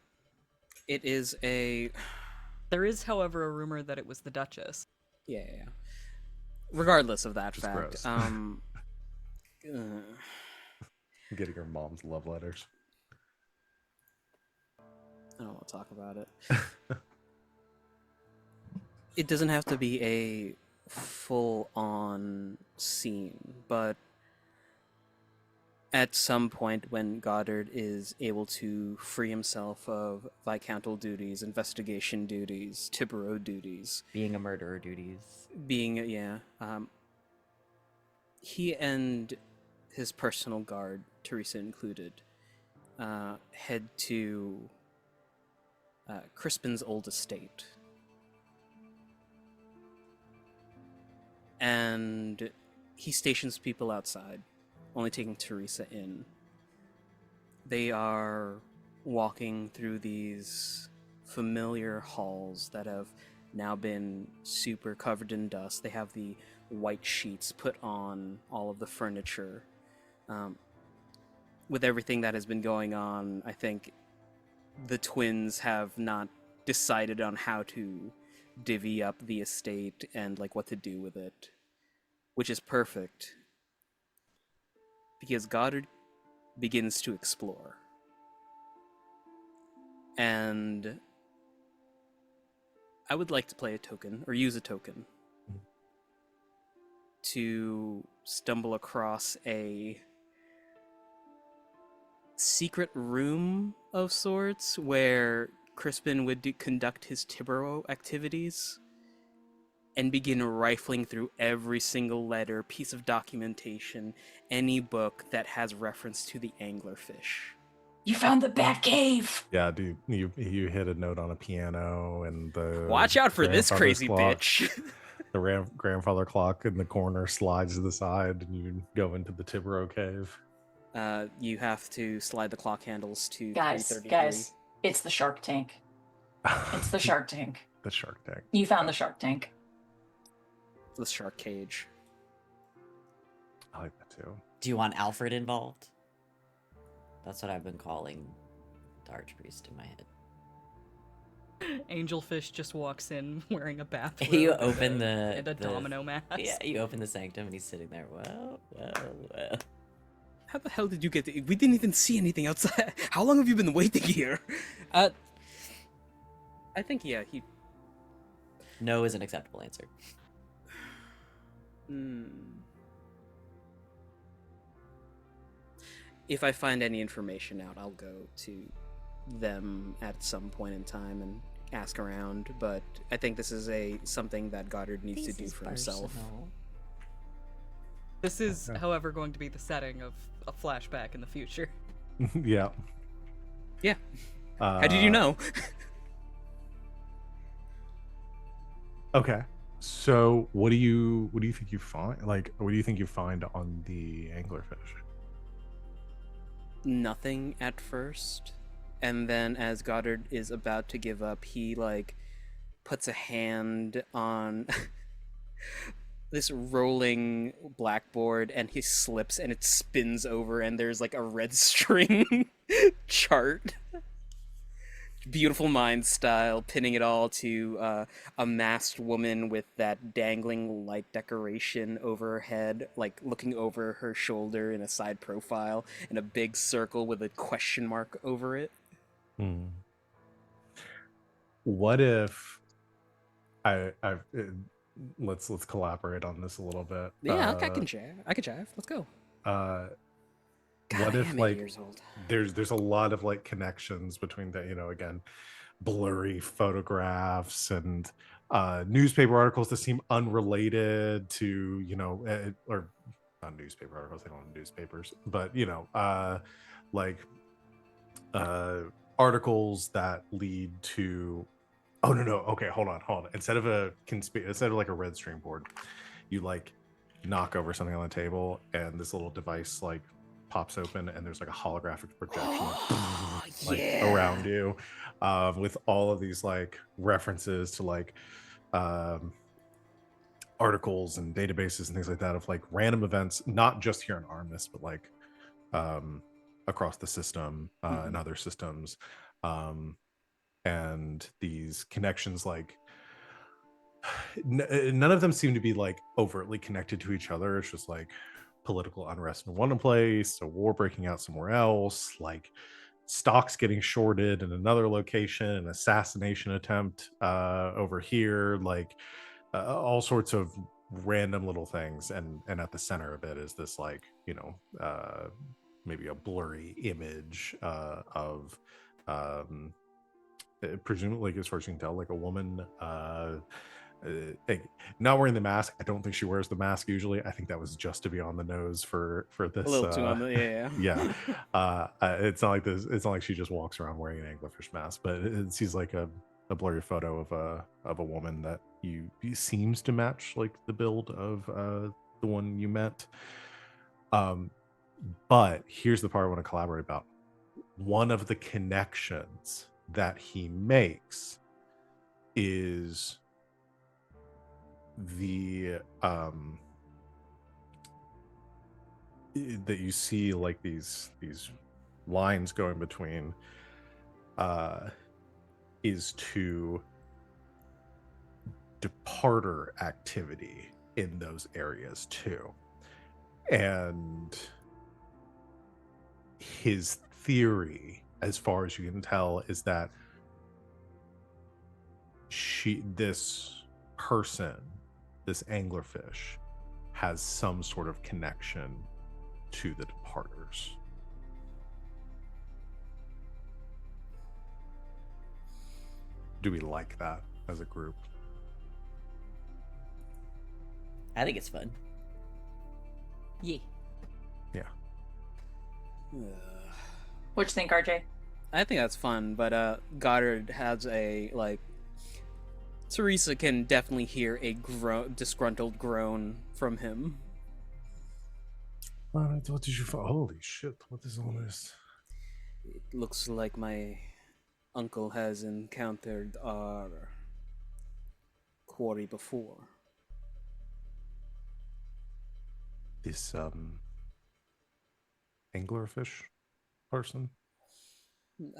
it is a... There is, however, a rumor that it was the Duchess. Yeah. Regardless of that Just fact. gross. Getting her mom's love letters. I don't want to talk about it. It doesn't have to be a full-on scene, but at some point when Goddard is able to free himself of viscountal duties, investigation duties, Tibero duties, Being a murderer duties. He and his personal guard, Teresa included, head to Crispin's old estate. And he stations people outside, only taking Teresa in. They are walking through these familiar halls that have now been super covered in dust. They have the white sheets put on all of the furniture. With everything that has been going on, I think the twins have not decided on how to divvy up the estate and like what to do with it, which is perfect because Goddard begins to explore. And I would like to play a token or use a token to stumble across a secret room of sorts where Crispin would conduct his Tibero activities and begin rifling through every single letter, piece of documentation, any book that has reference to the anglerfish. You found the Bat Cave. Yeah, dude, you hit a note on a piano, and the Watch out for this grandfather's crazy clock- bitch. The grandfather clock in the corner slides to the side, and you go into the Tibero cave. You have to slide the clock handles to Guys, 333. it's the Shark Tank. It's the Shark Tank. The Shark Tank. You found the Shark Tank. The shark cage. I like that too. Do you want Alfred involved? That's what I've been calling the Archpriest in my head. Angelfish just walks in wearing a bathrobe. You open and a domino mask. Yeah, you open the sanctum and he's sitting there. Well. How the hell did you get there? We didn't even see anything outside. How long have you been waiting here? I think, yeah, he... No is an acceptable answer. If I find any information out, I'll go to them at some point in time and ask around, but I think this is something that Goddard needs to do for himself. This is, Okay. however, going to be the setting of a flashback in the future. Yeah. Yeah. How did you know? Okay. So, what do you think you find? Like, what do you think you find on the anglerfish? Nothing at first, and then as Goddard is about to give up, he like puts a hand on this rolling blackboard and he slips and it spins over and there's like a red string chart. Beautiful Mind style, pinning it all to a masked woman with that dangling light decoration over her head, like looking over her shoulder in a side profile, and a big circle with a question mark over it. What if let's collaborate on this a little bit. Yeah, I can jive. Let's go. God, What I if am 8 like years old. there's a lot of like connections between the, again, blurry photographs and newspaper articles that seem unrelated to, or not newspaper articles, they don't have newspapers, but like articles that lead to. Oh no, okay, hold on. Instead of like a red string board, you like knock over something on the table, and this little device like pops open, and there's like a holographic projection like around you, with all of these like references to like um, articles and databases and things like that of like random events, not just here in Armis, but like um, across the system and other systems. Um, and these connections like none of them seem to be like overtly connected to each other. It's just like political unrest in one place, a war breaking out somewhere else, like stocks getting shorted in another location, an assassination attempt over here, like all sorts of random little things. And at the center of it is this like maybe a blurry image of um presumably, as far as you can tell, like a woman like, not wearing the mask. I don't think she wears the mask usually. I think that was just to be on the nose for this. A little too on the Yeah. It's not like this. It's not like she just walks around wearing an anglerfish mask, but it seems like a blurry photo of a woman that you seems to match like the build of the one you met. But here's the part I want to collaborate about. One of the connections that he makes is the that you see like these lines going between is to departer activity in those areas too. And his theory, as far as you can tell, is that this person, this anglerfish, has some sort of connection to the departers. Do we like that as a group? I think it's fun. Yeah. Yeah. What you think, RJ? I think that's fun, but Goddard has a like. Teresa can definitely hear a disgruntled groan from him. What did you find? Holy shit! What is all this? It looks like my uncle has encountered our quarry before. This anglerfish person?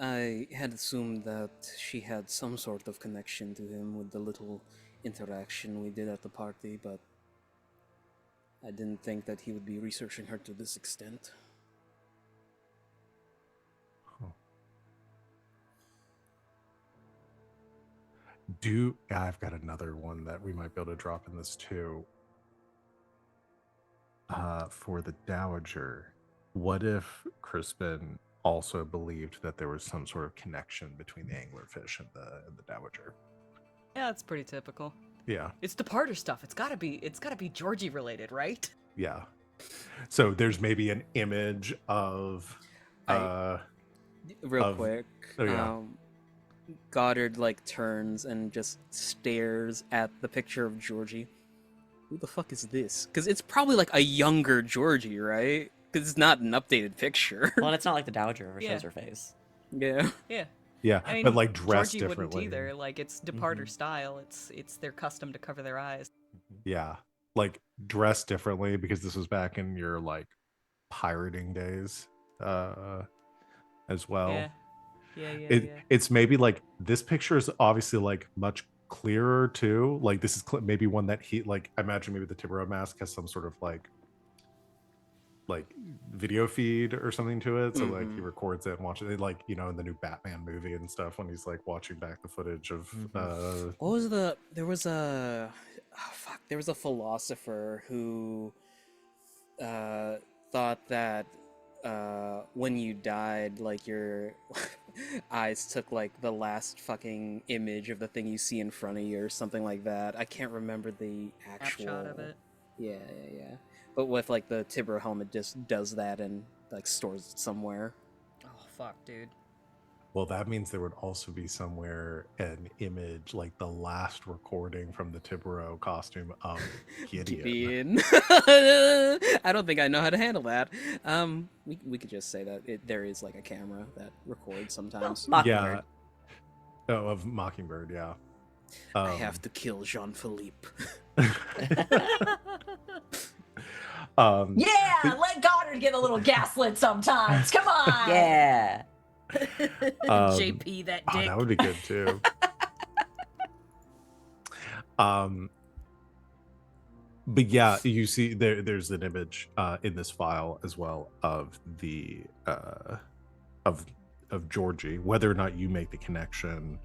I had assumed that she had some sort of connection to him with the little interaction we did at the party, but I didn't think that he would be researching her to this extent. Huh. I've got another one that we might be able to drop in this too. For the Dowager, what if Crispin also believed that there was some sort of connection between the anglerfish and the Dowager? Yeah, that's pretty typical. Yeah. It's departer stuff. It's gotta be Georgie related, right? Yeah. So there's maybe an image of Real of- quick, oh, yeah. Goddard like turns and just stares at the picture of Georgie. Who the fuck is this? Because it's probably like a younger Georgie, right? Because it's not an updated picture. Well, and it's not like the Dowager ever Yeah. shows her face. Yeah. Yeah. Yeah, I mean, but like dressed Georgie differently. wouldn't either. Like it's departer style. It's their custom to cover their eyes. Yeah, like dressed differently because this was back in your like pirating days, as well. Yeah. It's maybe like this picture is obviously like much clearer too. Like this is maybe one that he like. I imagine maybe the Tibero mask has some sort of like video feed or something to it, so like he records it and watches it, like in the new Batman movie and stuff, when he's like watching back the footage of What was there was a philosopher who thought that when you died, like your eyes took like the last fucking image of the thing you see in front of you or something like that. I can't remember the actual Snapshot of it. Yeah. But with like the Tibro helmet just does that and like stores it somewhere. Oh fuck, dude. Well, that means there would also be somewhere an image, like the last recording from the Tibero costume of Gideon. Gideon. I don't think I know how to handle that. We could just say that there is like a camera that records sometimes. Yeah. Mockingbird. Oh, of Mockingbird, yeah. I have to kill Jean Philippe. Yeah, but- let Goddard get a little gaslit sometimes. Come on. Yeah. JP, that oh, dick. that would be good too. But yeah, you see there's an image in this file as well of the of Georgie. Whether or not you make the connection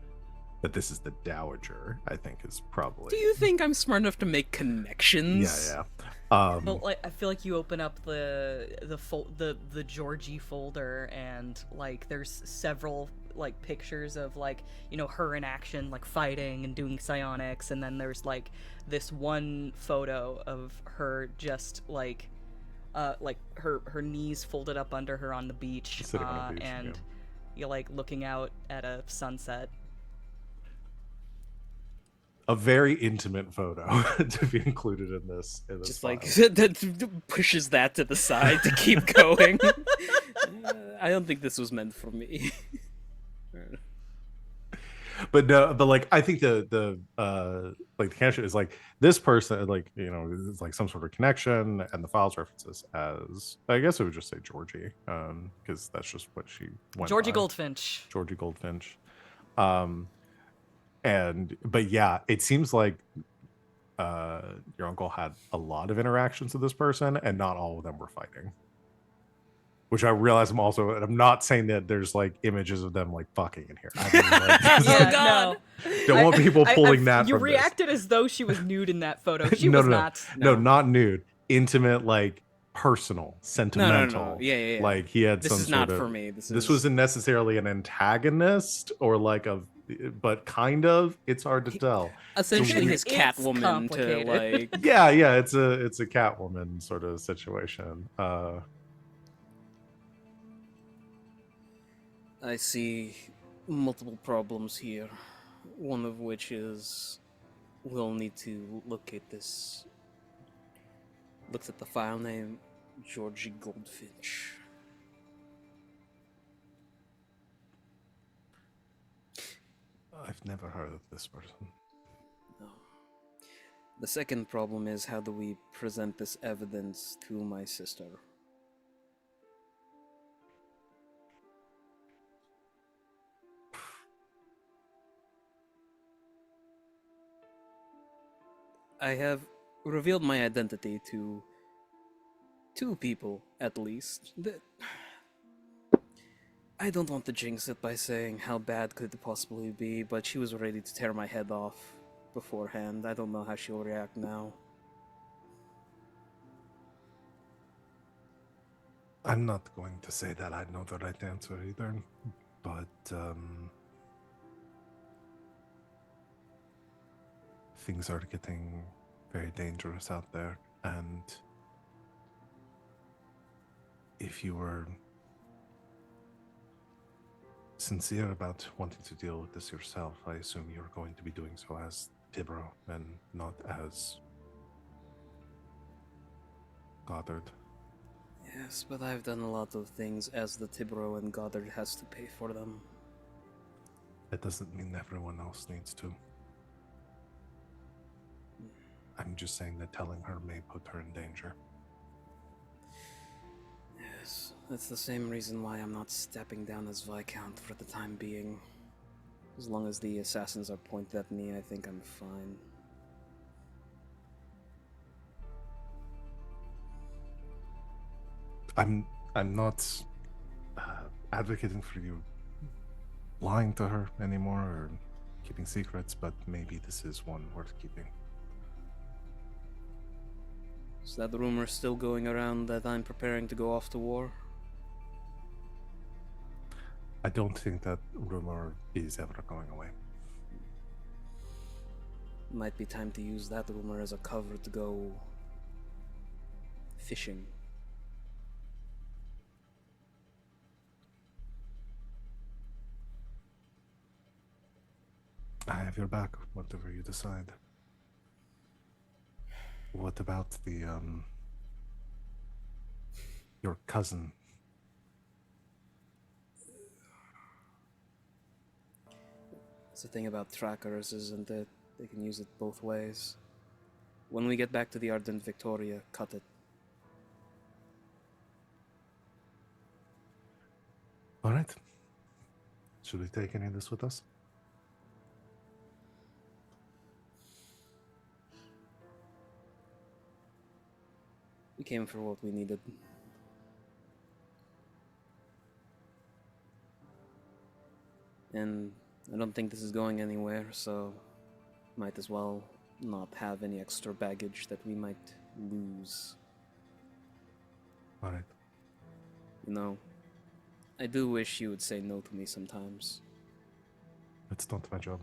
that this is the Dowager, I think is probably. Do you think I'm smart enough to make connections? Yeah. But like, I feel like you open up the Georgie folder, and like there's several like pictures of like, you know, her in action, like fighting and doing psionics, and then there's like this one photo of her just like her knees folded up under her on the beach, Sitting on a beach, and yeah. you're like looking out at a sunset. A very intimate photo to be included in this. Just file. like that pushes that to the side to keep going. I don't think this was meant for me. But no, but like I think the like the connection is like this person, like, you know, it's like some sort of connection, and the files references as, I guess it would just say Georgie, because that's just what she went Georgie by. Goldfinch. Georgie Goldfinch. But yeah, it seems like your uncle had a lot of interactions with this person, and not all of them were fighting. Which I realize I'm not saying that there's like images of them like fucking in here. I mean, like, Yeah, God. no. don't want people pulling that You from this. reacted as though she was nude in that photo. She No, was no, no. not. No, not nude. Intimate, like personal, sentimental. No. Yeah. Like he had This some is sort not of. for me. This wasn't necessarily an antagonist or like a, but kind of. It's hard to tell. Essentially his It's Catwoman to complicated. like Yeah, it's a Catwoman sort of situation. I see multiple problems here. One of which is we'll need to locate this. Looks at the file name Georgie Goldfinch. I've never heard of this person. No. The second problem is how do we present this evidence to my sister? I have revealed my identity to 2 people, at least. I don't want to jinx it by saying how bad could it possibly be, but she was ready to tear my head off beforehand. I don't know how she'll react now. I'm not going to say that I know the right answer either, but things are getting very dangerous out there, and if you were sincere about wanting to deal with this yourself, I assume you're going to be doing so as Tibro and not as Goddard. Yes, but I've done a lot of things as the Tibro, and Goddard has to pay for them. That doesn't mean everyone else needs to. I'm just saying that telling her may put her in danger. Yes, that's the same reason why I'm not stepping down as Viscount for the time being. As long as the assassins are pointed at me, I think I'm fine. I'm not advocating for you lying to her anymore or keeping secrets, but maybe this is one worth keeping. Is that rumor still going around that I'm preparing to go off to war? I don't think that rumor is ever going away. Might be time to use that rumor as a cover to go fishing. I have your back, whatever you decide. What about the your cousin? That's the thing about trackers, isn't it? They can use it both ways. When we get back to the Ardent Victoria, cut it. All right. Should we take any of this with us? We came for what we needed. And I don't think this is going anywhere, so might as well not have any extra baggage that we might lose. All right. You know, I do wish you would say no to me sometimes. It's not my job.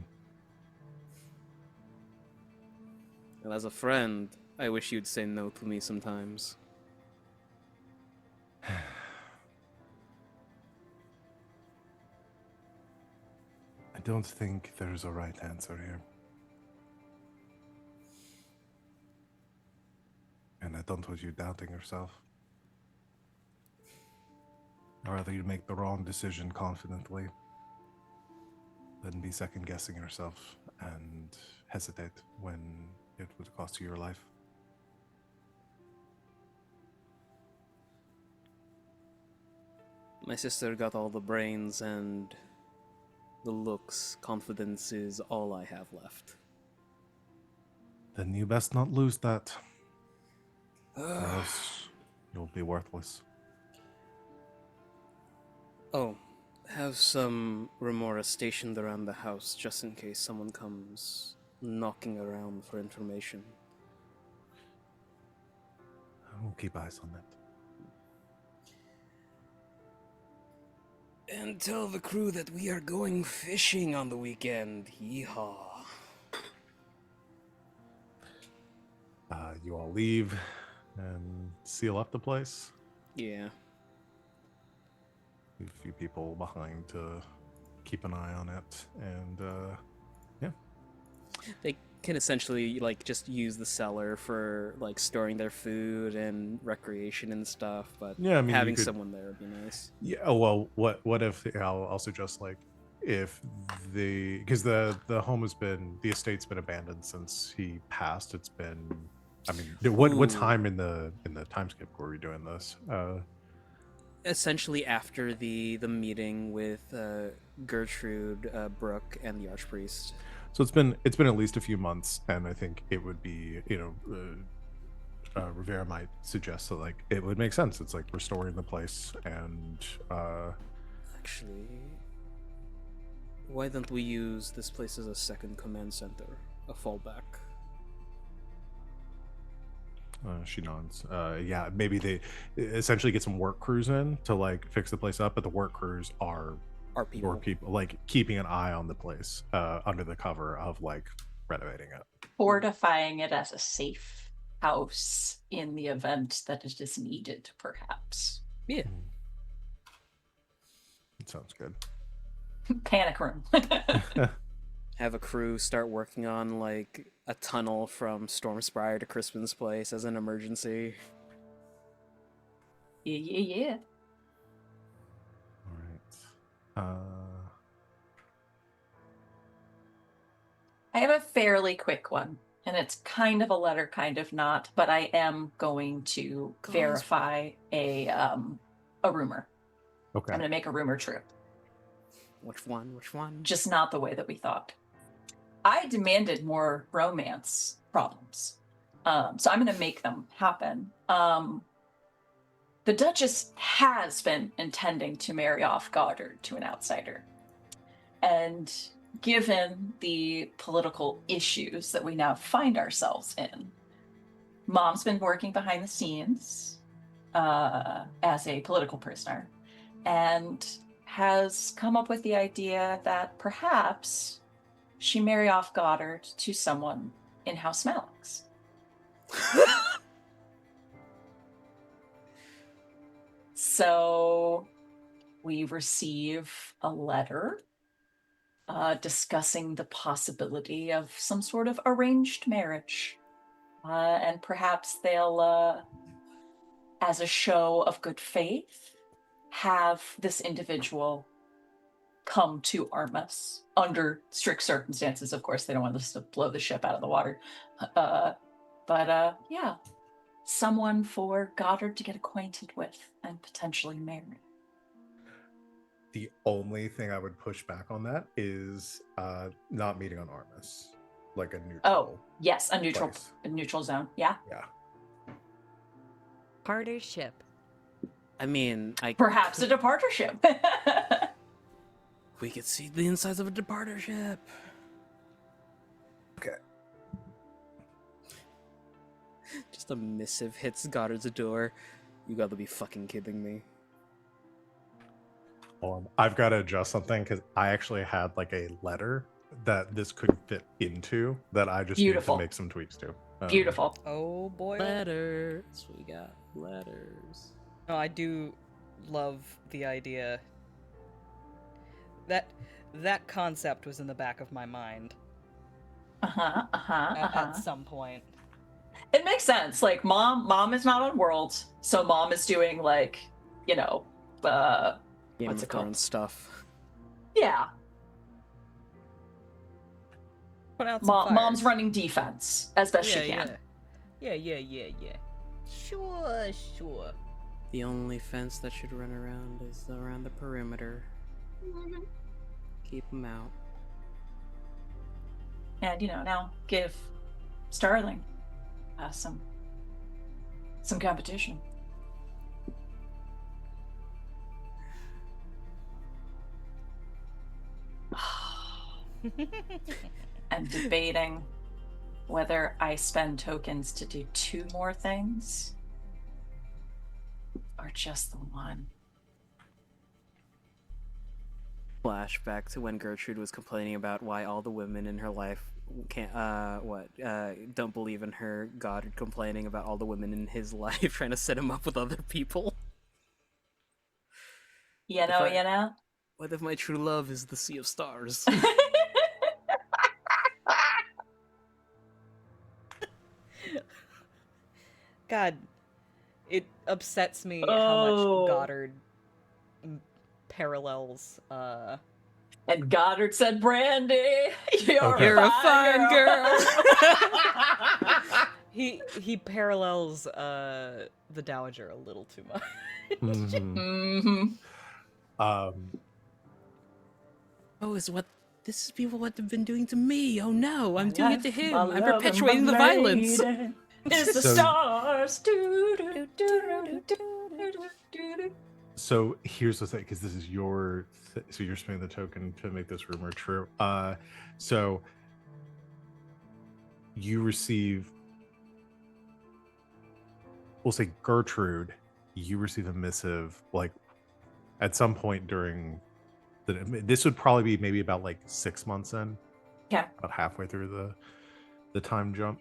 And as a friend, I wish you'd say no to me sometimes. I don't think there's a right answer here. And I don't want you doubting yourself. I'd rather you make the wrong decision confidently than be second guessing yourself and hesitate when it would cost you your life. My sister got all the brains and the looks. Confidence is all I have left. Then you best not lose that, or else you'll be worthless. Oh, have some remora stationed around the house just in case someone comes knocking around for information. We'll keep eyes on that. And tell the crew that we are going fishing on the weekend. Yeehaw. You all leave and seal up the place. Yeah. Leave a few people behind to keep an eye on it, and They can essentially, like, just use the cellar for, like, storing their food and recreation and stuff, but Yeah, I mean, you having could- someone there would be nice. yeah. Oh, well, what if I'll suggest, like, if because the home has been, the estate's been abandoned since he passed. It's been, I mean, what Ooh. time in the time skip were we doing this? Essentially after the meeting with Gertrude, Brooke, and the Archpriest. So it's been at least a few months, and I think it would be, Rivera might suggest that, like, it would make sense. It's like restoring the place, and Actually, why don't we use this place as a second command center, a fallback? She nods. Yeah, maybe they essentially get some work crews in to, like, fix the place up, but the work crews are Our people. your people, like, keeping an eye on the place under the cover of, like, renovating it. Fortifying it as a safe house in the event that it is needed, perhaps. Yeah. It sounds good. Panic room. Have a crew start working on, like, a tunnel from Stormspire to Crispin's place as an emergency. Yeah. All right. I have a fairly quick one, and it's kind of a letter, kind of not, but I am going to Go on. verify a rumor. Okay. I'm going to make a rumor true, Which one? Which one? just not the way that we thought. I demanded more romance problems, so I'm going to make them happen. The Duchess has been intending to marry off Goddard to an outsider, and given the political issues that we now find ourselves in, Mom's been working behind the scenes as a political prisoner and has come up with the idea that perhaps she marry off Goddard to someone in House Malix. So we receive a letter discussing the possibility of some sort of arranged marriage. And perhaps they'll, as a show of good faith, have this individual come to Armus under strict circumstances. Of course, they don't want us to blow the ship out of the water. But yeah, someone for Goddard to get acquainted with and potentially marry. The only thing I would push back on that is not meeting on Armus, like a neutral. Oh, yes, a place. neutral zone. Yeah. Yeah. Partnership. I mean, Perhaps a departureship. we could see the insides of a departureship. Okay. Just a missive hits Goddard's door. You gotta be fucking kidding me. I've got to adjust something because I actually had like a letter that this could fit into that I just Beautiful. need to make some tweaks to. Beautiful. Oh boy. Letters. We got letters. No, I do love the idea. That concept was in the back of my mind at some point. It makes sense. Like mom is not on World, so mom is doing like, Game what's of it called? Thrones stuff. Yeah. Put out some Mom's fires. running defense as best she can. Yeah. Sure. The only fence that should run around is around the perimeter. Keep them out. And now give Starling some competition. I'm debating whether I spend tokens to do 2 more things or just the one. Flashback to when Gertrude was complaining about why all the women in her life can't don't believe in her. Goddard complaining about all the women in his life trying to set him up with other people. You know. What if my true love is the sea of stars? God, it upsets me how Oh. much Goddard parallels. And Goddard said, "Brandy, you're Okay. a fine girl." He parallels the Dowager a little too much. Mhm. Mhm. Oh, this is people what they've been doing to me. Oh no, I'm My doing it life, to him. my I'm love, and my perpetuating the violence. lady is the So- stars. Do-do-do-do-do-do-do-do-do. So here's the thing, because this is your so you're spending the token to make this rumor true. So you receive, we'll say Gertrude, you receive a missive like at some point during this would probably be maybe about like 6 months in. Yeah. About halfway through the time jump.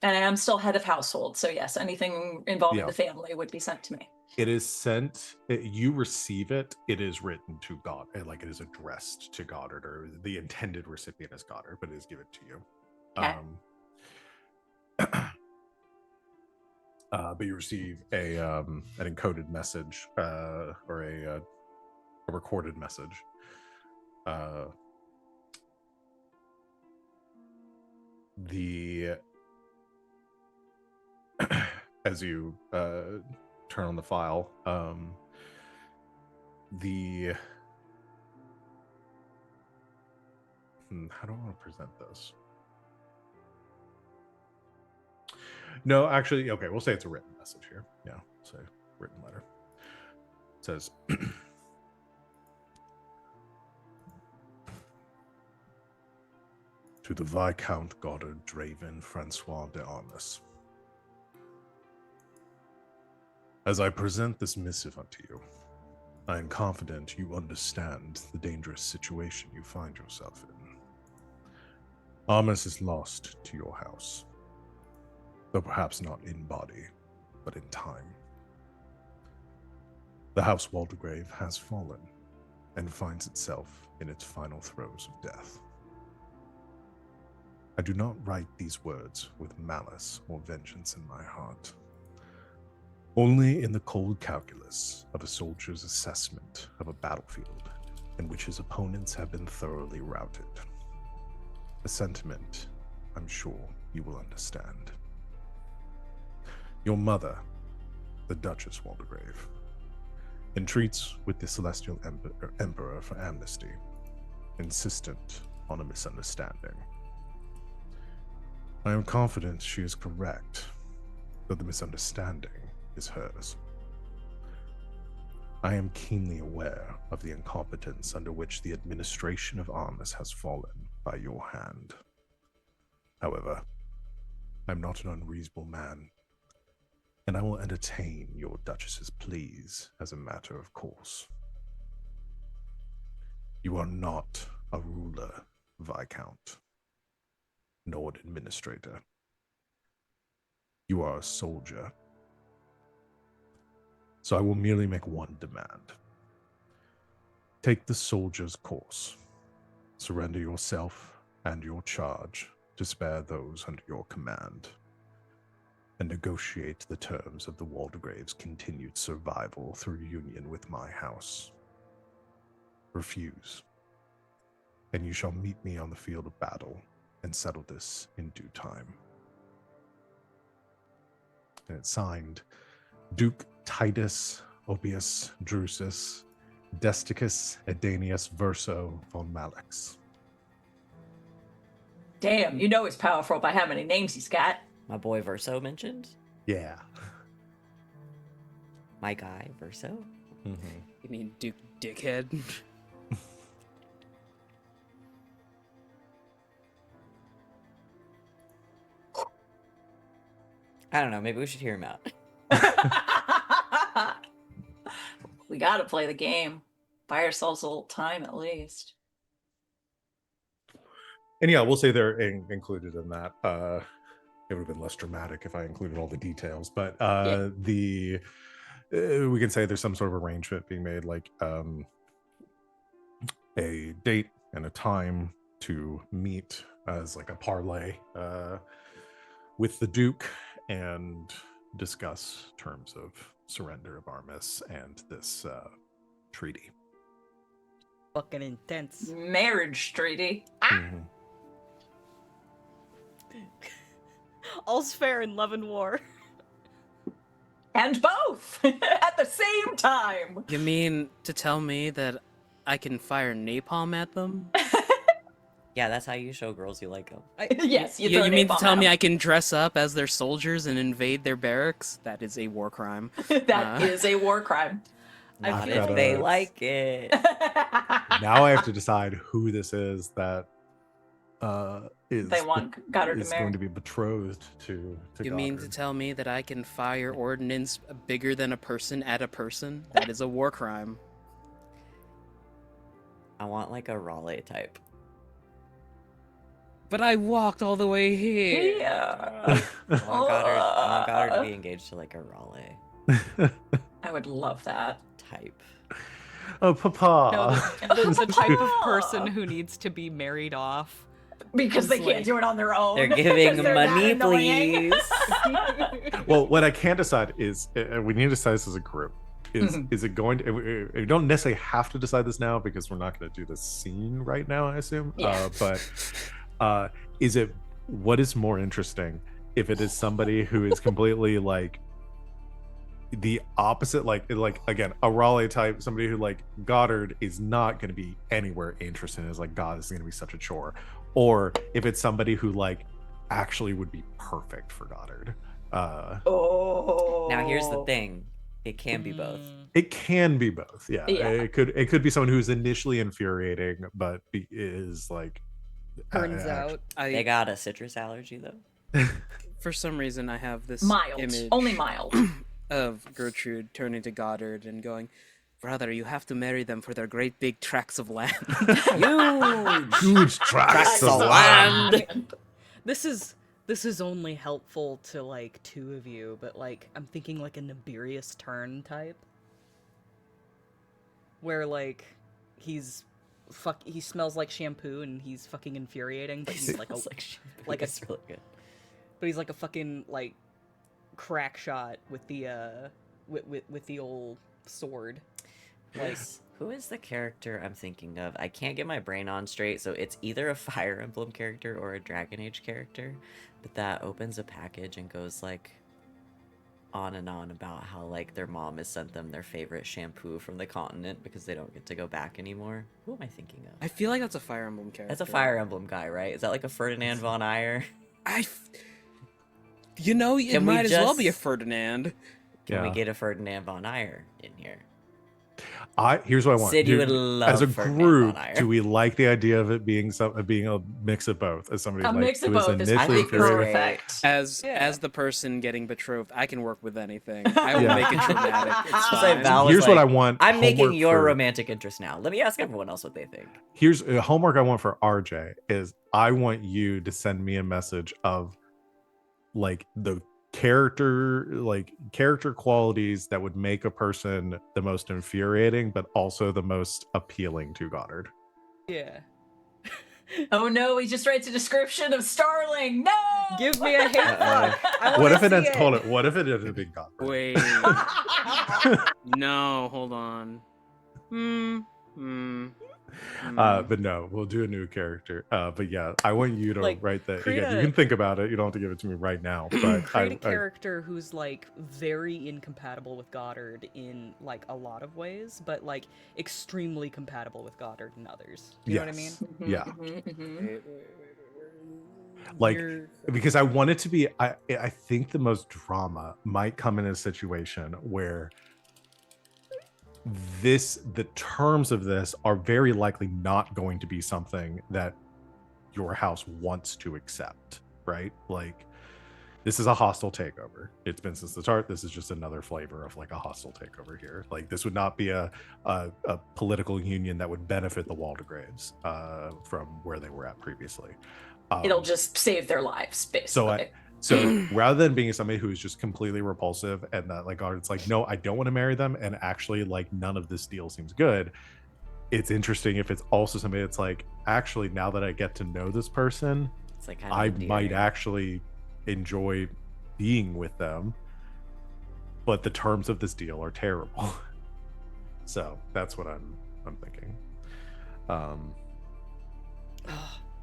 And I am still head of household, so yes, anything involving Yeah. the family would be sent to me. It is sent. You receive it. It is written to God, like it is addressed to Goddard, or the intended recipient is Goddard, but it is given to you. Okay. But you receive an encoded message or a recorded message. As you turn on the file, how do I want to present this? No, actually, okay, we'll say it's a written message here. Yeah, say written letter. It says, to the Viscount Goddard Draven Francois de Armas. As I present this missive unto you, I am confident you understand the dangerous situation you find yourself in. Armas is lost to your house, though perhaps not in body, but in time. The House Waldegrave has fallen and finds itself in its final throes of death. I do not write these words with malice or vengeance in my heart, only in the cold calculus of a soldier's assessment of a battlefield in which his opponents have been thoroughly routed. A sentiment I'm sure you will understand. Your mother, the Duchess Waldegrave, entreats with the Celestial Emperor for amnesty, insistent on a misunderstanding. I am confident she is correct, though the misunderstanding is hers. I am keenly aware of the incompetence under which the administration of Armus has fallen by your hand. However, I am not an unreasonable man, and I will entertain your Duchess's pleas as a matter of course. You are not a ruler, Viscount, nor an administrator. You are a soldier. So I will merely make one demand. Take the soldier's course. Surrender yourself and your charge to spare those under your command, and negotiate the terms of the Waldegrave's continued survival through union with my house. Refuse, and you shall meet me on the field of battle and settle this in due time. And it's signed Duke Titus Obius Drusus Desticus Edanius Verso von Malix. Damn, you know he's powerful by how many names he's got. My boy Verso mentioned. Yeah. My guy Verso. Mm-hmm. You mean Duke Dickhead? I don't know. Maybe we should hear him out. We gotta play the game. Buy ourselves a little time at least. And yeah, we'll say they're included in that. It would have been less dramatic if I included all the details, but we can say there's some sort of arrangement being made, like a date and a time to meet as like a parlay with the Duke and discuss terms of surrender of Armus and this treaty. Fucking intense. Marriage treaty. Mhm. All's fair in love and war. And both at the same time. You mean to tell me that I can fire napalm at them? Yeah, that's how you show girls you like them. Yes, You throw mean to napalm tell at me 'em. I can dress up as their soldiers and invade their barracks? That is a war crime. That is a war crime. Not I've if gotta- they like it. Now I have to decide who this is that is They want Goddard to is marry. going to be betrothed to You mean to Goddard. tell me that I can fire ordnance bigger than a person at a person? That is a war crime. I want like a Raleigh type. But I walked all the way here. Yeah. I want Goddard to be engaged to like a Raleigh I would love that. type. Oh, Papa. No, the type of person who needs to be married off. Because they It's can't like- do it on their own. They're giving because they're that money, annoying. please. Well, what I can't decide is we need to decide this as a group. Is it going to? We don't necessarily have to decide this now because we're not going to do this scene right now, I assume. Yeah. But is it? What is more interesting if it is somebody who is completely like the opposite, like again a Raleigh type, somebody who like Goddard is not going to be anywhere interested in, is like, God, this is going to be such a chore, or if it's somebody who like actually would be perfect for Goddard. Oh. Now here's the thing. It can be both. It can be both. Yeah. Yeah. It could be someone who's initially infuriating, but is like Turns out. They got a citrus allergy though. For some reason, I have this Mild. image Only mild. of Gertrude turning to Goddard and going, "Brother, you have to marry them for their great big tracts of land." huge tracts Tracts of land. This is only helpful to like two of you, but like I'm thinking like a Nibirius turn type. where like he smells like shampoo and he's fucking infuriating, but he's like a like a It's really good. but he's like a fucking like crack shot with the with the old sword. Like Who is the character I'm thinking of? I can't get my brain on straight, so it's either a Fire Emblem character or a Dragon Age character, but that opens a package and goes like on and on about how like their mom has sent them their favorite shampoo from the continent because they don't get to go back anymore. Who am I thinking of? I feel like that's a Fire Emblem character. That's a Fire Emblem guy, right? Is that like a Ferdinand von Aegir? You know, it Can we might as well be a just- Ferdinand. Can we Yeah. get a Ferdinand von Aegir in here? Here's what I want. Sid, you would love as a Ferdinand group, von Aegir. do we like the idea of it being being a mix of both? As somebody A like mix of who is both is initially think it's infuriated. great. perfect. As the person getting betrothed, I can work with anything. I will Yeah. make it dramatic. It's Just like fine. Val was Here's what I like, want. I'm making homework your for- romantic interest now. Let me ask everyone else what they think. Here's homework I want for RJ is I want you to send me a message of like the character qualities that would make a person the most infuriating but also the most appealing to Goddard. yeah. Oh no, he just writes a description of Starling. No! Give me a hate Uh-oh. fuck. I What wanna if it see ends hold it, what if it ended up being Goddard? Wait. No, hold on. But no, we'll do a new character. But yeah, I want you to Like, write that create again. You a- can think about it. You don't have to give it to me right now. But Create a character who's like very incompatible with Goddard in like a lot of ways, but like extremely compatible with Goddard in others. You know what I mean? Yeah. Mhm. Like, You're- because I want it to be. I think the most drama might come in a situation where the terms of this are very likely not going to be something that your house wants to accept, right? Like, this is a hostile takeover. It's been since the start. This is just another flavor of like a hostile takeover here. Like, this would not be a political union that would benefit the Waldegraves from where they were at previously. It'll just save their lives, basically. So rather than being somebody who's just completely repulsive and that like it's like, no, I don't want to marry them, and actually like none of this deal seems good. It's interesting if it's also somebody that's like, actually, now that I get to know this person, It's like kind of I endearing. might actually enjoy being with them, but the terms of this deal are terrible. So that's what I'm thinking.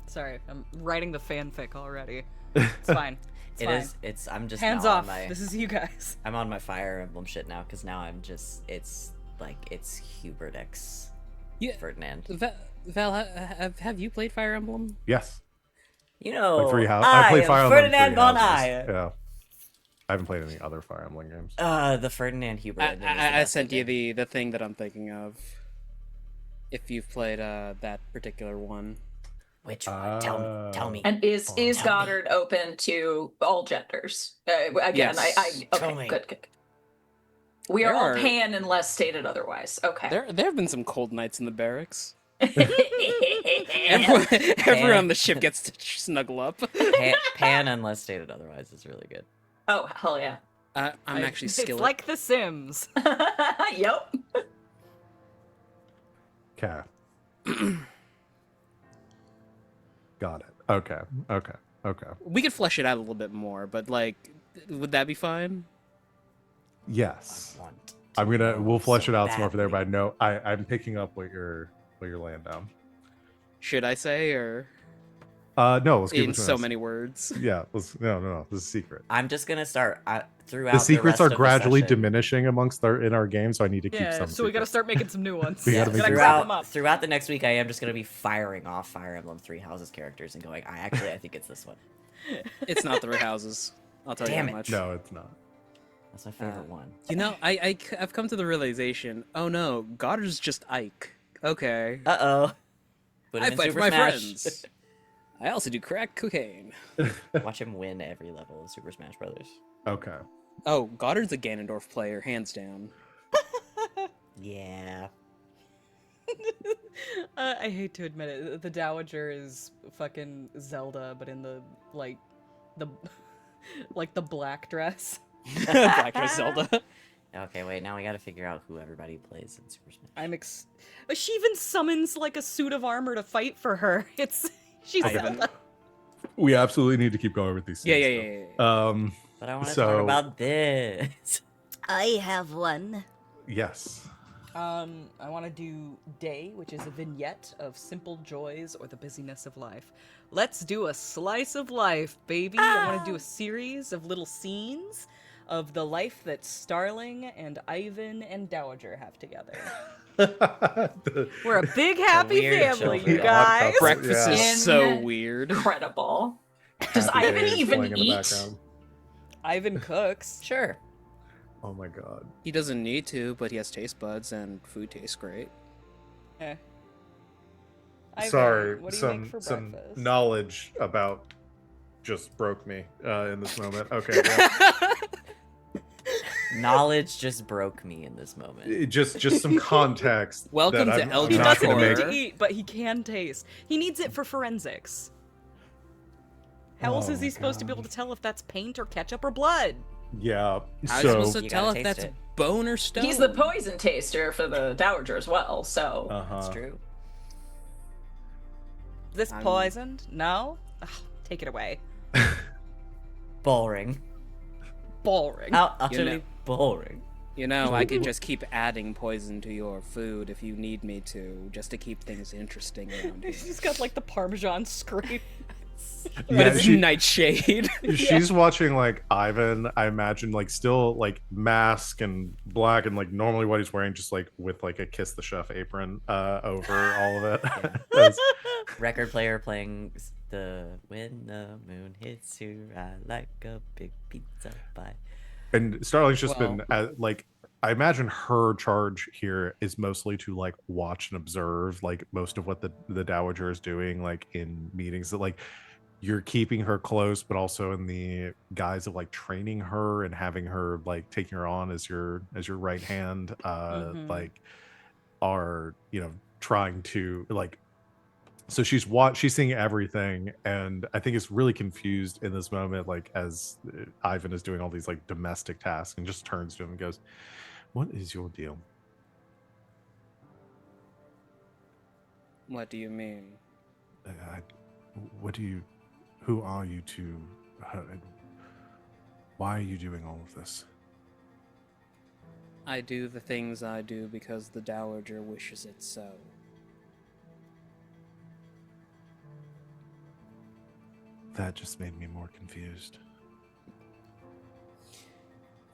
Sorry, I'm writing the fanfic already. It's fine. It's fine. It's. I'm just Hands now off. On my, This is you guys. I'm on my Fire Emblem shit now because now I'm just. It's like it's Hubert X Yeah. Ferdinand. Val, have you played Fire Emblem? Yes, You know, like I played am Fire Emblem Ferdinand Three von Houses. Aegir. Yeah, I haven't played any other Fire Emblem games. The Ferdinand Hubert. ending is the I best sent you ending. the thing that I'm thinking of. If you've played that particular one. Which one? Tell me. And is Tell me. Goddard open to all genders? Again, Yes. okay, Tell me. good. We There are all are- pan unless stated otherwise. Okay. There have been some cold nights in the barracks. Everyone on the ship gets to snuggle up. Pan, unless stated otherwise, is really good. Oh, hell yeah. I'm actually It's skillet. like The Sims. Yep. Okay. Got it. Okay. We could flesh it out a little bit more, but like, would that be fine? Yes. I want to We'll know flesh so it out some more for there, but I badly. know I'm picking up what you're laying down. Should I say, or No, let's keep it in between so us. many words? Yeah, no, this is secret. I'm just gonna start throughout. The secrets rest are of the gradually session. diminishing amongst in our game, so I need to keep Yeah, some. so we gotta secrets. start making some new ones. We Yeah, gotta make Gotta crop 'em up. throughout the next week, I am just gonna be firing off Fire Emblem Three Houses characters and going. I think it's this one. It's not the houses. I'll tell Damn you it. how much. No, it's not. That's my favorite one. You know, I've come to the realization. Oh no, Goddard's just Ike. Okay. Uh-oh. Put him I in fight Super for my Smash. friends. I also do crack cocaine. Watch him win every level of Super Smash Brothers. Okay. Oh, Goddard's a Ganondorf player, hands down. Yeah. I hate to admit it. The Dowager is fucking Zelda, but in the the black dress. Black Dress Zelda. Okay, wait. Now we got to figure out who everybody plays in Super Smash. She even summons like a suit of armor to fight for her. She's Okay. Zelda. We absolutely need to keep going with these Yeah, scenes. yeah, yeah, yeah. But I want to so- talk about this. I have one. Yes. I want to do Day, which is a vignette of simple joys or the busyness of life. Let's do a slice of life, baby. I want to do a series of little scenes of the life that Starling and Ivan and Dowager have together. We're a big happy weird family, children. you guys. Breakfast Yeah. is so weird. Incredible. Does Happy Ivan Days even playing in the eat? background. Ivan cooks. Sure. Oh my god. He doesn't need to, but he has taste buds and food tastes great. Eh. Ivan, Sorry, what do you make for some breakfast? knowledge about just broke me in this moment. Okay, yeah. Knowledge just broke me in this moment. just some context. Welcome that to I'm LG He not doesn't gonna need make. to eat, but he can taste. He needs it for forensics. How else Oh is he my supposed to be God. able to tell if that's paint or ketchup or blood? Yeah. How's he So supposed to You tell gotta if taste that's it. bone or stone? He's the poison taster for the Dowager as well, so That's uh-huh. true. Is this I'm- poisoned? No? Ugh, take it away. Boring. Boring. How utterly know- boring. You know, I could just keep adding poison to your food if you need me to, just to keep things interesting around here. She's got like the Parmesan scrape. But Yeah, it's Nightshade. she's watching like Ivan, I imagine, like still like mask and black and like normally what he's wearing, just like with like a Kiss the Chef apron over all of it. That's- Record player playing the When the Moon Hits You, I like a big pizza pie. and Starling's just Well- been like, I imagine her charge here is mostly to like watch and observe like most of what the Dowager is doing like in meetings, that like you're keeping her close, but also in the guise of like training her and having her like taking her on as your right hand, Mhm. like are, you know, trying to like, so she's seeing everything, and I think is really confused in this moment, like as Ivan is doing all these like domestic tasks, and just turns to him and goes, "What is your deal?" What do you mean? What do you? Who are you to? Why are you doing all of this? I do the things I do because the Dowager wishes it so. That just made me more confused.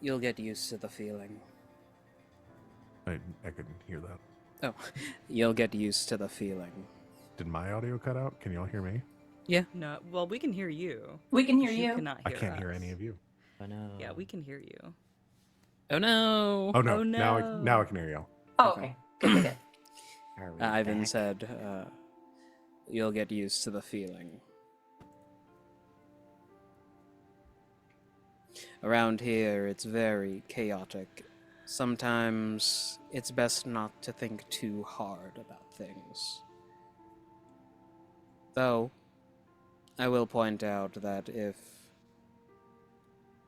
You'll get used to the feeling. I couldn't hear that. Oh, you'll get used to the feeling. Did my audio cut out? Can y'all hear me? No, well, we can hear you. we can hear You you. cannot I hear can't hear us. any of you. Oh no. Yeah, we can hear you. Oh no! Oh no! Oh, Now no. Oh, I can hear y'all. okay. Good, good, good. Are we Ivan back? said, you'll get used to the feeling. Around here, it's very chaotic. Sometimes it's best not to think too hard about things. Though, I will point out that if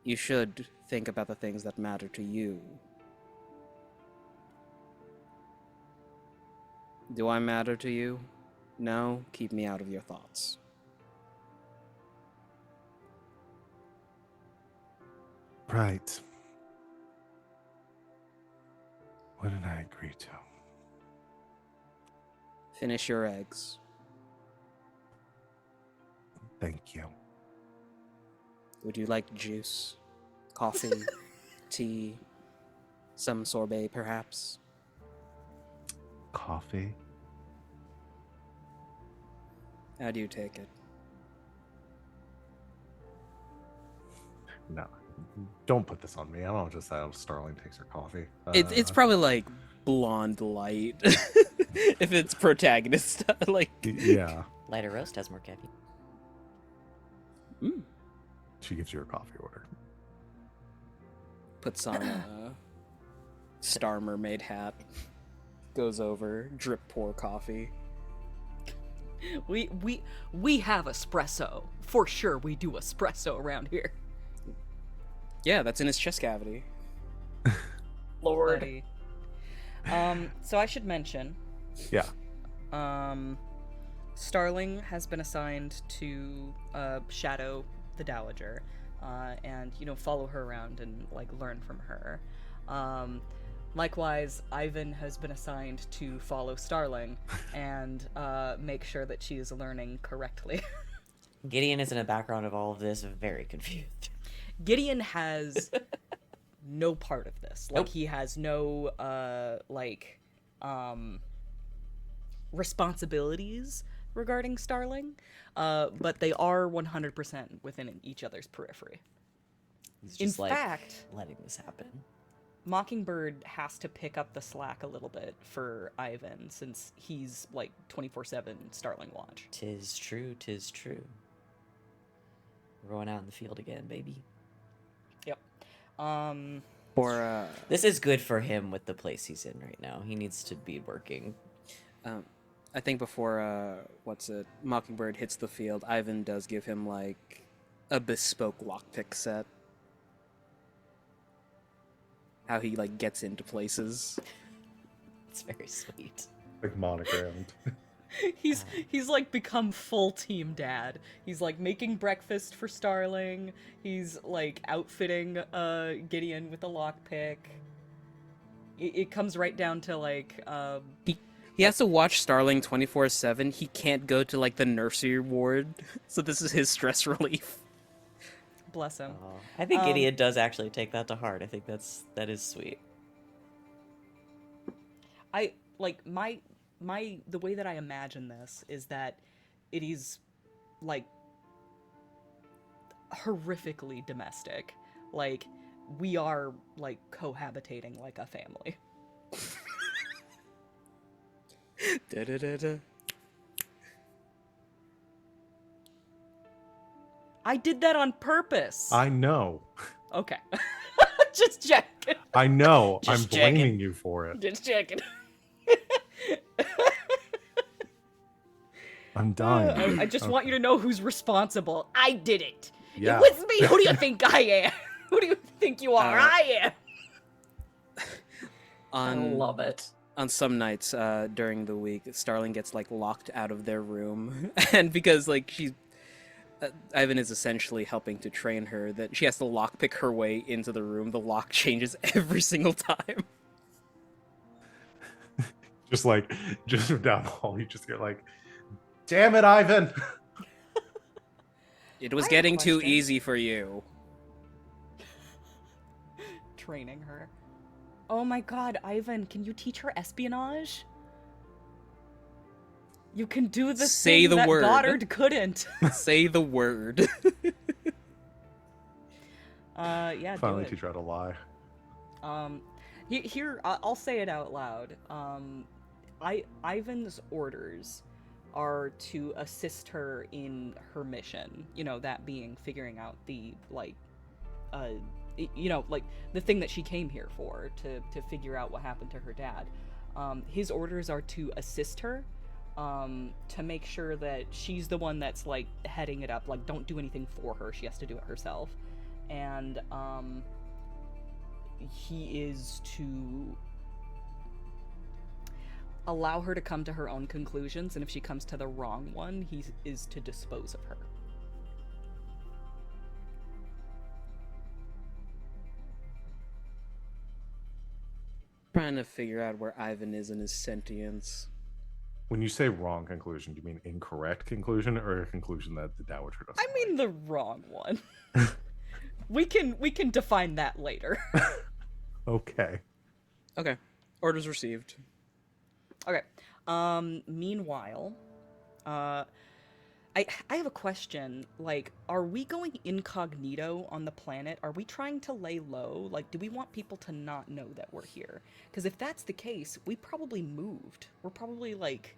you should think about the things that matter to you. Do I matter to you? No, keep me out of your thoughts. Right. What did I agree to? Finish your eggs. Thank you. Would you like juice? Coffee? Tea? Some sorbet, perhaps? Coffee? How do you take it? No. Don't put this on me. I don't just how Starling takes her coffee. It's probably like blonde light. If it's protagonist, like. Yeah. Lighter roast has more caffeine. Mm. She gives you her coffee order. Puts on a Star Mermaid hat. Goes over, drip pour coffee. We have espresso. For sure we do espresso around here. Yeah, that's in his chest cavity. Lord. buddy. So I should mention, Yeah. Starling has been assigned to shadow the Dowager, and follow her around and like learn from her. Likewise, Ivan has been assigned to follow Starling and make sure that she is learning correctly. Gideon is in the background of all of this, very confused. Gideon has no part of this. Like Nope. he has no responsibilities regarding Starling, but they are 100% within each other's periphery. He's In just like fact, letting this happen. Mockingbird has to pick up the slack a little bit for Ivan since he's like 24/7 Starling watch. Tis true, tis true. We're going out in the field again, baby. Yep. Or This is good for him with the place he's in right now. He needs to be working. I think before Mockingbird hits the field, Ivan does give him like a bespoke lockpick set. How he like gets into places. It's very sweet. Like monogrammed. He's like become full team dad. He's like making breakfast for Starling. He's like outfitting Gideon with a lockpick. It comes right down to like He has to watch Starling 24/7. He can't go to like the nursery ward, so this is his stress relief. bless him. I think Gideon does actually take that to heart. I think that is sweet. I like the way that I imagine this is that it is like horrifically domestic. Like we are like cohabitating like a family. Da-da-da-da. I did that on purpose. I know. Okay. Just checking. I know. Just I'm checking. blaming you for it. Just checking. I'm dying. I just want you to know who's responsible. I did it. Yeah. It was me. Who do you think I am? Who do you think you are? I am. I love it. On some nights during the week, Starling gets like locked out of their room, and because like Ivan is essentially helping to train her, that she has to lockpick her way into the room. The lock changes every single time. Just down the hall, you just get like, damn it, Ivan. It was I have a getting too question. easy for you. Training her. Oh my god, Ivan, can you teach her espionage? You can do the Say thing the that word. Goddard couldn't. Say the word. Yeah, Finally do it. teach her how to lie. Here, I'll say it out loud. Ivan's orders are to assist her in her mission. You know, that being figuring out the like the thing that she came here for, to figure out what happened to her dad. His orders are to assist her, to make sure that she's the one that's like heading it up. Like, don't do anything for her. She has to do it herself. And he is to allow her to come to her own conclusions, and if she comes to the wrong one, he is to dispose of her. Trying to figure out where Ivan is in his sentience. When you say wrong conclusion, do you mean incorrect conclusion or a conclusion that the Dowager doesn't I mean the wrong one. we can define that later. Okay. Okay. Orders received. Okay. Meanwhile, I have a question. Like, are we going incognito on the planet? Are we trying to lay low? Like, do we want people to not know that we're here? Because if that's the case, we probably moved. We're probably like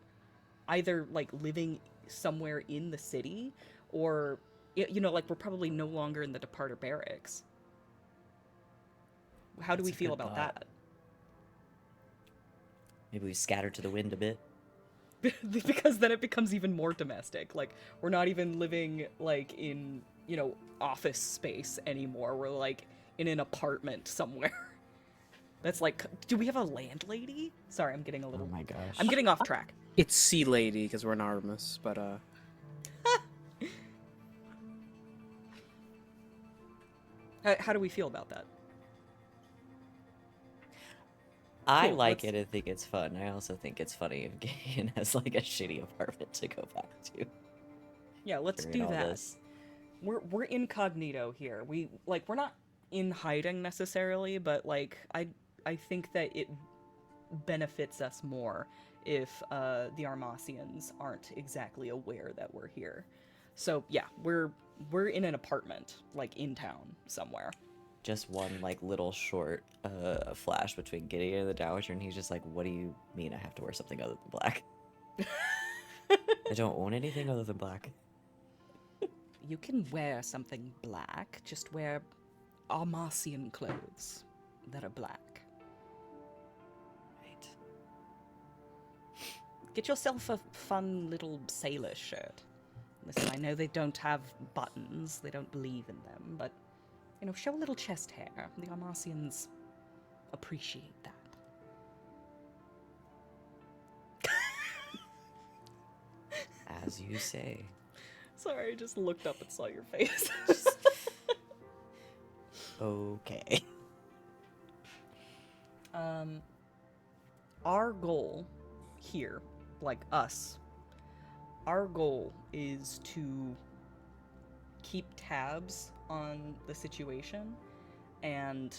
either like living somewhere in the city, or like we're probably no longer in the Departer barracks. How do That's we a feel good about thought. that? Maybe we scatter to the wind a bit. Because then it becomes even more domestic. Like, we're not even living like in office space anymore. We're like in an apartment somewhere. That's like, do we have a landlady? Sorry, I'm getting a Oh little. my gosh. I'm getting off track. It's Sea Lady because we're in Artemis, but How do we feel about that? I Cool, like let's- it and think it's fun. I also think it's funny if Gideon has like a shitty apartment to go back to. Yeah, let's during do all that. this. We're incognito here. We're not in hiding necessarily, but like I think that it benefits us more if the Armasians aren't exactly aware that we're here. So yeah, we're in an apartment, like in town somewhere. Just one like little short flash between Gideon and the Dowager, and he's just like, "What do you mean I have to wear something other than black? I don't own anything other than black." You can wear something black, just wear Armasian clothes that are black. Right. Get yourself a fun little sailor shirt. Listen, I know they don't have buttons, they don't believe in them, but, you know, show a little chest hair. The Armasians appreciate that. As you say. Sorry, I just looked up and saw your face. Okay. Our goal here, like us, our goal is to keep tabs on the situation and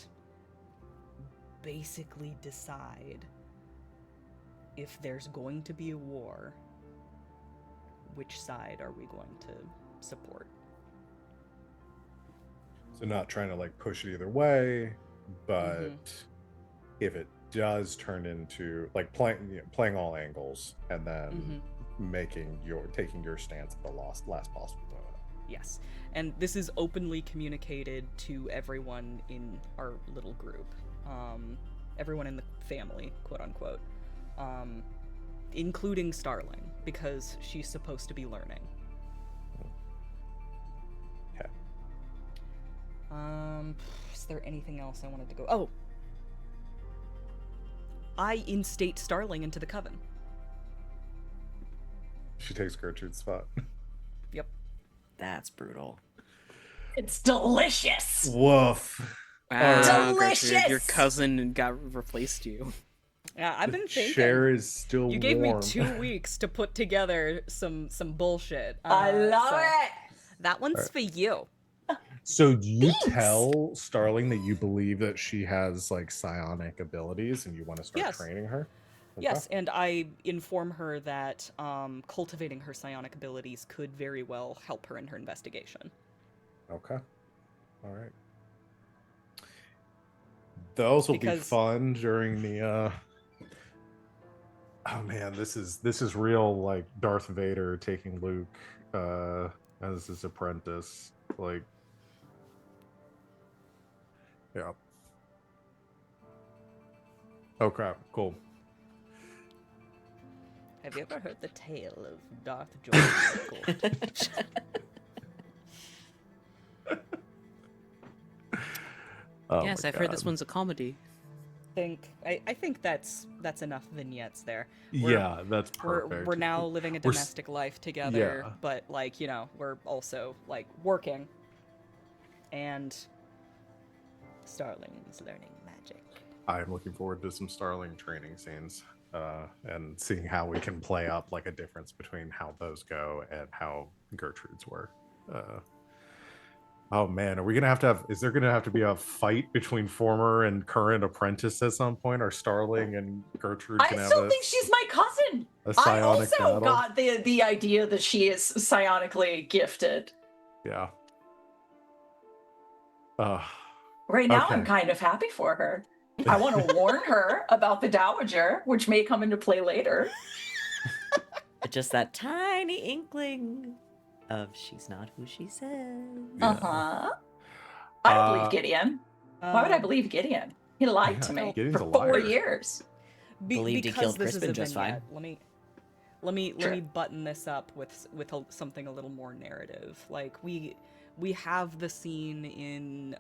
basically decide if there's going to be a war, which side are we going to support? So not trying to like push it either way, but if it does turn into like playing all angles and then taking your stance at the last possible moment. Yes. And this is openly communicated to everyone in our little group. Everyone in the family, quote unquote. Including Starling, because she's supposed to be learning. Okay. Is there anything else I wanted to go? Oh! I instate Starling into the coven. She takes Gertrude's spot. Yep. That's brutal. It's delicious. Woof. wow, Delicious! Gertrude, your cousin replaced you. Yeah, I've The been thinking. chair is still You gave warm. me 2 weeks to put together some bullshit. I love so it. That one's for you. So do you Thanks. tell Starling that you believe that she has like psionic abilities and you want to start Yes. training her? Okay. Yes, and I inform her that cultivating her psionic abilities could very well help her in her investigation. Okay. All right. Those will be Because- fun during the oh man, this is real like Darth Vader taking Luke as his apprentice. Like yeah. Okay, cool. Have you ever heard the tale of Darth George Michael? Oh yes, my I've heard this God. one's a comedy. I think that's enough vignettes there. Yeah, that's We're perfect. now living a We're s- domestic life together, Yeah. but like, you know, we're also like working. And Starling's learning magic. I'm looking forward to some Starling training scenes and seeing how we can play up like a difference between how those go and how Gertrude's work. Oh man, are we gonna have? Is there gonna have to be a fight between former and current apprentice at some point? Or Starling and Gertrude I can have still think she's my cousin. a I psionic also battle? got the idea that she is psionically gifted. Yeah. Right now, I'm Okay. kind of happy for her. I want to warn her about the Dowager, which may come into play later. Just that tiny inkling of she's not who she says. Yeah. Uh-huh. I don't believe Uh, Gideon. Why would I believe Gideon? He lied to Yeah, me Gideon's for a 4 liar. years. Believed he because killed this is Crispin a just fine. vignette, Let me Sure. button this up with something a little more narrative. Like we have the scene in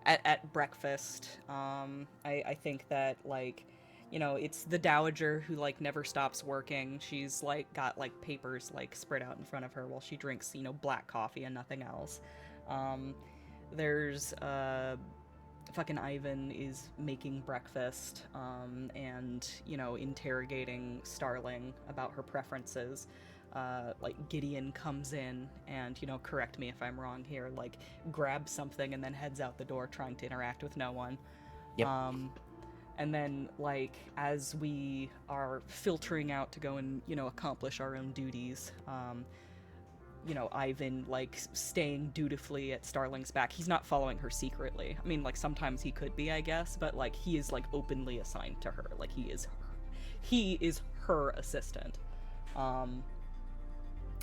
at breakfast. I think that, like, you know, it's the dowager who, like, never stops working. She's, like, got, like, papers, like, spread out in front of her while she drinks, you know, black coffee and nothing else. There's fucking Ivan is making breakfast, and, you know, interrogating Starling about her preferences. Like, Gideon comes in and, you know, correct me if I'm wrong here, like, grabs something and then heads out the door trying to interact with no one. Yep. And then, like, as we are filtering out to go and, you know, accomplish our own duties, you know, Ivan, like, staying dutifully at Starling's back. He's not following her secretly. I mean, like, sometimes he could be, I guess, but, like, he is, like, openly assigned to her. Like, he is her assistant.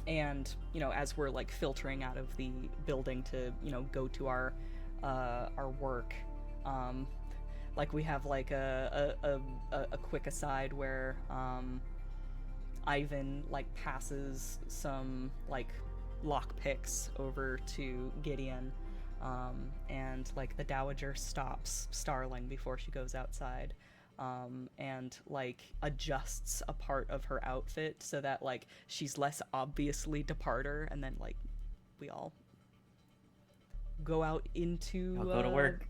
And, you know, as we're, like, filtering out of the building to, you know, go to our work, like, we have, like, a quick aside where, Ivan, like, passes some, like, lockpicks over to Gideon, and, like, the dowager stops Starling before she goes outside, and, like, adjusts a part of her outfit so that, like, she's less obviously departer, and then, like, we all go out into... I'll go to work.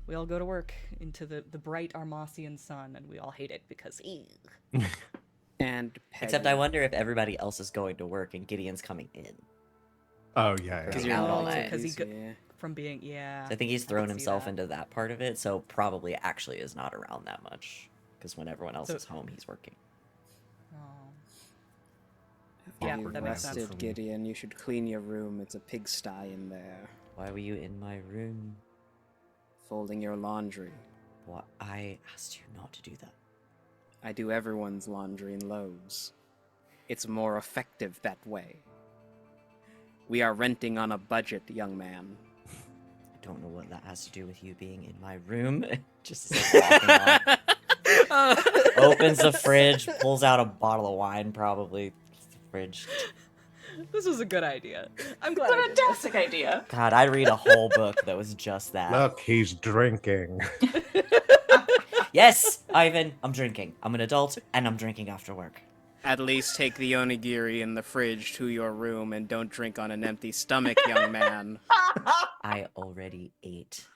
We all go to work into the bright Armasian sun, and we all hate it because... And Peggy. Except I wonder if everybody else is going to work and Gideon's coming in. Oh yeah, Because yeah. you're out all night. Because he Yeah. from being... Yeah. So I think he's I thrown could see himself that. into that part of it, so probably actually is not around that much. Because when everyone else So- is home, he's working. Oh. Yeah, Yeah, you that makes sense. rested, Gideon. You should clean your room. It's a pigsty in there. Why were you in my room? Folding your laundry. Well, I asked you not to do that. I do everyone's laundry in loads. It's more effective that way. We are renting on a budget, young man. I don't know what that has to do with you being in my room. Just as like walking on. Opens the fridge, pulls out a bottle of wine, probably. The fridge. This was a good idea. I'm glad It's a I did this. fantastic idea. God, I'd read a whole book that was just that. Look, he's drinking. Yes, Ivan, I'm drinking. I'm an adult, and I'm drinking after work. At least take the onigiri in the fridge to your room and don't drink on an empty stomach, young man. I already ate.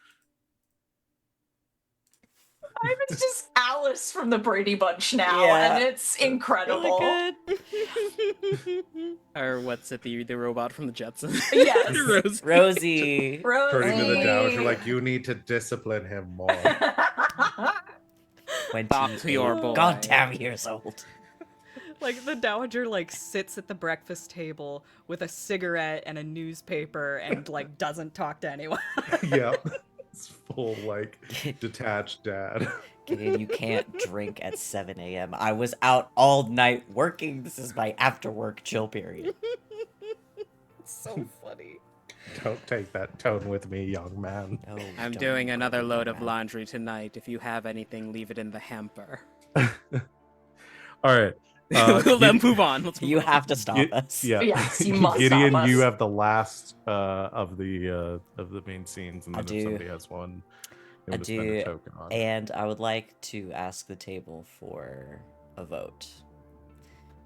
Ivan's just Alice from the Brady Bunch now, Yeah. and it's incredible. Really good. Or what's it, the robot from the Jetsons? Yes. Rose. Rosie. Turning to the dowager, Rosie. like, you need to discipline him more. 28 to your boy. goddamn years old. Like, the dowager, like, sits at the breakfast table with a cigarette and a newspaper and, like, doesn't talk to anyone. Yep. It's full, like, detached dad. Gideon, you can't drink at 7 a.m. I was out all night working. This is my after work chill period. It's so funny. Don't take that tone with me, young man. No, I'm don't doing go another there, load of man. laundry tonight. If you have anything, leave it in the hamper. All right. We'll then move on. Let's move You on. have to stop Gi- us. Yeah. Yes, you must Gideon, stop you us. have the last of the main scenes, and I then if do. somebody has one, I you'll just spend do, a token on. And I would like to ask the table for a vote.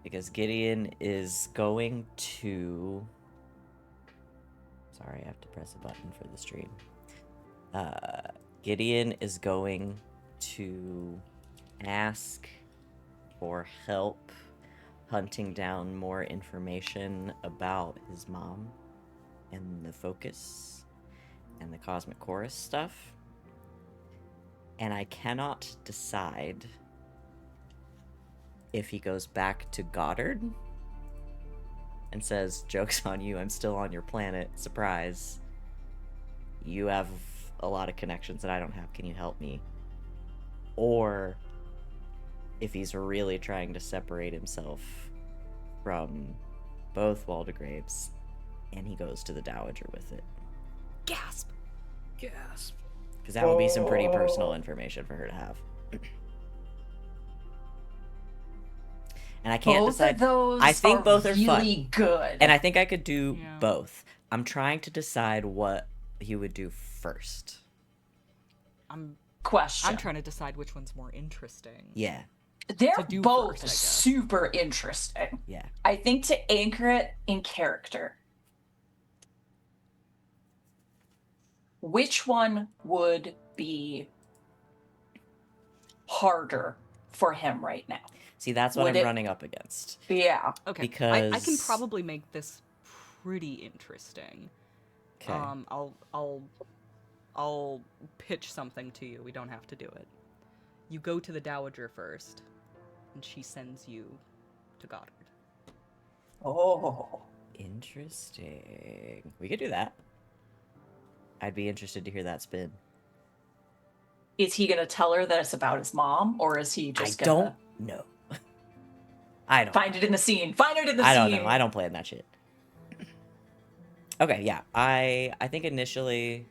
Because Gideon is going to... Sorry, I have to press a button for the stream. Gideon is going to ask for help hunting down more information about his mom and the focus and the cosmic chorus stuff. And I cannot decide if he goes back to Goddard and says, "Joke's on you, I'm still on your planet, surprise. You have a lot of connections that I don't have, can you help me?" Or if he's really trying to separate himself from both Waldegraves and he goes to the Dowager with it. Gasp! Gasp. Because that would be some pretty personal information for her to have. And I can't Both decide. of those I think both are fun. really good. And I think I could do Yeah. both. I'm trying to decide what he would do first. I'm question. trying to decide which one's more interesting. Yeah. They're to do both first, I guess. super interesting. Yeah. I think to anchor it in character, which one would be harder for him right now? See, that's what Would I'm it- running up against. Yeah. Okay. Because I can probably make this pretty interesting. Okay. I'll pitch something to you. We don't have to do it. You go to the Dowager first, and she sends you to Goddard. Oh. Interesting. We could do that. I'd be interested to hear that spin. Is he gonna tell her that it's about his mom, or is he just I gonna don't know. I don't. find it in the scene? Find it in the I scene. don't know. I don't plan that shit. Okay, yeah. I think initially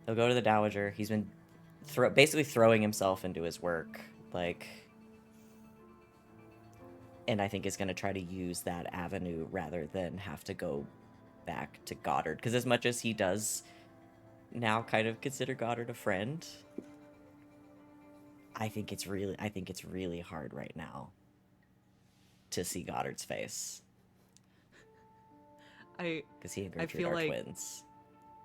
he'll go to the Dowager. He's been basically throwing himself into his work, like, and I think is going to try to use that avenue rather than have to go back to Goddard. Because as much as he does now kind of consider Goddard a friend, I think it's really hard right now to see Goddard's face. Because he and Gertrude feel are like twins.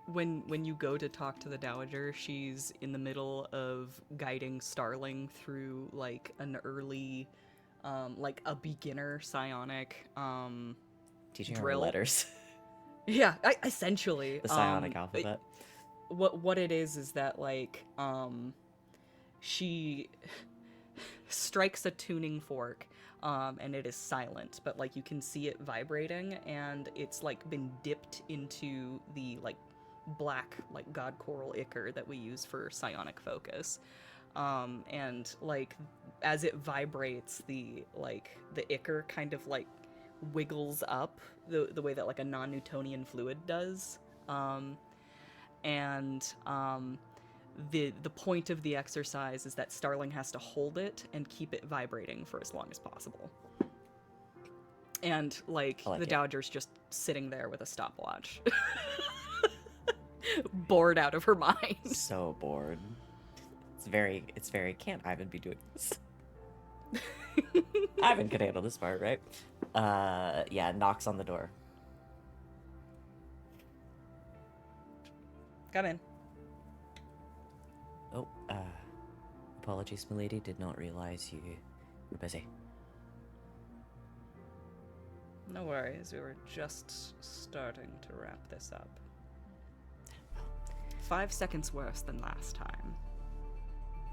when you go to talk to the Dowager, she's in the middle of guiding Starling through like an early, like a beginner psionic Teaching her drill. letters. Yeah, essentially The psionic alphabet. What it is that like she strikes a tuning fork, and it is silent, but like you can see it vibrating, and it's like been dipped into the like black like god coral ichor that we use for psionic focus, and like as it vibrates, the ichor kind of like wiggles up the way that like a non-Newtonian fluid does, and the point of the exercise is that Starling has to hold it and keep it vibrating for as long as possible. And like I like the it. Dowager's just sitting there with a stopwatch, bored out of her mind. So bored. It's very, can't Ivan be doing this? Ivan could handle this part, right? Yeah, knocks on the door. Come in. Oh, apologies, milady. Did not realize you were busy. No worries, we were just starting to wrap this up. 5 seconds worse than last time.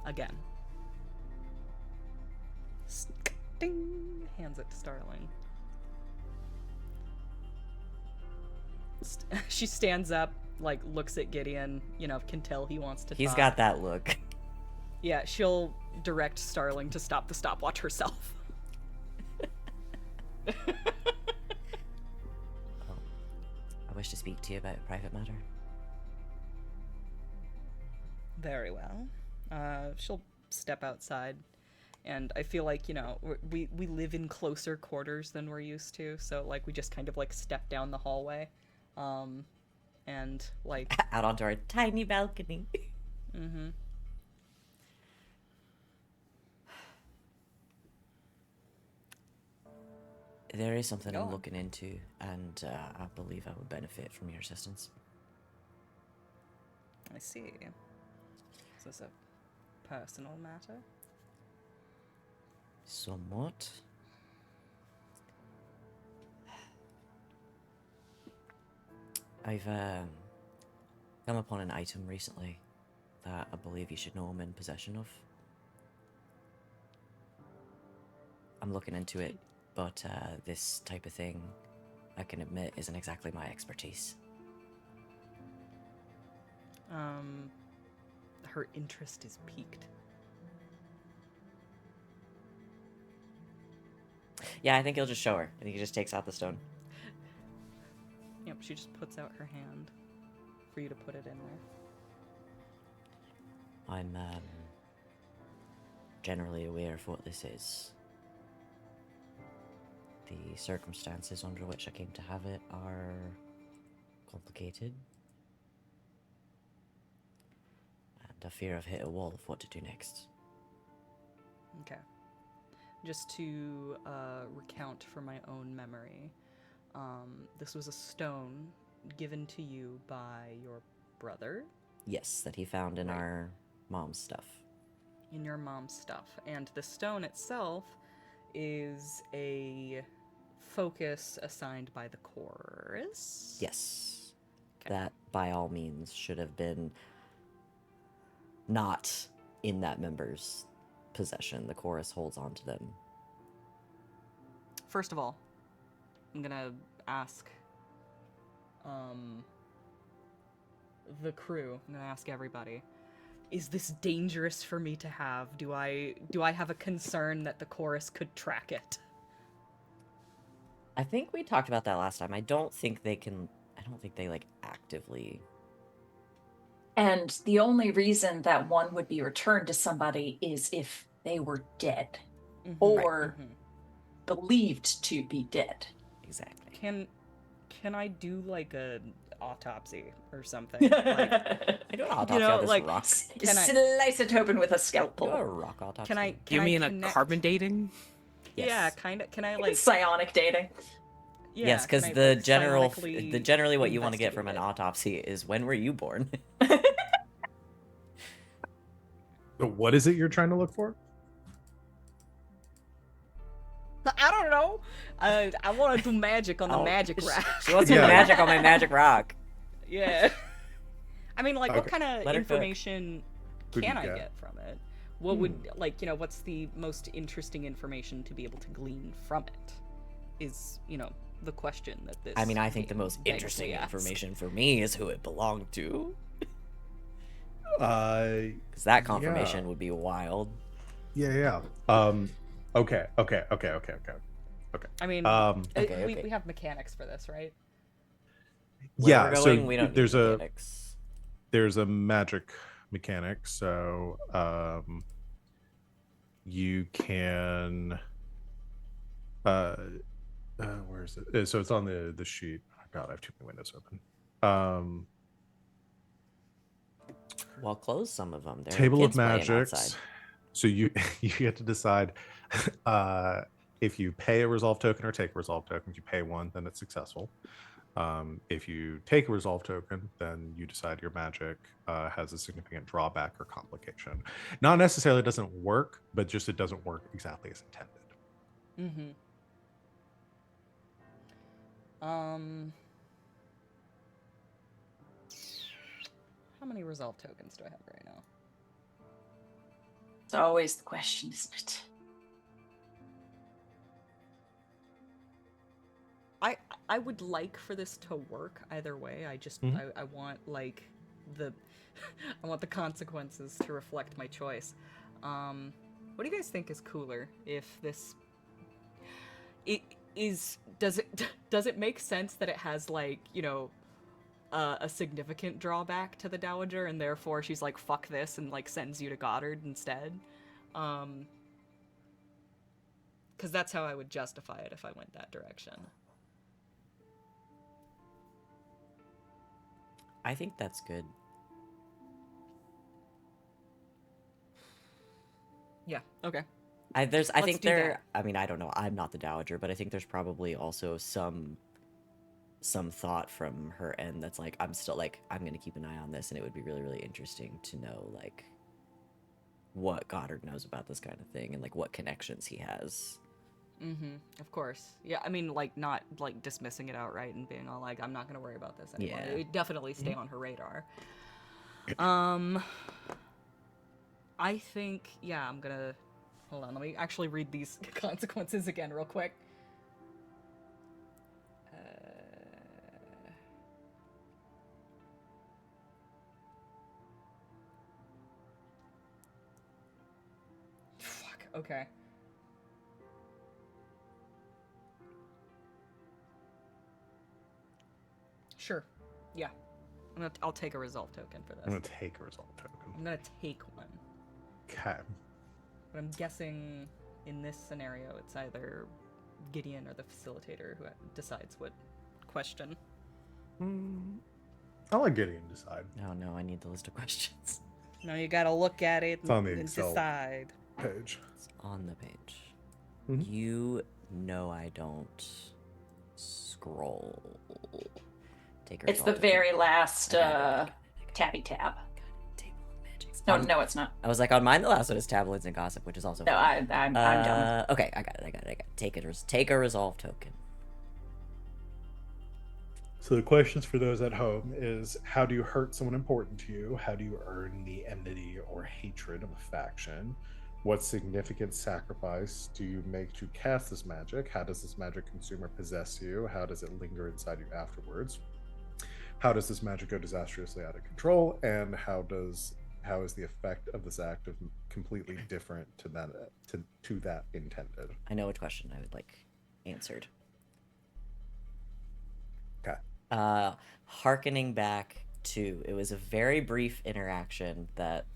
Again. Ding! Hands it to Starling. She stands up, like, looks at Gideon, can tell he wants to He's talk. got that look. Yeah, she'll direct Starling to stop the stopwatch herself. I wish to speak to you about a private matter. Very well. She'll step outside, and I feel like, we live in closer quarters than we're used to, so, like, we just kind of, like, step down the hallway, and, like... Out onto our tiny balcony. Mm-hmm. There is something Go I'm on. looking into, and I believe I would benefit from your assistance. I see. Is this a personal matter? Somewhat. I've come upon an item recently that I believe you should know I'm in possession of. I'm looking into it, but this type of thing, I can admit, isn't exactly my expertise. Her interest is piqued. Yeah, I think he'll just show her. I think he just takes out the stone. Yep, she just puts out her hand for you to put it in there. I'm generally aware of what this is. The circumstances under which I came to have it are complicated. a fear of hit a wall of what to do next. Okay. Just to recount from my own memory, this was a stone given to you by your brother Yes, that he found in Right. our mom's stuff. in your mom's stuff. And the stone itself is a focus assigned by the chorus. Yes. Okay. That, by all means, should have been not in that member's possession. The chorus holds on to them. First of all, I'm gonna ask the crew. I'm gonna ask everybody. Is this dangerous for me to have? Do I have a concern that the chorus could track it? I think we talked about that last time. I don't think they like actively. And the only reason that one would be returned to somebody is if they were dead or believed to be dead. Exactly. Can I do like a autopsy or something? Like, I do an autopsy on this like, rock. Can I- Slice it open with a Do a scalpel. rock autopsy. can I You mean a connect- carbon dating? Yes. Yeah, kind of. Can I like? Psionic dating. Yeah, Yes, because can I, the like, generally psionically what you want to get from an investigate it? autopsy is when were you born? So what is it you're trying to look for? I don't know. I want to do magic on the Oh, magic sh- rack. She wants to do Yeah. magic on my magic rock. Yeah. I mean, like, what Okay. kind of Let her cook. information Who'd you can I get? get from it? What would, like, what's the most interesting information to be able to glean from it? Is, the question that this. I mean, I think the game most begs to interesting ask. information for me is who it belonged to. Uh, Because that confirmation would be wild. yeah. Okay. I mean, Okay. we have mechanics for this, right? Where Yeah. we're going, So we don't there's need a mechanics. there's a magic mechanic. So you can where is it? So it's on the sheet. Oh, God, I have too many windows open. Well, close some of them. There are Table of kids playing Magics. outside. So you get to decide if you pay a resolve token or take a resolve token. If you pay one, then it's successful. If you take a resolve token, then you decide your magic has a significant drawback or complication. Not necessarily doesn't work, but just it doesn't work exactly as intended. How many resolve tokens do I have right now? It's always the question, isn't it? I would like for this to work either way. I just I want like the I want the consequences to reflect my choice. What do you guys think is cooler? If this does it make sense that it has like, a significant drawback to the Dowager, and therefore she's like, fuck this, and like sends you to Goddard instead? Because that's how I would justify it if I went that direction. I think that's good. Yeah, okay. I Let's think do there. that. I mean, I don't know. I'm not the Dowager, but I think there's probably also some thought from her end that's like, I'm still like, I'm gonna keep an eye on this, and it would be really, really interesting to know like what Goddard knows about this kind of thing and like what connections he has. Of course. Yeah, I mean, like, not, like, dismissing it outright and being all like, I'm not gonna worry about this anymore. Yeah. It would definitely stay on her radar. I think, yeah, I'm gonna... Hold on, let me actually read these consequences again real quick. Fuck, okay. Sure. Yeah. I'll take a resolve token for this. I'm gonna take a resolve token. I'm gonna take one. Okay. But I'm guessing in this scenario it's either Gideon or the facilitator who decides what question. I'll let Gideon decide. Oh no, I need the list of questions. Now you gotta look at it It's on the and Excel decide. page. It's on the page. Mhm. You know I don't scroll. Take a It's the result. very last I got it, I got it, tabby tab. got it. Table of Magics. No, no, it's not. I was like, on mine, the last one is Tabloids and Gossip, which is also No, fun. I'm done. Okay, I got it. Take a resolve token. So the questions for those at home is: how do you hurt someone important to you? How do you earn the enmity or hatred of a faction? What significant sacrifice do you make to cast this magic? How does this magic consume or possess you? How does it linger inside you afterwards? How does this magic go disastrously out of control? And how is the effect of this act of completely different to that intended? I know which question I would like answered. Okay. Harkening back to, it was a very brief interaction that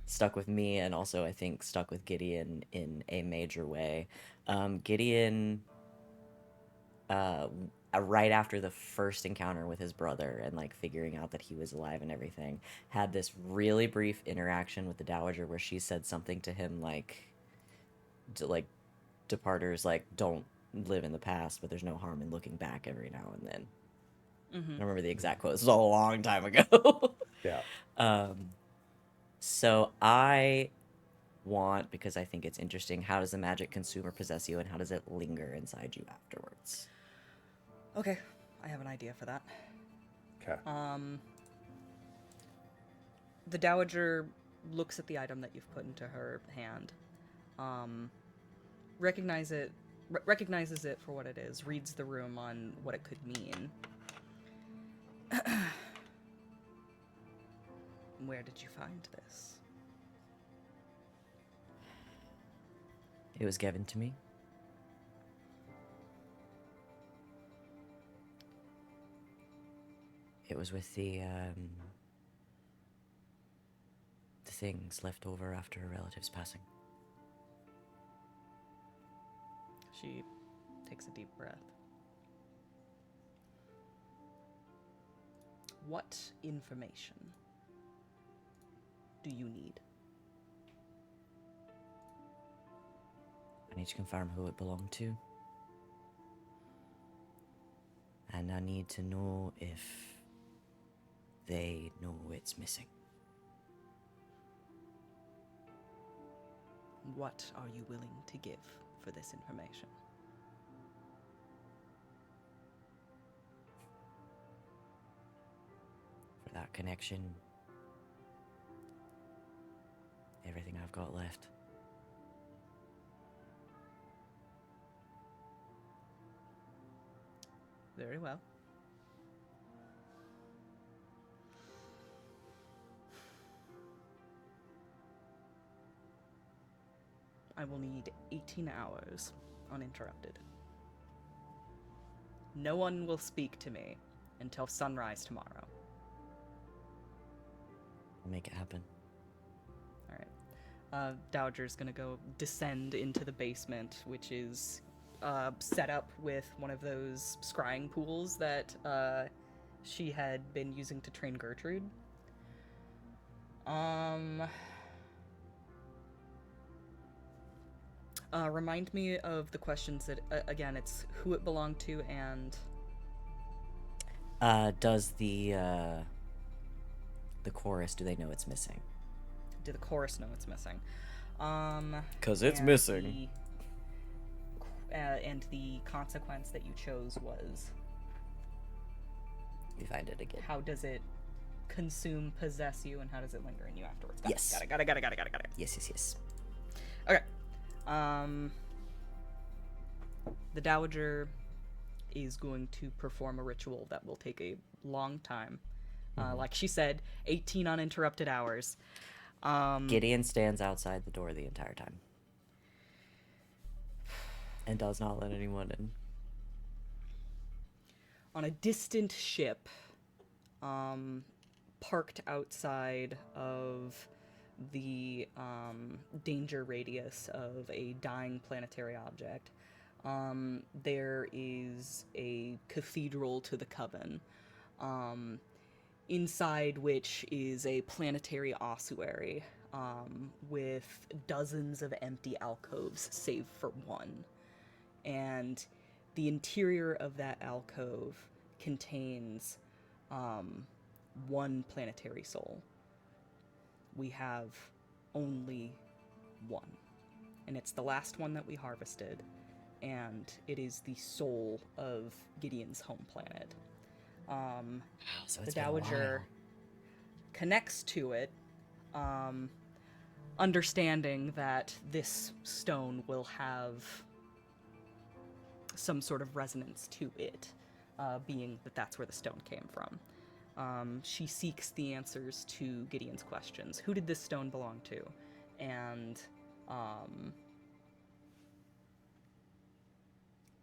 stuck with me, and also I think stuck with Gideon in a major way. Gideon, right after the first encounter with his brother and like figuring out that he was alive and everything, had this really brief interaction with the Dowager where she said something to him like departers like don't live in the past, but there's no harm in looking back every now and then. I don't remember the exact quote. This was a long time ago. Yeah. So I want, because I think it's interesting, how does the magic consume or possess you, and how does it linger inside you afterwards? Okay, I have an idea for that. Okay. The Dowager looks at the item that you've put into her hand, recognizes it for what it is, reads the room on what it could mean. Where did you find this? It was given to me. It was with the things left over after a relative's passing. She takes a deep breath. What information do you need? I need to confirm who it belonged to. And I need to know if they know it's missing. What are you willing to give for this information? For that connection, everything I've got left. Very well. I will need 18 hours uninterrupted. No one will speak to me until sunrise tomorrow. I'll make it happen. Alright. Dowager's gonna go descend into the basement, which is set up with one of those scrying pools that she had been using to train Gertrude. Remind me of the questions that, again, it's who it belonged to and... Does the chorus, do they know it's missing? Do the chorus know it's missing? 'Cause it's and missing. And the consequence that you chose was... We find it again. How does it consume, possess you, and how does it linger in you afterwards? Yes. Got it. Yes. Okay. The Dowager is going to perform a ritual that will take a long time. Like she said, 18 uninterrupted hours. Gideon stands outside the door the entire time. And does not let anyone in. On a distant ship, parked outside of the danger radius of a dying planetary object, there is a cathedral to the Coven. inside which is a planetary ossuary with dozens of empty alcoves, save for one. And the interior of that alcove contains one planetary soul. We have only one. And it's the last one that we harvested, and it is the soul of Gideon's home planet. So The it's been a Dowager while. connects to it, understanding that this stone will have some sort of resonance to it, being that that's where the stone came from. She seeks the answers to Gideon's questions. Who did this stone belong to? And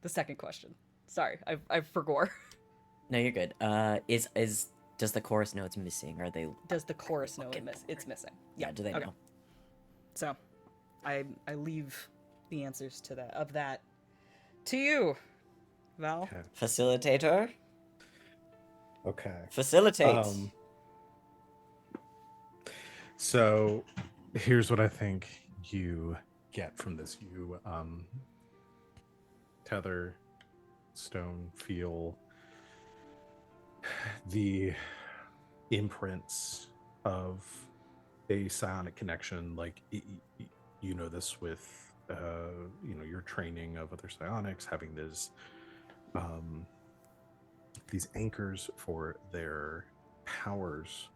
the second question. Sorry, I forgot. No, you're good. Does the chorus know it's missing? Are they? Does the chorus know looking it's missing? Yeah. Do they okay. know? So, I leave the answers to that to you, Val. Okay. Facilitator. Okay. Facilitate. So here's what I think you get from this. You tether, stone, feel the imprints of a psionic connection. Like you know this with your training of other psionics, having these anchors for their powers.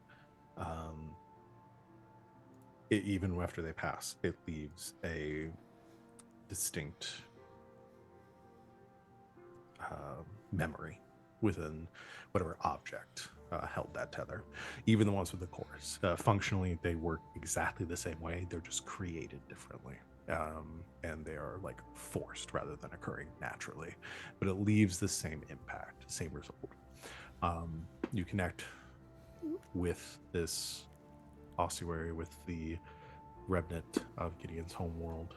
Even after they pass, it leaves a distinct memory within whatever object held that tether. Even the ones with the cores, functionally, they work exactly the same way. They're just created differently, and they are like forced rather than occurring naturally. But it leaves the same impact, same result. You connect with this ossuary, with the remnant of Gideon's homeworld,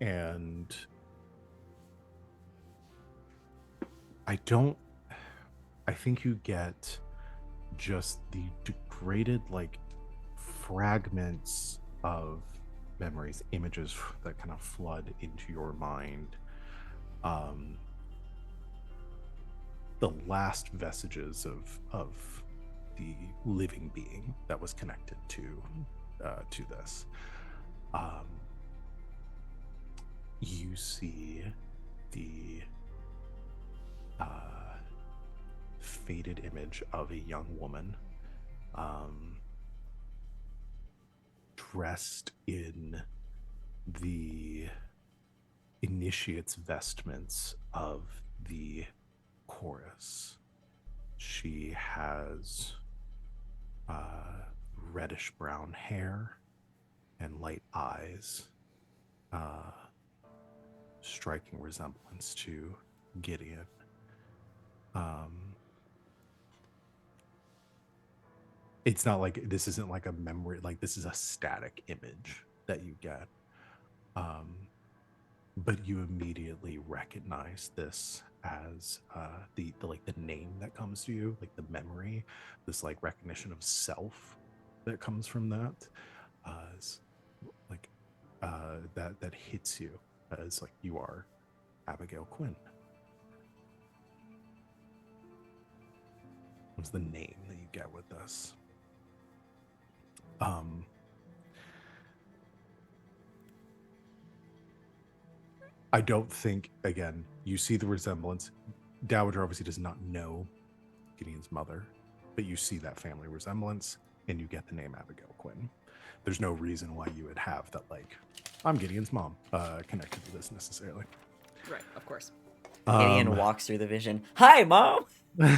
and I think you get just the degraded, like, fragments of memories, images that kind of flood into your mind. The last vestiges of the living being that was connected to this. You see the faded image of a young woman, dressed in the initiate's vestments of the chorus. She has reddish brown hair and light eyes, striking resemblance to Gideon. It's not like, this isn't like a memory, like this is a static image that you get. But you immediately recognize this as the name that comes to you, like the memory, this like recognition of self that comes from that, that hits you as like you are Abigail Quinn. What's the name that you get with this? I don't think, again, you see the resemblance. Dowager obviously does not know Gideon's mother, but you see that family resemblance and you get the name Abigail Quinn. There's no reason why you would have that, like, I'm Gideon's mom, connected to this necessarily. Right, of course. Gideon walks through the vision. Hi, Mom!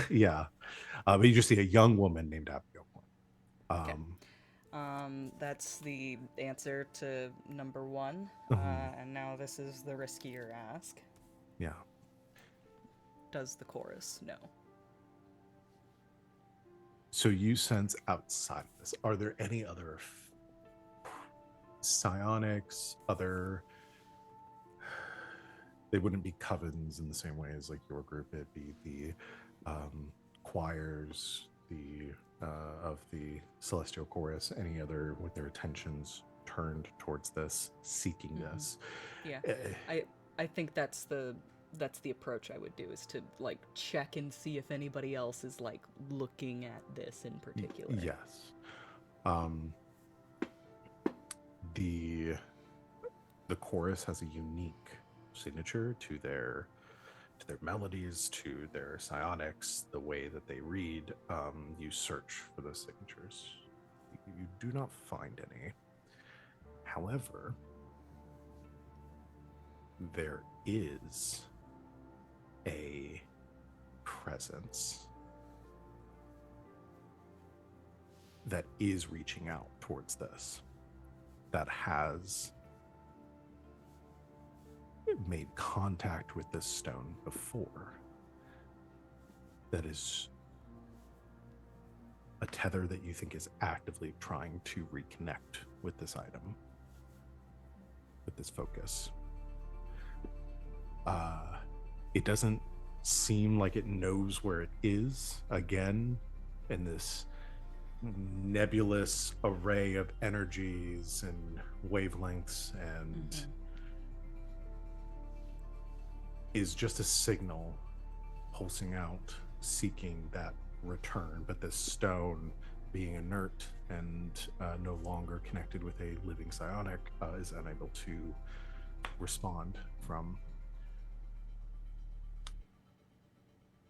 Yeah. But you just see a young woman named Abigail Quinn. Okay. That's the answer to number one. And now this is the riskier ask. Yeah. Does the chorus know? So you sense outside of this, are there any other psionics, they wouldn't be covens in the same way as like your group, it'd be the choirs, the of the celestial chorus, any other with their attentions turned towards this, seeking this. Yeah, Eh, I think that's the approach I would do, is to like check and see if anybody else is like looking at this in particular. Yes. Um, the chorus has a unique signature to their melodies, to their psionics, the way that they read. You search for those signatures. You do not find any. However, there is a presence that is reaching out towards this, that has made contact with this stone before, that is a tether that you think is actively trying to reconnect with this item, with this focus. It doesn't seem like it knows where it is, again, in this nebulous array of energies and wavelengths, and is just a signal pulsing out, seeking that return. But this stone, being inert and no longer connected with a living psionic, is unable to respond from.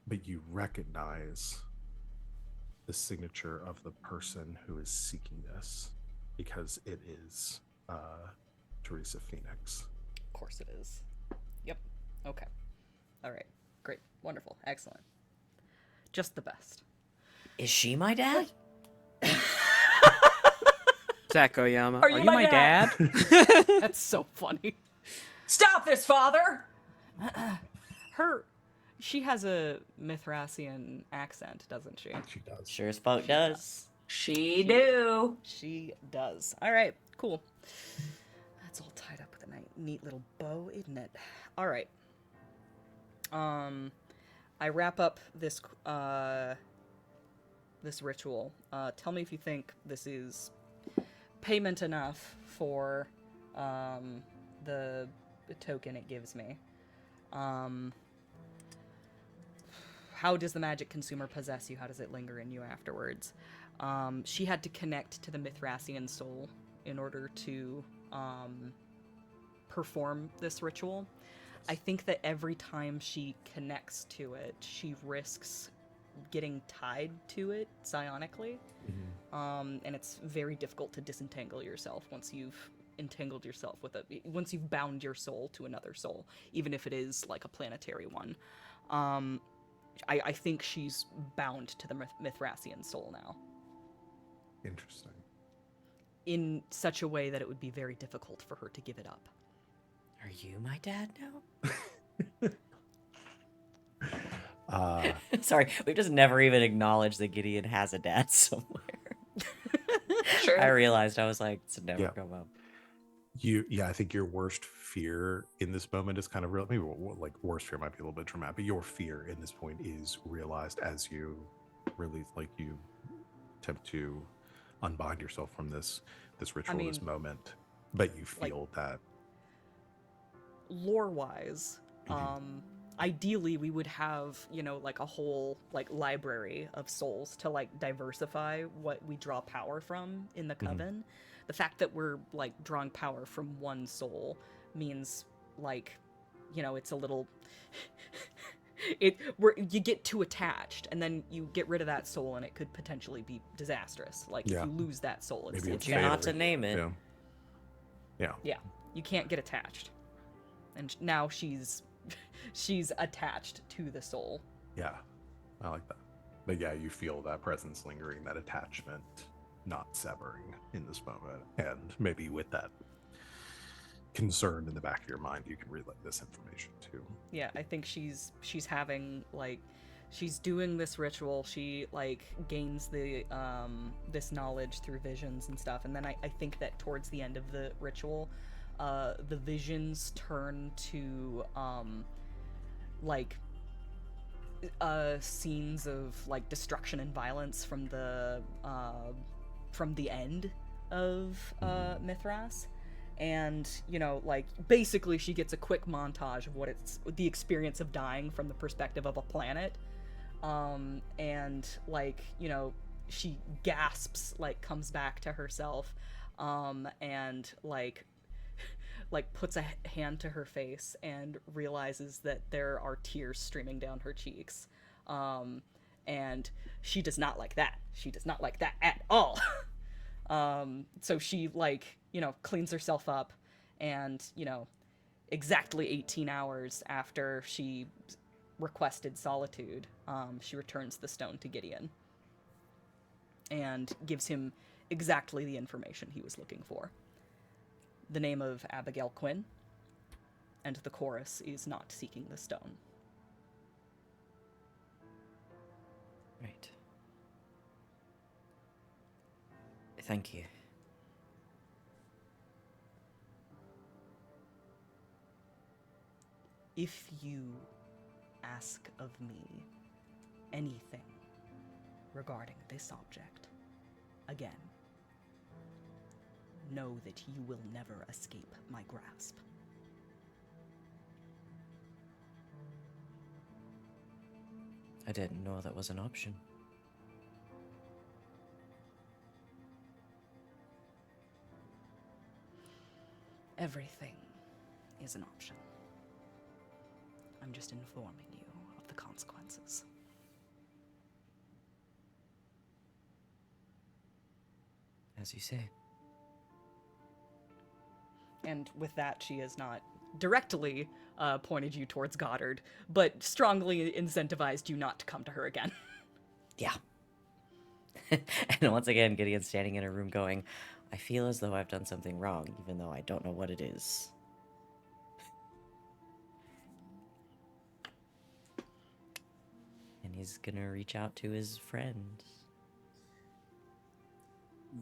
But you recognize the signature of the person who is seeking this, because it is Teresa Phoenix. Of course it is. Yep. Okay. All right. Great. Wonderful. Excellent. Just the best. Is she my dad? Zach Oyama, Are you my dad? That's so funny. Stop this, father! She has a Mithrasian accent, doesn't she? She does. Sure as fuck does. She do. She does. All right, cool. That's all tied up with a neat little bow, isn't it? All right. I wrap up this this ritual. Tell me if you think this is payment enough for the token it gives me. How does the magic consumer possess you? How does it linger in you afterwards? She had to connect to the Mithrasian soul in order to perform this ritual. I think that every time she connects to it, she risks getting tied to it psionically. And it's very difficult to disentangle yourself once you've entangled yourself with once you've bound your soul to another soul, even if it is like a planetary one. I think she's bound to the Mithrasian soul now. Interesting. In such a way that it would be very difficult for her to give it up. Are you my dad Uh, now? Sorry, we've just never even acknowledged that Gideon has a dad somewhere. Sure. I realized, I was like, it's never Yeah. come up. I think your worst fear in this moment is kind of real. Maybe like worst fear might be a little bit dramatic, but your fear in this point is realized as you really you attempt to unbind yourself from this ritual, this moment, but you feel that lore-wise, ideally we would have, like a whole library of souls to diversify what we draw power from in the coven. The fact that we're drawing power from one soul means it's a little you get too attached, and then you get rid of that soul and it could potentially be disastrous. If you lose that soul, it's You're not to name it. Yeah. You can't get attached, and now she's attached to the soul. Yeah, I like that. But yeah, you feel that presence lingering, that attachment not severing in this moment, and maybe with that concern in the back of your mind, you can relay this information too. Yeah, I think she's having she's doing this ritual. She gains the this knowledge through visions and stuff, and then I think that towards the end of the ritual, the visions turn to scenes of like destruction and violence from the end of Mithras. And, you know, like, basically she gets a quick montage of what it's the experience of dying from the perspective of a planet. And, like, you know, she gasps, like, comes back to herself, and, like, puts a hand to her face and realizes that there are tears streaming down her cheeks. And she does not like that. She does not like that at all. So she, like, you know, cleans herself up, and, you know, exactly 18 hours after she requested solitude, she returns the stone to Gideon and gives him exactly the information he was looking for. The name of Abigail Quinn, and the chorus is not seeking the stone. Right. Thank you. If you ask of me anything regarding this object, again, know that you will never escape my grasp. I didn't know that was an option. Everything is an option. I'm just informing you of the consequences. As you say. And with that, she has not directly pointed you towards Goddard, but strongly incentivized you not to come to her again. Yeah. And once again, Gideon's standing in a room going, I feel as though I've done something wrong, even though I don't know what it is. And he's gonna reach out to his friend.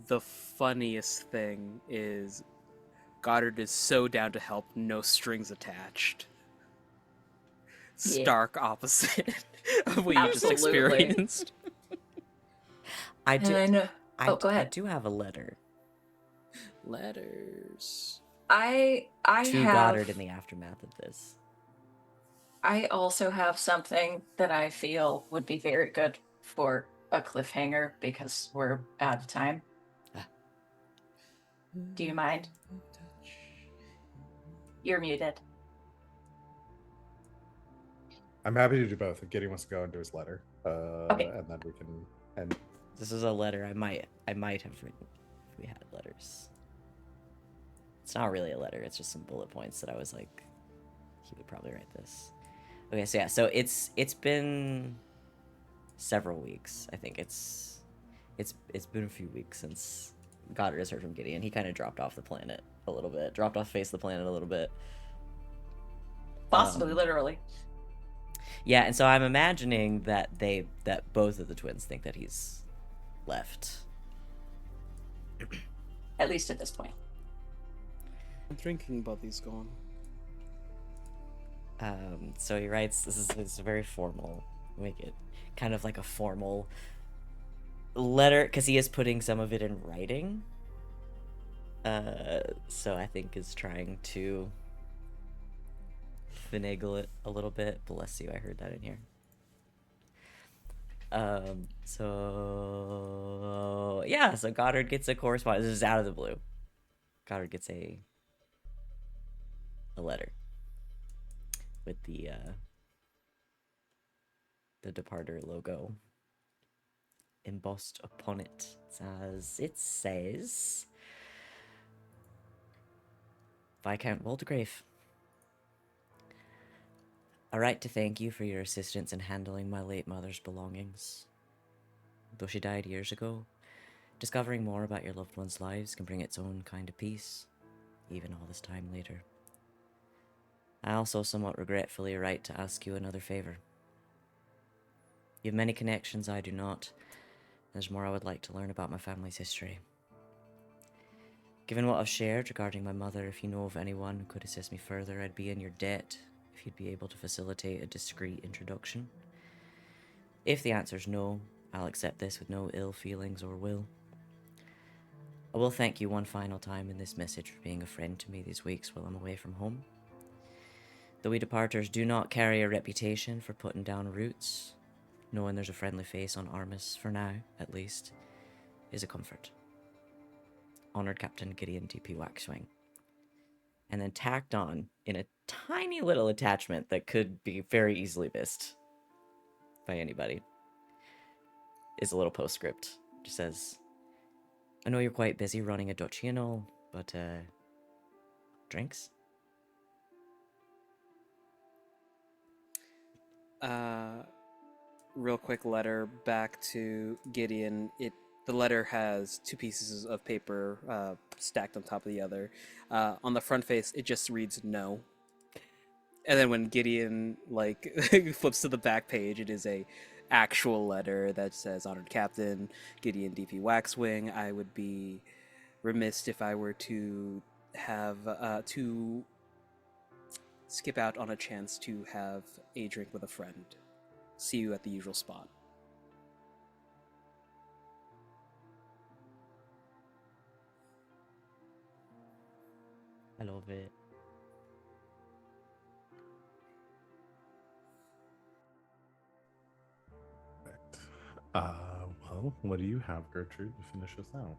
The funniest thing is Goddard is so down to help, no strings attached. Yeah. Stark opposite of what you just Absolutely. experienced. I do. And I, go I ahead. do have a letter Letters. I to have. Goddard in the aftermath of this. I also have something that I feel would be very good for a cliffhanger because we're out of time. Do you mind? You're muted. I'm happy to do both. If Gideon wants to go and do his letter, Okay. and then we can end. This is a letter I might have written if we had letters. It's not really a letter, it's just some bullet points that I was like, he would probably write this. Okay, so yeah, so it's been several weeks. I think it's been a few weeks since Goddard has heard from Gideon. He kind of dropped off the planet a little bit, dropped off the face of the planet a little bit. Possibly, literally. Yeah, and so I'm imagining that both of the twins think that he's left. At least at this point. I'm thinking about these going. So he writes, this is very formal, make it kind of like a formal letter, because he is putting some of it in writing. So I think is trying to finagle it a little bit. Bless you, I heard that in here. So yeah, so Goddard gets a correspondence. This is out of the blue. Goddard gets a letter with the Departer logo embossed upon it. As it says, Viscount Waldegrave, I write to thank you for your assistance in handling my late mother's belongings. Though she died years ago, discovering more about your loved ones' lives can bring its own kind of peace, even all this time later. I also somewhat regretfully write to ask you another favor. You have many connections I do not. There's more I would like to learn about my family's history. Given what I've shared regarding my mother, if you know of anyone who could assist me further, I'd be in your debt if you'd be able to facilitate a discreet introduction. If the answer's no, I'll accept this with no ill feelings or will. I will thank you one final time in this message for being a friend to me these weeks while I'm away from home. Though we departers do not carry a reputation for putting down roots, knowing there's a friendly face on Armus, for now, at least, is a comfort. Honored Captain Gideon DP Waxwing. And then tacked on in a tiny little attachment that could be very easily missed by anybody is a little postscript. It just says, I know you're quite busy running a duchy and all, but, drinks? Real quick letter back to Gideon. The letter has two pieces of paper stacked on top of the other. On the front face, it just reads no. And then when Gideon flips to the back page, it is a actual letter that says, "Honored Captain Gideon DP Waxwing. I would be remiss if I were to have to skip out on a chance to have a drink with a friend. See you at the usual spot." I love it. Well, what do you have, Gertrude, to finish us out?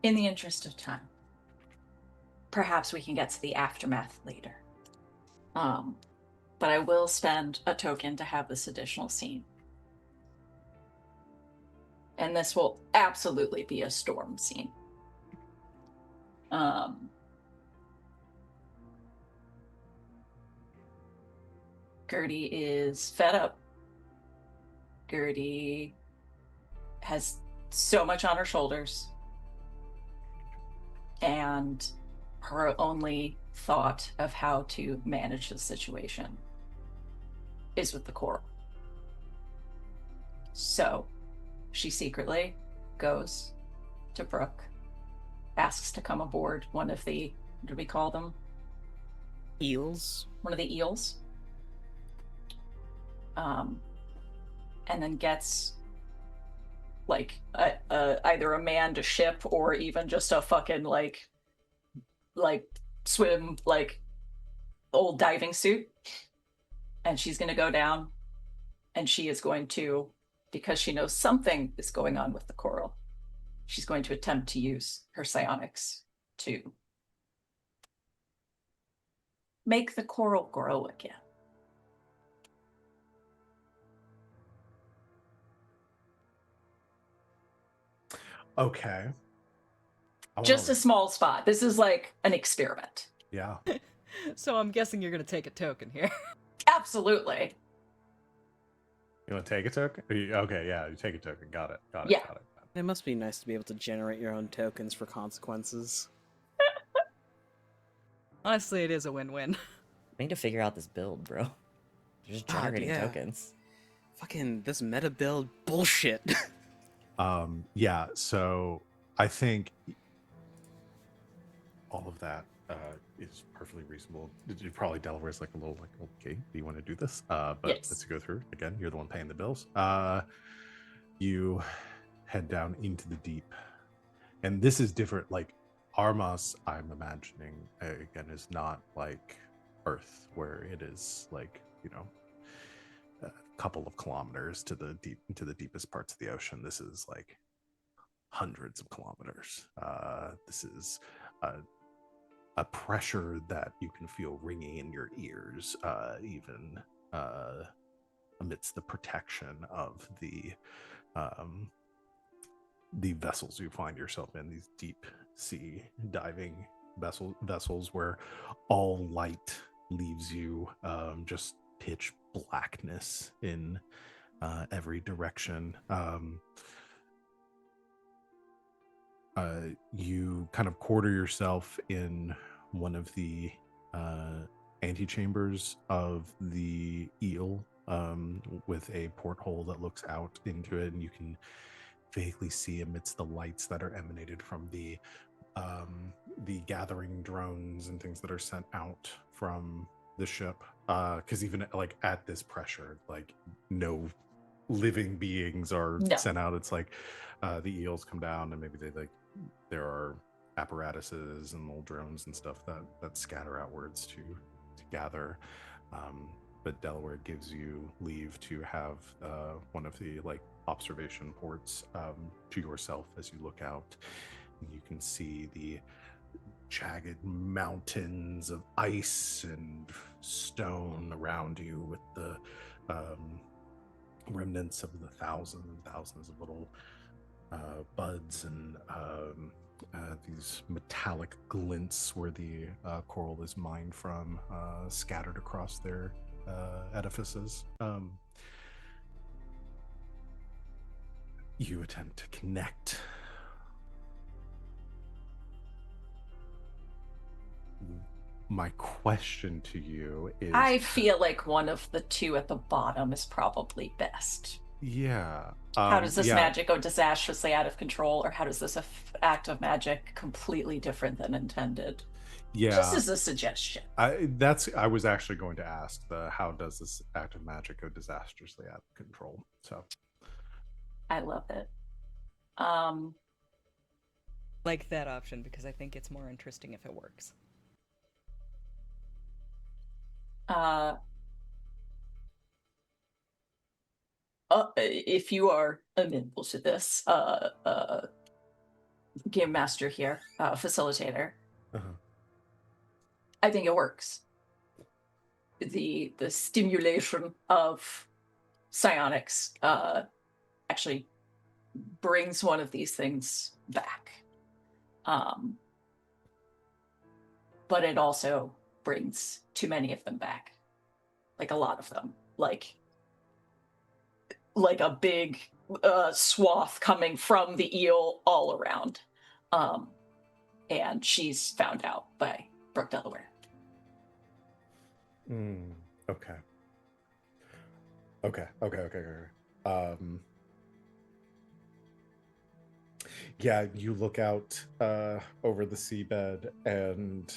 In the interest of time, perhaps we can get to the aftermath later. But I will spend a token to have this additional scene. And this will absolutely be a storm scene. Gertie is fed up. Gertie has so much on her shoulders. And her only thought of how to manage the situation is with the coral. So she secretly goes to Brooke, asks to come aboard one of the, what do we call them? Eels? One of the eels. And then gets either a manned ship or even just a fucking like swim old diving suit. And she's gonna go down, and she is going to, because she knows something is going on with the coral, she's going to attempt to use her psionics to make the coral grow again. Okay. Just a small spot. This is like an experiment. Yeah. So I'm guessing you're gonna take a token here. Absolutely. You want to take a token? Okay, yeah, you take a token. Got it. Yeah. Got it. It must be nice to be able to generate your own tokens for consequences. Honestly, it is a win-win. We need to figure out this build, bro. You're just generating yeah. tokens. Fucking this meta build bullshit. Yeah, so I think all of that is perfectly reasonable. Probably Delaware's like a little like, okay, do you want to do this? But yes. Let's go through. Again, you're the one paying the bills. You head down into the deep. And this is different. Like Armas, I'm imagining, again, is not like Earth, where it is like, a couple of kilometers to the deepest parts of the ocean. This is like hundreds of kilometers. This is a pressure that you can feel ringing in your ears, even amidst the protection of the vessels you find yourself in, these deep sea diving vessels where all light leaves you just pitch blackness in every direction. You kind of quarter yourself in one of the antechambers of the eel, with a porthole that looks out into it, and you can vaguely see amidst the lights that are emanated from the gathering drones and things that are sent out from the ship, because even like at this pressure, like no living beings are No. sent out. It's like the eels come down, and maybe there are apparatuses and little drones and stuff that scatter outwards to gather. But Delaware gives you leave to have one of the like observation ports to yourself as you look out, and you can see the jagged mountains of ice and stone around you, with the remnants of the thousands and thousands of little buds and these metallic glints where the coral is mined from, scattered across their edifices. You attempt to connect. My question to you is, I feel like one of the two at the bottom is probably best. yeah. How does this yeah, magic go disastrously out of control, or how does this act of magic completely different than intended? yeah. Just as a suggestion. I was actually going to ask how does this act of magic go disastrously out of control? So I love it. Like that option because I think it's more interesting if it works. If you are amenable to this, game master here, facilitator, I think it works. The stimulation of psionics actually brings one of these things back. But it also brings too many of them back. Like a lot of them. Like a big swath coming from the eel all around. And she's found out by Brooke Delaware. Okay. Yeah, you look out over the seabed and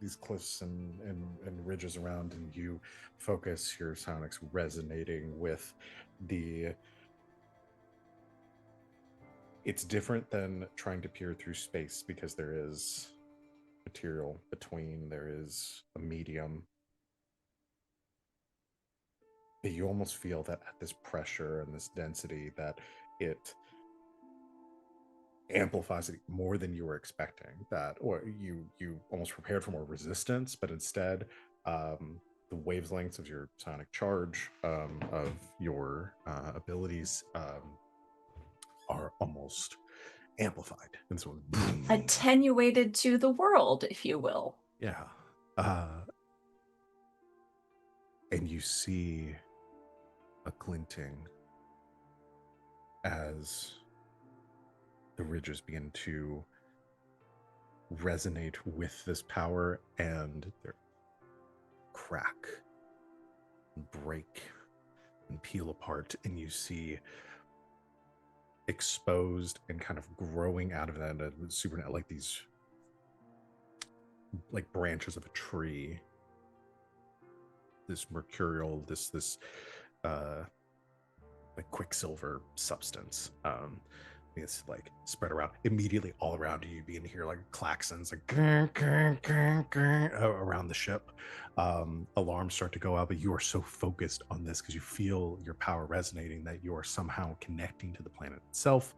these cliffs and ridges around, and you focus your sonics resonating with the... It's different than trying to peer through space because there is material between, there is a medium. But you almost feel that at this pressure and this density that it amplifies it more than you were expecting, that, or you almost prepared for more resistance, but instead the wavelengths of your sonic charge, of your abilities, are almost amplified, and so Attenuated to the world, if you will. yeah. And you see a glinting as the ridges begin to resonate with this power, and they crack and break and peel apart, and you see exposed and kind of growing out of that super, like these like branches of a tree, this mercurial, this like quicksilver substance. It's like spread around immediately all around you. You begin to hear like claxons, like around the ship. Alarms start to go out, but you are so focused on this because you feel your power resonating that you are somehow connecting to the planet itself,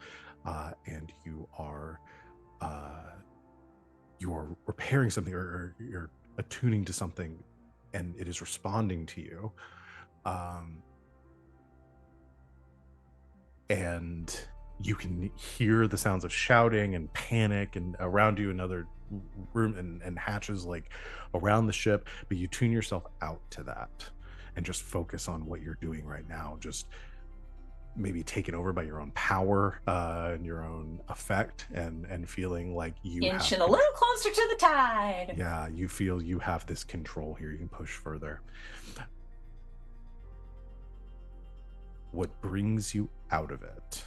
and you are repairing something, or you're attuning to something, and it is responding to you. And you can hear the sounds of shouting and panic, and around you another room and hatches like around the ship, but you tune yourself out to that and just focus on what you're doing right now, just maybe taken over by your own power and your own effect, and feeling like you inching a little closer to the tide. Yeah, you feel you have this control here. You can push further. What brings you out of it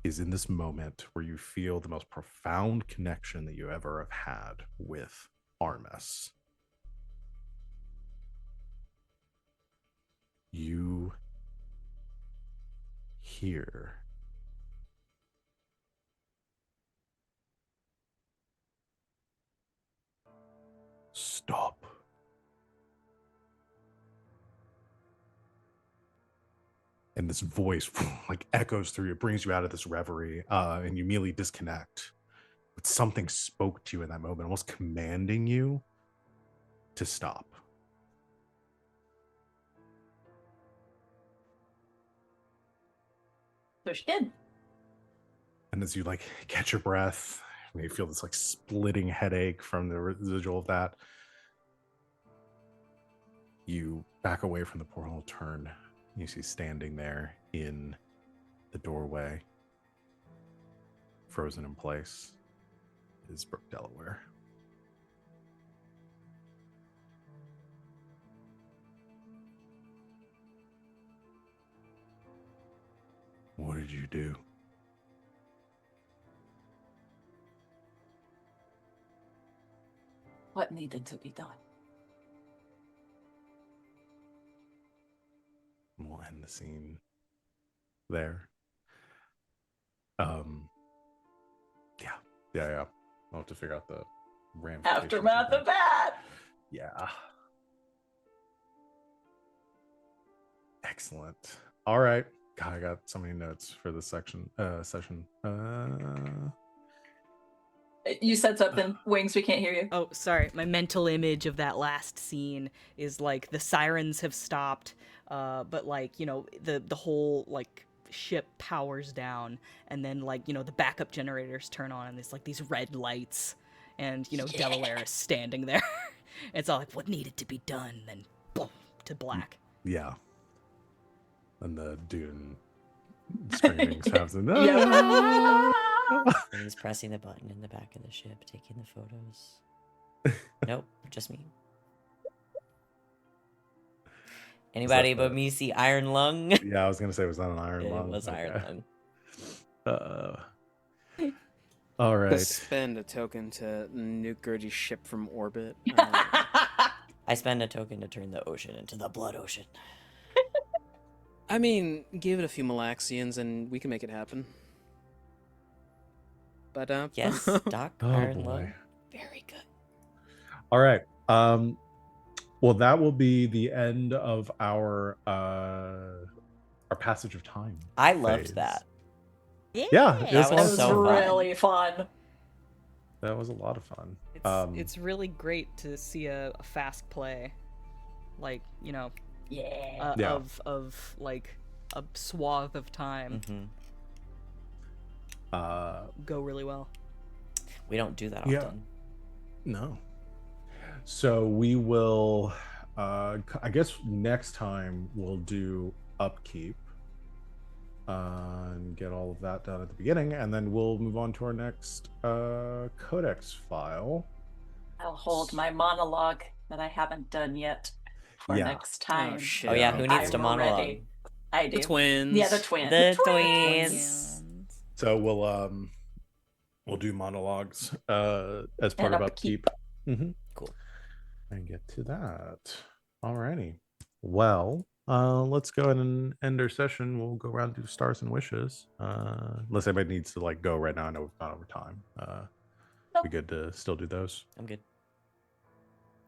is in this moment where you feel the most profound connection that you ever have had with Armis. here. Stop. And this voice like echoes through you, brings you out of this reverie, and you immediately disconnect. But something spoke to you in that moment, almost commanding you to stop. So she did. And as you like catch your breath, you feel this like splitting headache from the residual of that. You back away from the portal, turn. You see standing there in the doorway, frozen in place, is Brooke Delaware. What did you do? What needed to be done? We'll end the scene there. Yeah. I'll have to figure out the ramifications. Aftermath of that. Yeah. Excellent. All right. God, I got so many notes for this session. You said something, Wings. We can't hear you. Oh, sorry. My mental image of that last scene is like the sirens have stopped, but like, you know, the whole like ship powers down, and then like, you know, the backup generators turn on, and there's like these red lights, and you know, Delaware is standing there. It's all like, what needed to be done, then boom, to black. Yeah. And the dude in Stranger Things has it. Yeah. And he's pressing the button in the back of the ship, taking the photos. Nope, just me. Anybody but me see Iron Lung? Yeah, I was gonna say, was that an Iron Lung? It was Iron Lung. All right. Spend a token to nuke Gertie's ship from orbit. I spend a token to turn the ocean into the blood ocean. I mean, give it a few Malaxians and we can make it happen. But Yes, Doc. Oh Iron boy. Lung. Very good. All right. Well, that will be the end of our passage of time. I loved phase. that. Yeah, it That was was so fun. really fun. That was a lot of fun. It's really great to see a fast play, like, you know, Yeah. Yeah. of like a swath of time go really well. We don't do that Yeah. often. No. So we will, I guess next time we'll do upkeep and get all of that done at the beginning, and then we'll move on to our next codex file. I'll hold my monologue that I haven't done yet for Yeah. next time. Oh, shit. Oh yeah, who needs to I'm monologue? ready. I do. The twins. Yeah, the twins. The twins. So we'll do monologues as part And of upkeep. upkeep. Mm-hmm. Cool. And get to that. Alrighty. Well, let's go ahead and end our session. We'll go around and do stars and wishes. Unless anybody needs to like go right now. I know we've gone over time. Be good to still do those. I'm good.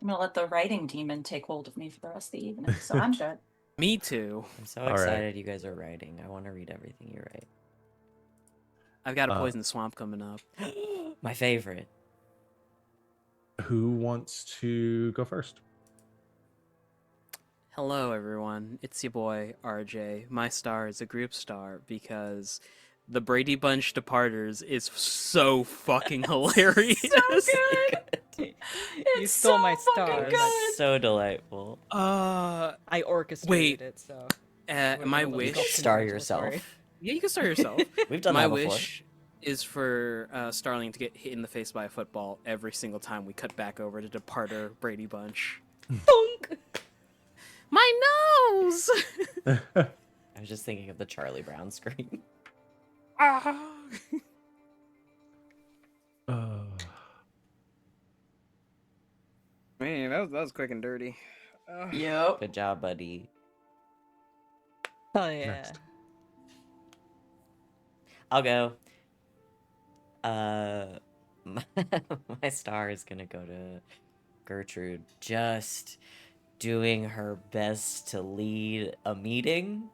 I'm gonna let the writing demon take hold of me for the rest of the evening, so I'm good. Me too. I'm so All right. excited you guys are writing. I want to read everything you write. I've got a poison swamp coming up. My favorite. Who wants to go first? Hello, everyone. It's your boy, RJ. My star is a group star because the Brady Bunch Departers is so fucking hilarious. So good. You It's stole so my fucking stars. good. So delightful. I orchestrated it, so My Whatever wish. the Star congratulatory. yourself. Yeah, you can star yourself. We've done My that before. wish is for Starling to get hit in the face by a football every single time we cut back over to Departer Brady Bunch. Bonk! My nose! I was just thinking of the Charlie Brown scream. Ah. Man, that was quick and dirty. Yep. Good job, buddy. Oh yeah. Next. I'll go. My, my star is gonna go to Gertrude, just doing her best to lead a meeting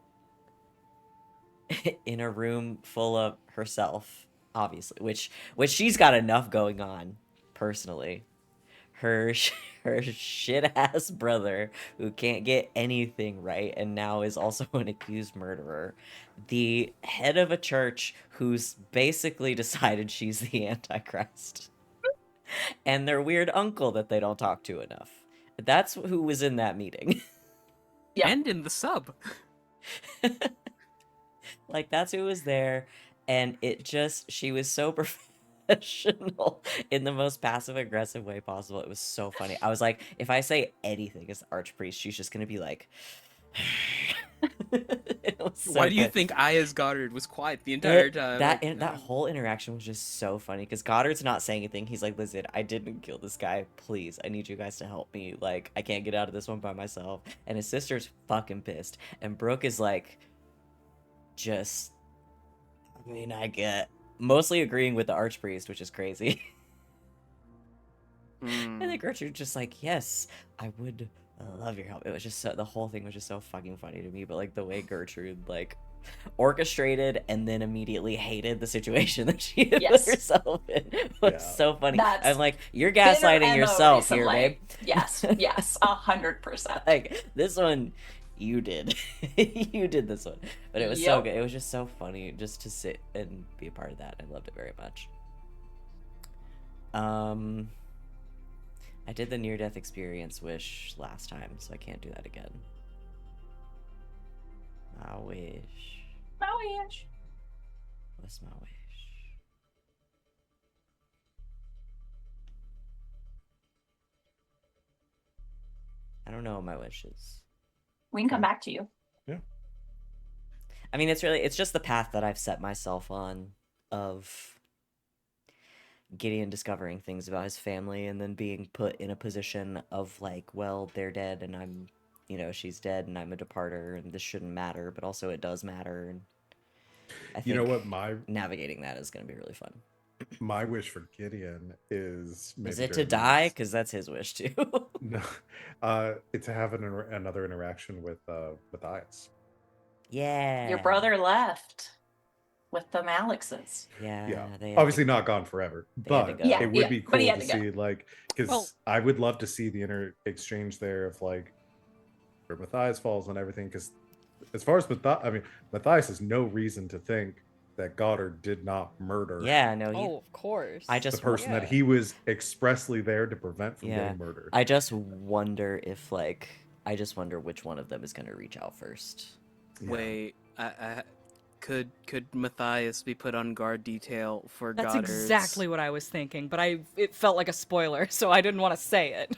in a room full of herself, obviously, which she's got enough going on personally. Her her shit ass brother who can't get anything right and now is also an accused murderer. The head of a church who's basically decided she's the Antichrist. And their weird uncle that they don't talk to enough. That's who was in that meeting. Yeah. And in the sub. Like, that's who was there, and she was so professional in the most passive-aggressive way possible. It was so funny. I was like, if I say anything as the archpriest, she's just gonna be like... It was so Why do you funny. think I, as Goddard, was quiet the entire time? That whole interaction was just so funny, because Goddard's not saying anything. He's like, listen, I didn't kill this guy. Please, I need you guys to help me. Like, I can't get out of this one by myself. And his sister's fucking pissed. And Brooke is like... just, I mean, I get mostly agreeing with the archpriest, which is crazy. And then Gertrude's just like, yes, I would love your help. It was just the whole thing was just so fucking funny to me. But like the way Gertrude like orchestrated and then immediately hated the situation that she had put herself in was so funny. I'm like, you're gaslighting yourself here, babe. Yes, 100%. Like this one. You did. You did this one. But it was so good. It was just so funny just to sit and be a part of that. I loved it very much. I did the near-death experience wish last time, so I can't do that again. My wish. My wish. What's my wish? I don't know what my wish is. We can come back to you. Yeah. I mean, it's just the path that I've set myself on of Gideon discovering things about his family and then being put in a position of like, well, they're dead and I'm, she's dead and I'm a departer and this shouldn't matter, but also it does matter. And I think navigating that is going to be really fun. My wish for Gideon is it to die? Because that's his wish too. No, to have another interaction with Matthias. Yeah. Your brother left with the Malexes. Yeah. Obviously not gone forever, but it would be cool to see, like, because I would love to see the exchange there of like where Matthias falls and everything. Because as far as Matthias has no reason to think that Goddard did not murder. Yeah, no. Of course. The person that he was expressly there to prevent from getting murdered. I just wonder if, like, which one of them is going to reach out first. Yeah. Wait, could Matthias be put on guard detail for Goddard's... That's exactly what I was thinking, but it felt like a spoiler, so I didn't want to say it.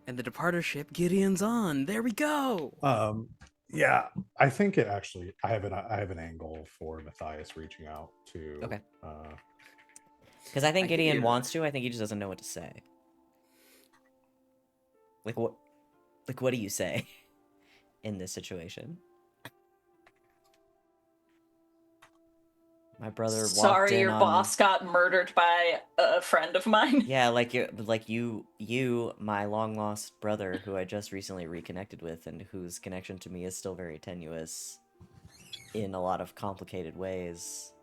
And the departership Gideon's on. There we go. Yeah, I think it actually. I have an angle for Matthias reaching out to. Okay. Because I think Gideon wants to. I think he just doesn't know what to say. Like what? Like what do you say in this situation? My brother. Sorry, your boss got murdered by a friend of mine. Yeah, like you, my long lost brother, who I just recently reconnected with, and whose connection to me is still very tenuous, in a lot of complicated ways,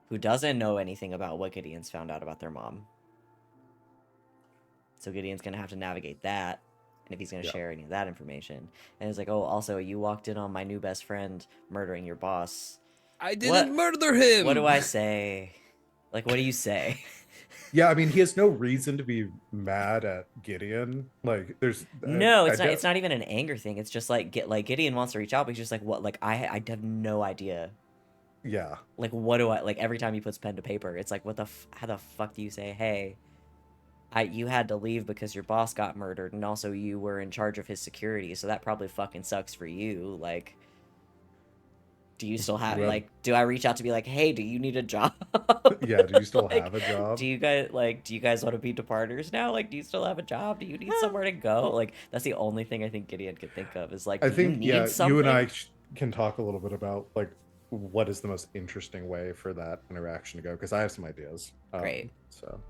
who doesn't know anything about what Gideon's found out about their mom. So Gideon's gonna have to navigate that, and if he's gonna share any of that information, and it's like, oh, also you walked in on my new best friend murdering your boss. I didn't murder him! What do I say? Like, what do you say? Yeah, I mean, he has no reason to be mad at Gideon. Like, there's... No, it's not even an anger thing. It's just, like, Gideon wants to reach out, but he's just like, what? Like, I have no idea. Yeah. Like, what do I... Like, every time he puts pen to paper, it's like, how the fuck do you say, hey, you had to leave because your boss got murdered, and also you were in charge of his security, so that probably fucking sucks for you. Like... Do you still have, like, do I reach out to be like, hey, do you need a job? Yeah, do you still have a job? Do you guys want to be departers now? Like, do you still have a job? Do you need somewhere to go? Like, that's the only thing I think Gideon could think of is, like, I think, you need something? you and I can talk a little bit about, like, what is the most interesting way for that interaction to go, because I have some ideas. Great. So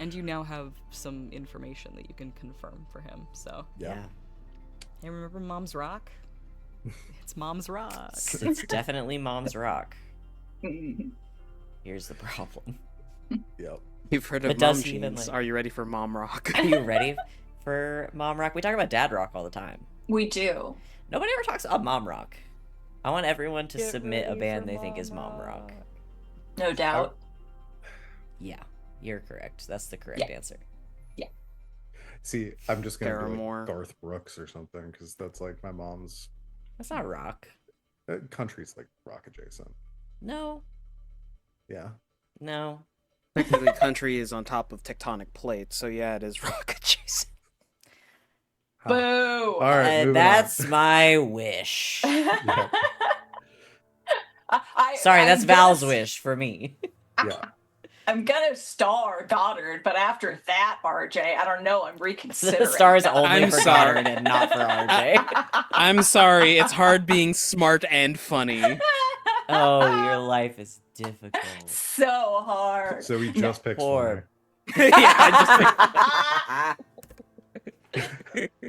And you now have some information that you can confirm for him. So, yeah. hey, remember Mom's Rock? It's Mom's Rock. It's definitely Mom's Rock. Here's the problem. Yep. You've heard But of does Mom he even, Jeans. like- Are you ready for Mom Rock? Are you ready for Mom Rock? We talk about Dad Rock all the time. We do. Nobody ever talks about Mom Rock. I want everyone to Get submit a ready band for they think is Mom Rock. No doubt. Yeah, you're correct. That's the correct answer. See, I'm just gonna do Paramore. like Garth Brooks or something, because that's like my mom's That's not rock. country's like rock adjacent. No, Yeah. no. Technically, country is on top of tectonic plates, so yeah, it is rock adjacent. Huh. Boo! All right, moving That's on. my wish. Yeah. Sorry, that's I'm Val's gonna- wish for me. Yeah. I'm gonna star Goddard, but after that, RJ, I don't know. I'm reconsidering. The star is only I'm for sorry. Goddard and not for RJ. I'm sorry, it's hard being smart and funny. Oh, your life is difficult. So hard. So we just picked Poor. funny. Yeah, I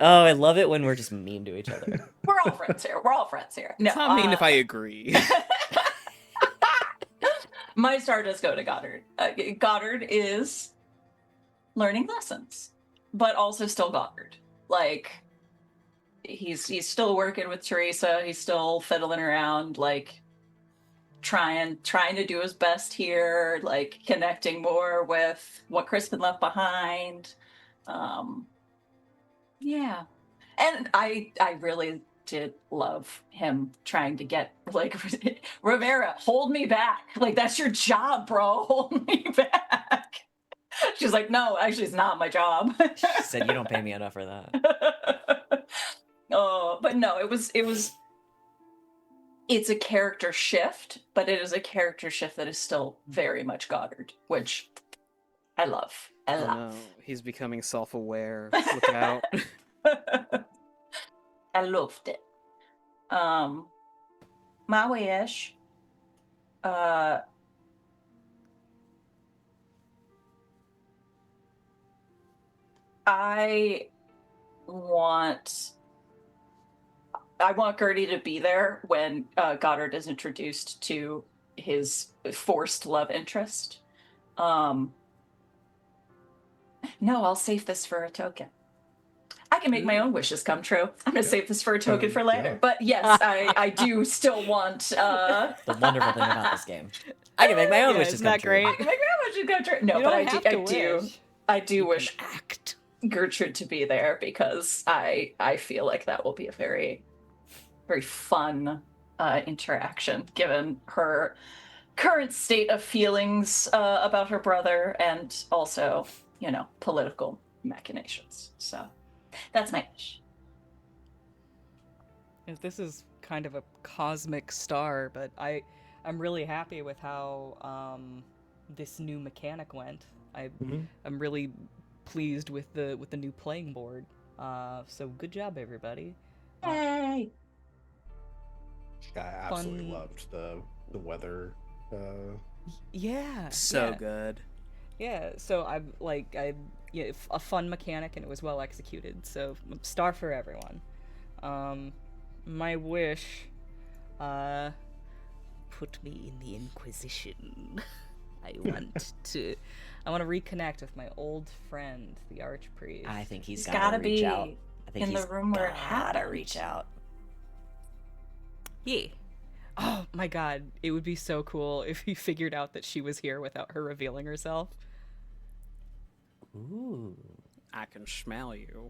Oh, I love it when we're just mean to each other. We're all friends here. We're all friends here. No, It's not mean if I agree. My star does go to Goddard. Goddard is learning lessons, but also still Goddard. Like he's still working with Teresa. He's still fiddling around, like trying to do his best here, like connecting more with what Crispin left behind. Yeah, and I really did love him trying to get like Rivera, hold me back. Like that's your job, bro. Hold me back. She's like, no, actually, it's not my job. She said you don't pay me enough for that. Oh, but no, it's a character shift, but it is a character shift that is still very much Goddard, which I love. I Oh love. no, he's becoming self-aware. Look out. I loved it. My wish. I want Gertie to be there when Goddard is introduced to his forced love interest. No, I'll save this for a token. I can make my own wishes come true. I'm gonna save this for a token for later. Yeah. But yes, I do still want The wonderful thing about this game. I can make my own Yeah, wishes isn't come that true. great? I can make my own wishes come true. No, You but don't I have do to wish. I do You wish can act. Gertrude to be there because I feel like that will be a very, very fun interaction given her current state of feelings about her brother and also, political machinations. So that's my wish. If this is kind of a cosmic star, but I'm really happy with how this new mechanic went. I'm really pleased with the new playing board. So good job, everybody. Yay! I absolutely Fun. loved the weather. Yeah. So yeah. good. Yeah, so a fun mechanic and it was well executed. So star for everyone. My wish, put me in the Inquisition. I want to reconnect with my old friend, the Archpriest. I think he's He's gotta gotta reach be out. I think in the he's room where it gotta happened. reach out. Yeah. Oh my god, it would be so cool if he figured out that she was here without her revealing herself. Ooh. I can smell you.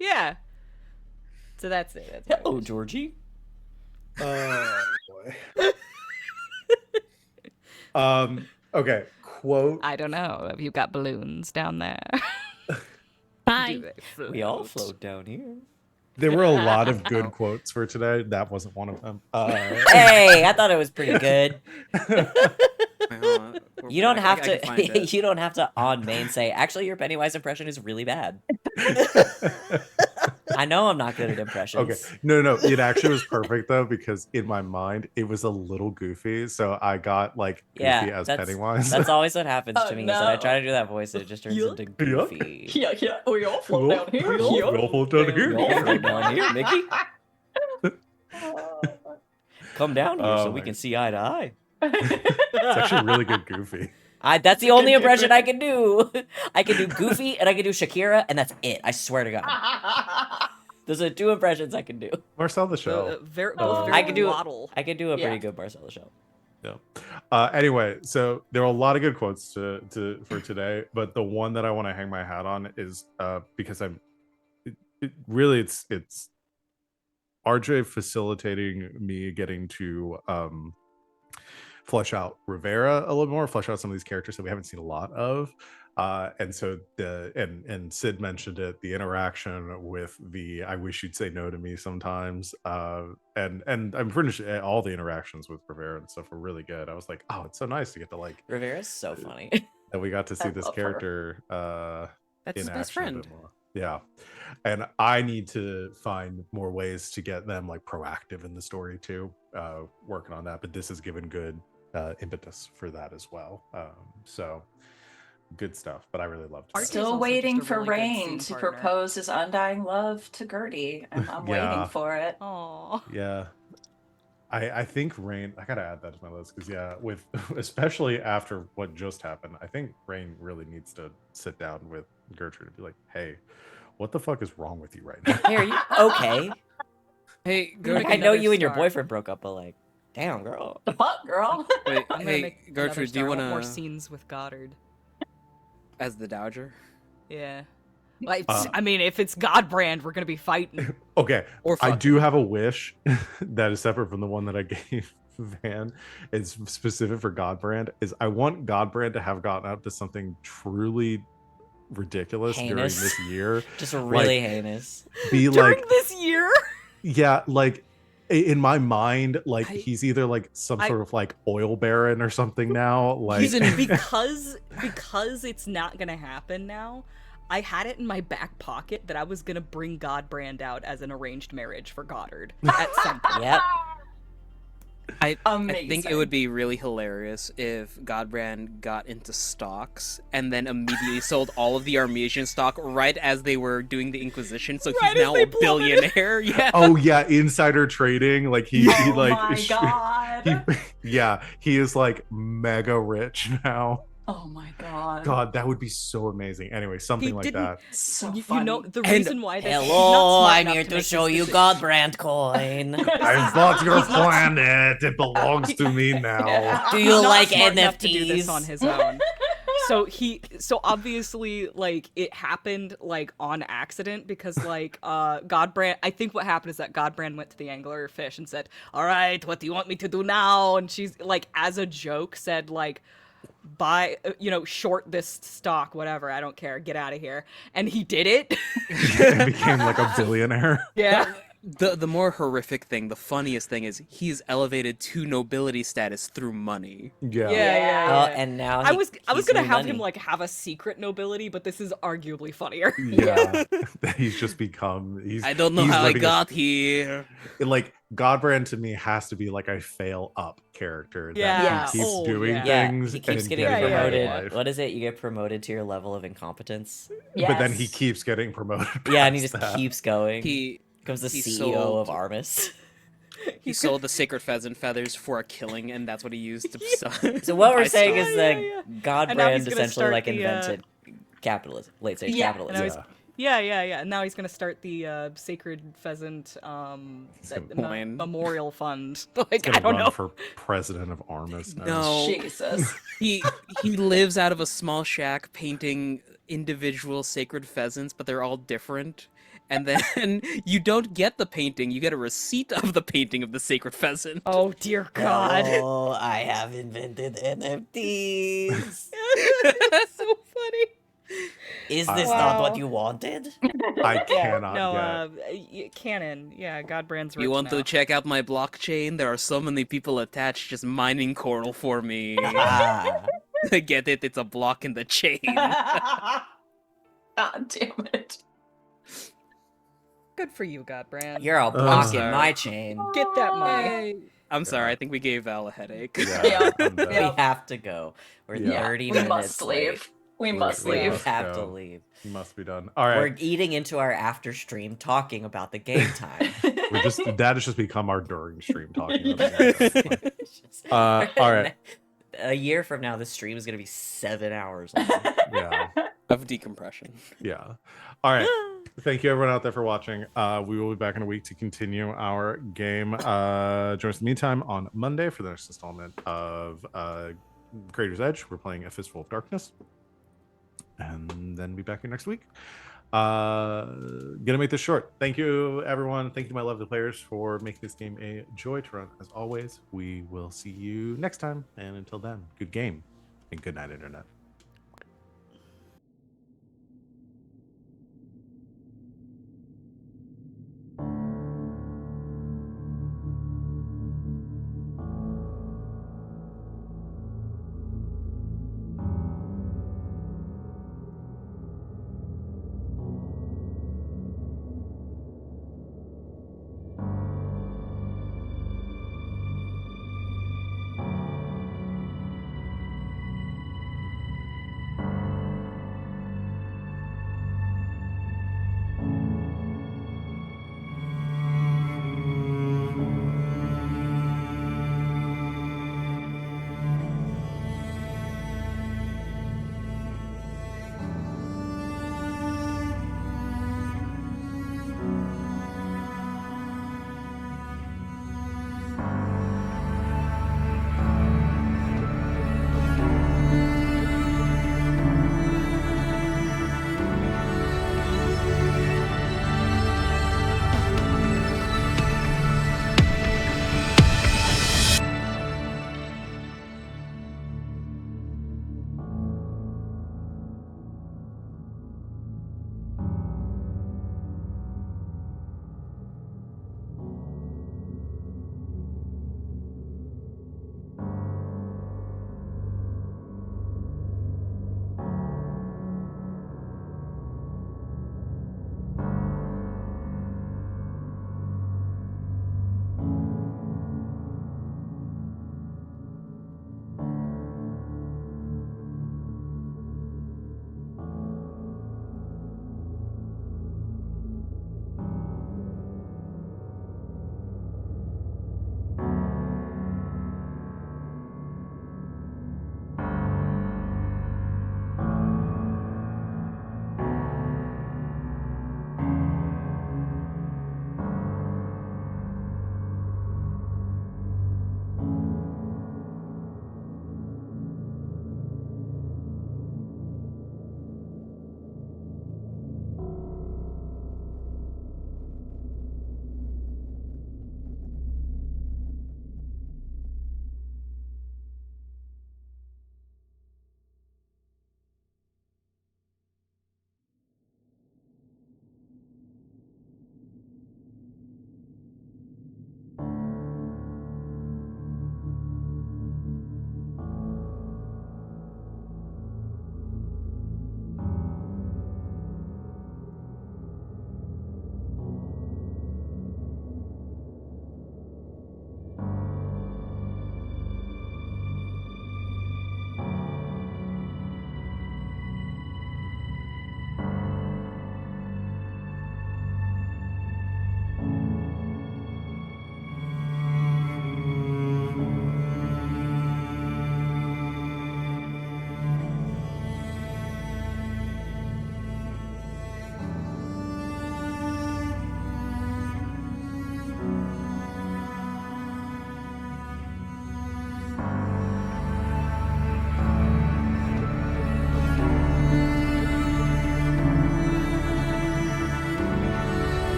Yeah. So that's it. That's my Hello, wish. Georgie. Oh boy. Okay. Quote. I don't know. Have you got balloons down there? Hi. Do they float? We all float down here. There were a lot of good quotes for today. That wasn't one of them. Hey, I thought it was pretty good. We're You don't back. have I can find to. it. You don't have to on main say. Actually, your Pennywise impression is really bad. I know I'm not good at Okay, impressions. no, it actually was perfect though because in my mind it was a little goofy, so I got like goofy Yeah, as that's Pennywise. that's always what happens Oh, to me. Is that I try no. to do that voice and it just turns Yuck. into Yuck. goofy. Yeah, we all float down here. We all Yeah. Waffle down here. You all float down here, Mickey. Oh. Come down here so Oh we my- can see eye to eye. It's actually really good goofy. That's the It's a only good impression I goofy. can do. I can do Goofy and I can do Shakira, and that's it. I swear to God. Those are 2 impressions I can do. Marcel the Shell. Very, Oh. both very I can do waddle. I can do a Yeah. pretty good Marcella show. Yeah. Anyway, so there are a lot of good quotes for today, but the one that I want to hang my hat on is because it's RJ facilitating me getting to flesh out Rivera a little more, flesh out some of these characters that we haven't seen a lot of. And so and Sid mentioned it, the interaction with the I wish you'd say no to me sometimes. And I'm pretty sure all the interactions with Rivera and stuff were really good. I was like, oh, it's so nice to get to like Rivera's so funny. that we got to see I this love her. character That's in his best action a friend. bit more. Yeah. And I need to find more ways to get them like proactive in the story too. Working on that, but this has given good impetus for that as well. So good stuff, but I really loved it. Archie's Still also waiting just a for really good Rain scene to partner. propose his undying love to Gertie, and I'm Yeah. waiting for it. Aww. Yeah. I think Rain, I gotta add that to my list because yeah, with especially after what just happened, I think Rain really needs to sit down with Gertrude and be like, hey, what the fuck is wrong with you right now? Hey, are you okay? Hey, Make Like, I Gertrude. know another you and your star. boyfriend broke up, but like, damn, girl. The fuck, girl? Wait, I'm gonna hey, make another Gertrude, do you star. I want want more to scenes with Goddard? as the Dowager? Yeah. Like, Uh, I mean, if it's Godbrand, we're gonna be fighting. Okay, Or I fuck do her? have a wish that is separate from the one that I gave Van. It's specific for Godbrand. Is I want Godbrand to have gotten up to something truly ridiculous during Heinous. this year. Just really Like, heinous. Be During like, this year? yeah, like in my mind, like I- he's either like some I- sort of like oil baron or something now. Like, He's in- because it's not gonna happen now. I had it in my back pocket that I was gonna bring Godbrand out as an arranged marriage for Goddard at some point. Yep. I think it Amazing. would be really hilarious if Godbrand got into stocks and then immediately sold all of the Armesian stock right as they were doing the Inquisition, so Right he's as now they a plummeted. billionaire. Yeah. oh yeah, insider trading. Like he Oh like my god. he is like mega rich now. Oh my god. God, that would be so amazing. Anyway, something like didn't- that. So You funny. know the And- reason why this he's not Hello, smart I'm enough here to to make show this you decision. Godbrand coin. I've bought your planet. It belongs to me now. Yeah. Do He's you not like smart enough to do this NFTs? on his own. So obviously like it happened like on accident because like Godbrand, I think what happened is that Godbrand went to the angler fish and said, "All right, what do you want me to do now?" And she's like as a joke said like buy short this stock, whatever, I don't care, get out of here. And he did it. And became like a billionaire. Yeah. The more horrific thing, the funniest thing is he's elevated to nobility status through money. Yeah. Yeah. And now I was he's gonna new have money. him like have a secret nobility, but this is arguably funnier. Yeah. He's just become I don't know he's how I living got here. like Godbrand to me has to be like a fail up character that Yeah. he keeps Oh, doing yeah. Yeah, things he keeps and getting getting ahead in promoted. life. What is it? You get promoted to your level of incompetence. But then he Yes. keeps getting promoted. Yeah, and he past just that. keeps going. He becomes the he CEO sold- of Armis. he sold the sacred pheasant feathers for a killing, and that's what he used to sell. So what we're buy saying stock. is Yeah, that yeah. And now he's Godbrand gonna essentially start like the, invented capitalism, late stage Yeah, capitalism. and Yeah. And now he's gonna start the sacred pheasant Coin. memorial fund. He's Like gonna I don't run know. for president of Armis now. No. Jesus. he lives out of a small shack painting individual sacred pheasants, but they're all different. And then you don't get the painting; you get a receipt of the painting of the sacred pheasant. Oh dear God. Oh, I have invented NFTs. That's so funny. Is this not what Wow. you wanted? I cannot No, get. canon. Yeah, Godbrand's rich You want now. to check out my blockchain? There are so many people attached just mining coral for me. Ah, Get it? It's a block in the chain. God damn it. Good for you, Godbrand. You're all blocking sorry. my chain. Get that money. Hey, I'm sorry. Yeah. I think we gave Val a headache. Yeah, I'm We dead. have to go. We're Yeah. 30 we minutes must late. leave. We We- must we We leave. must have to go. leave. Must be done. All right. We're eating into our after stream talking about the game time. We're just that has just become our during stream talking about Yeah. the game. It's just- All right. A year from now, the stream is going to be 7 hours long. Yeah. Of decompression. Yeah. All right. Thank you everyone out there for watching. We will be back in a week to continue our game. Join us in the meantime on Monday for the next installment of Creator's Edge. We're playing A Fistful of Darkness. And then be back here next week. Gonna make this short. Thank you everyone. Thank you to my lovely players for making this game a joy to run. As always, we will see you next time. And until then, good game and good night, Internet.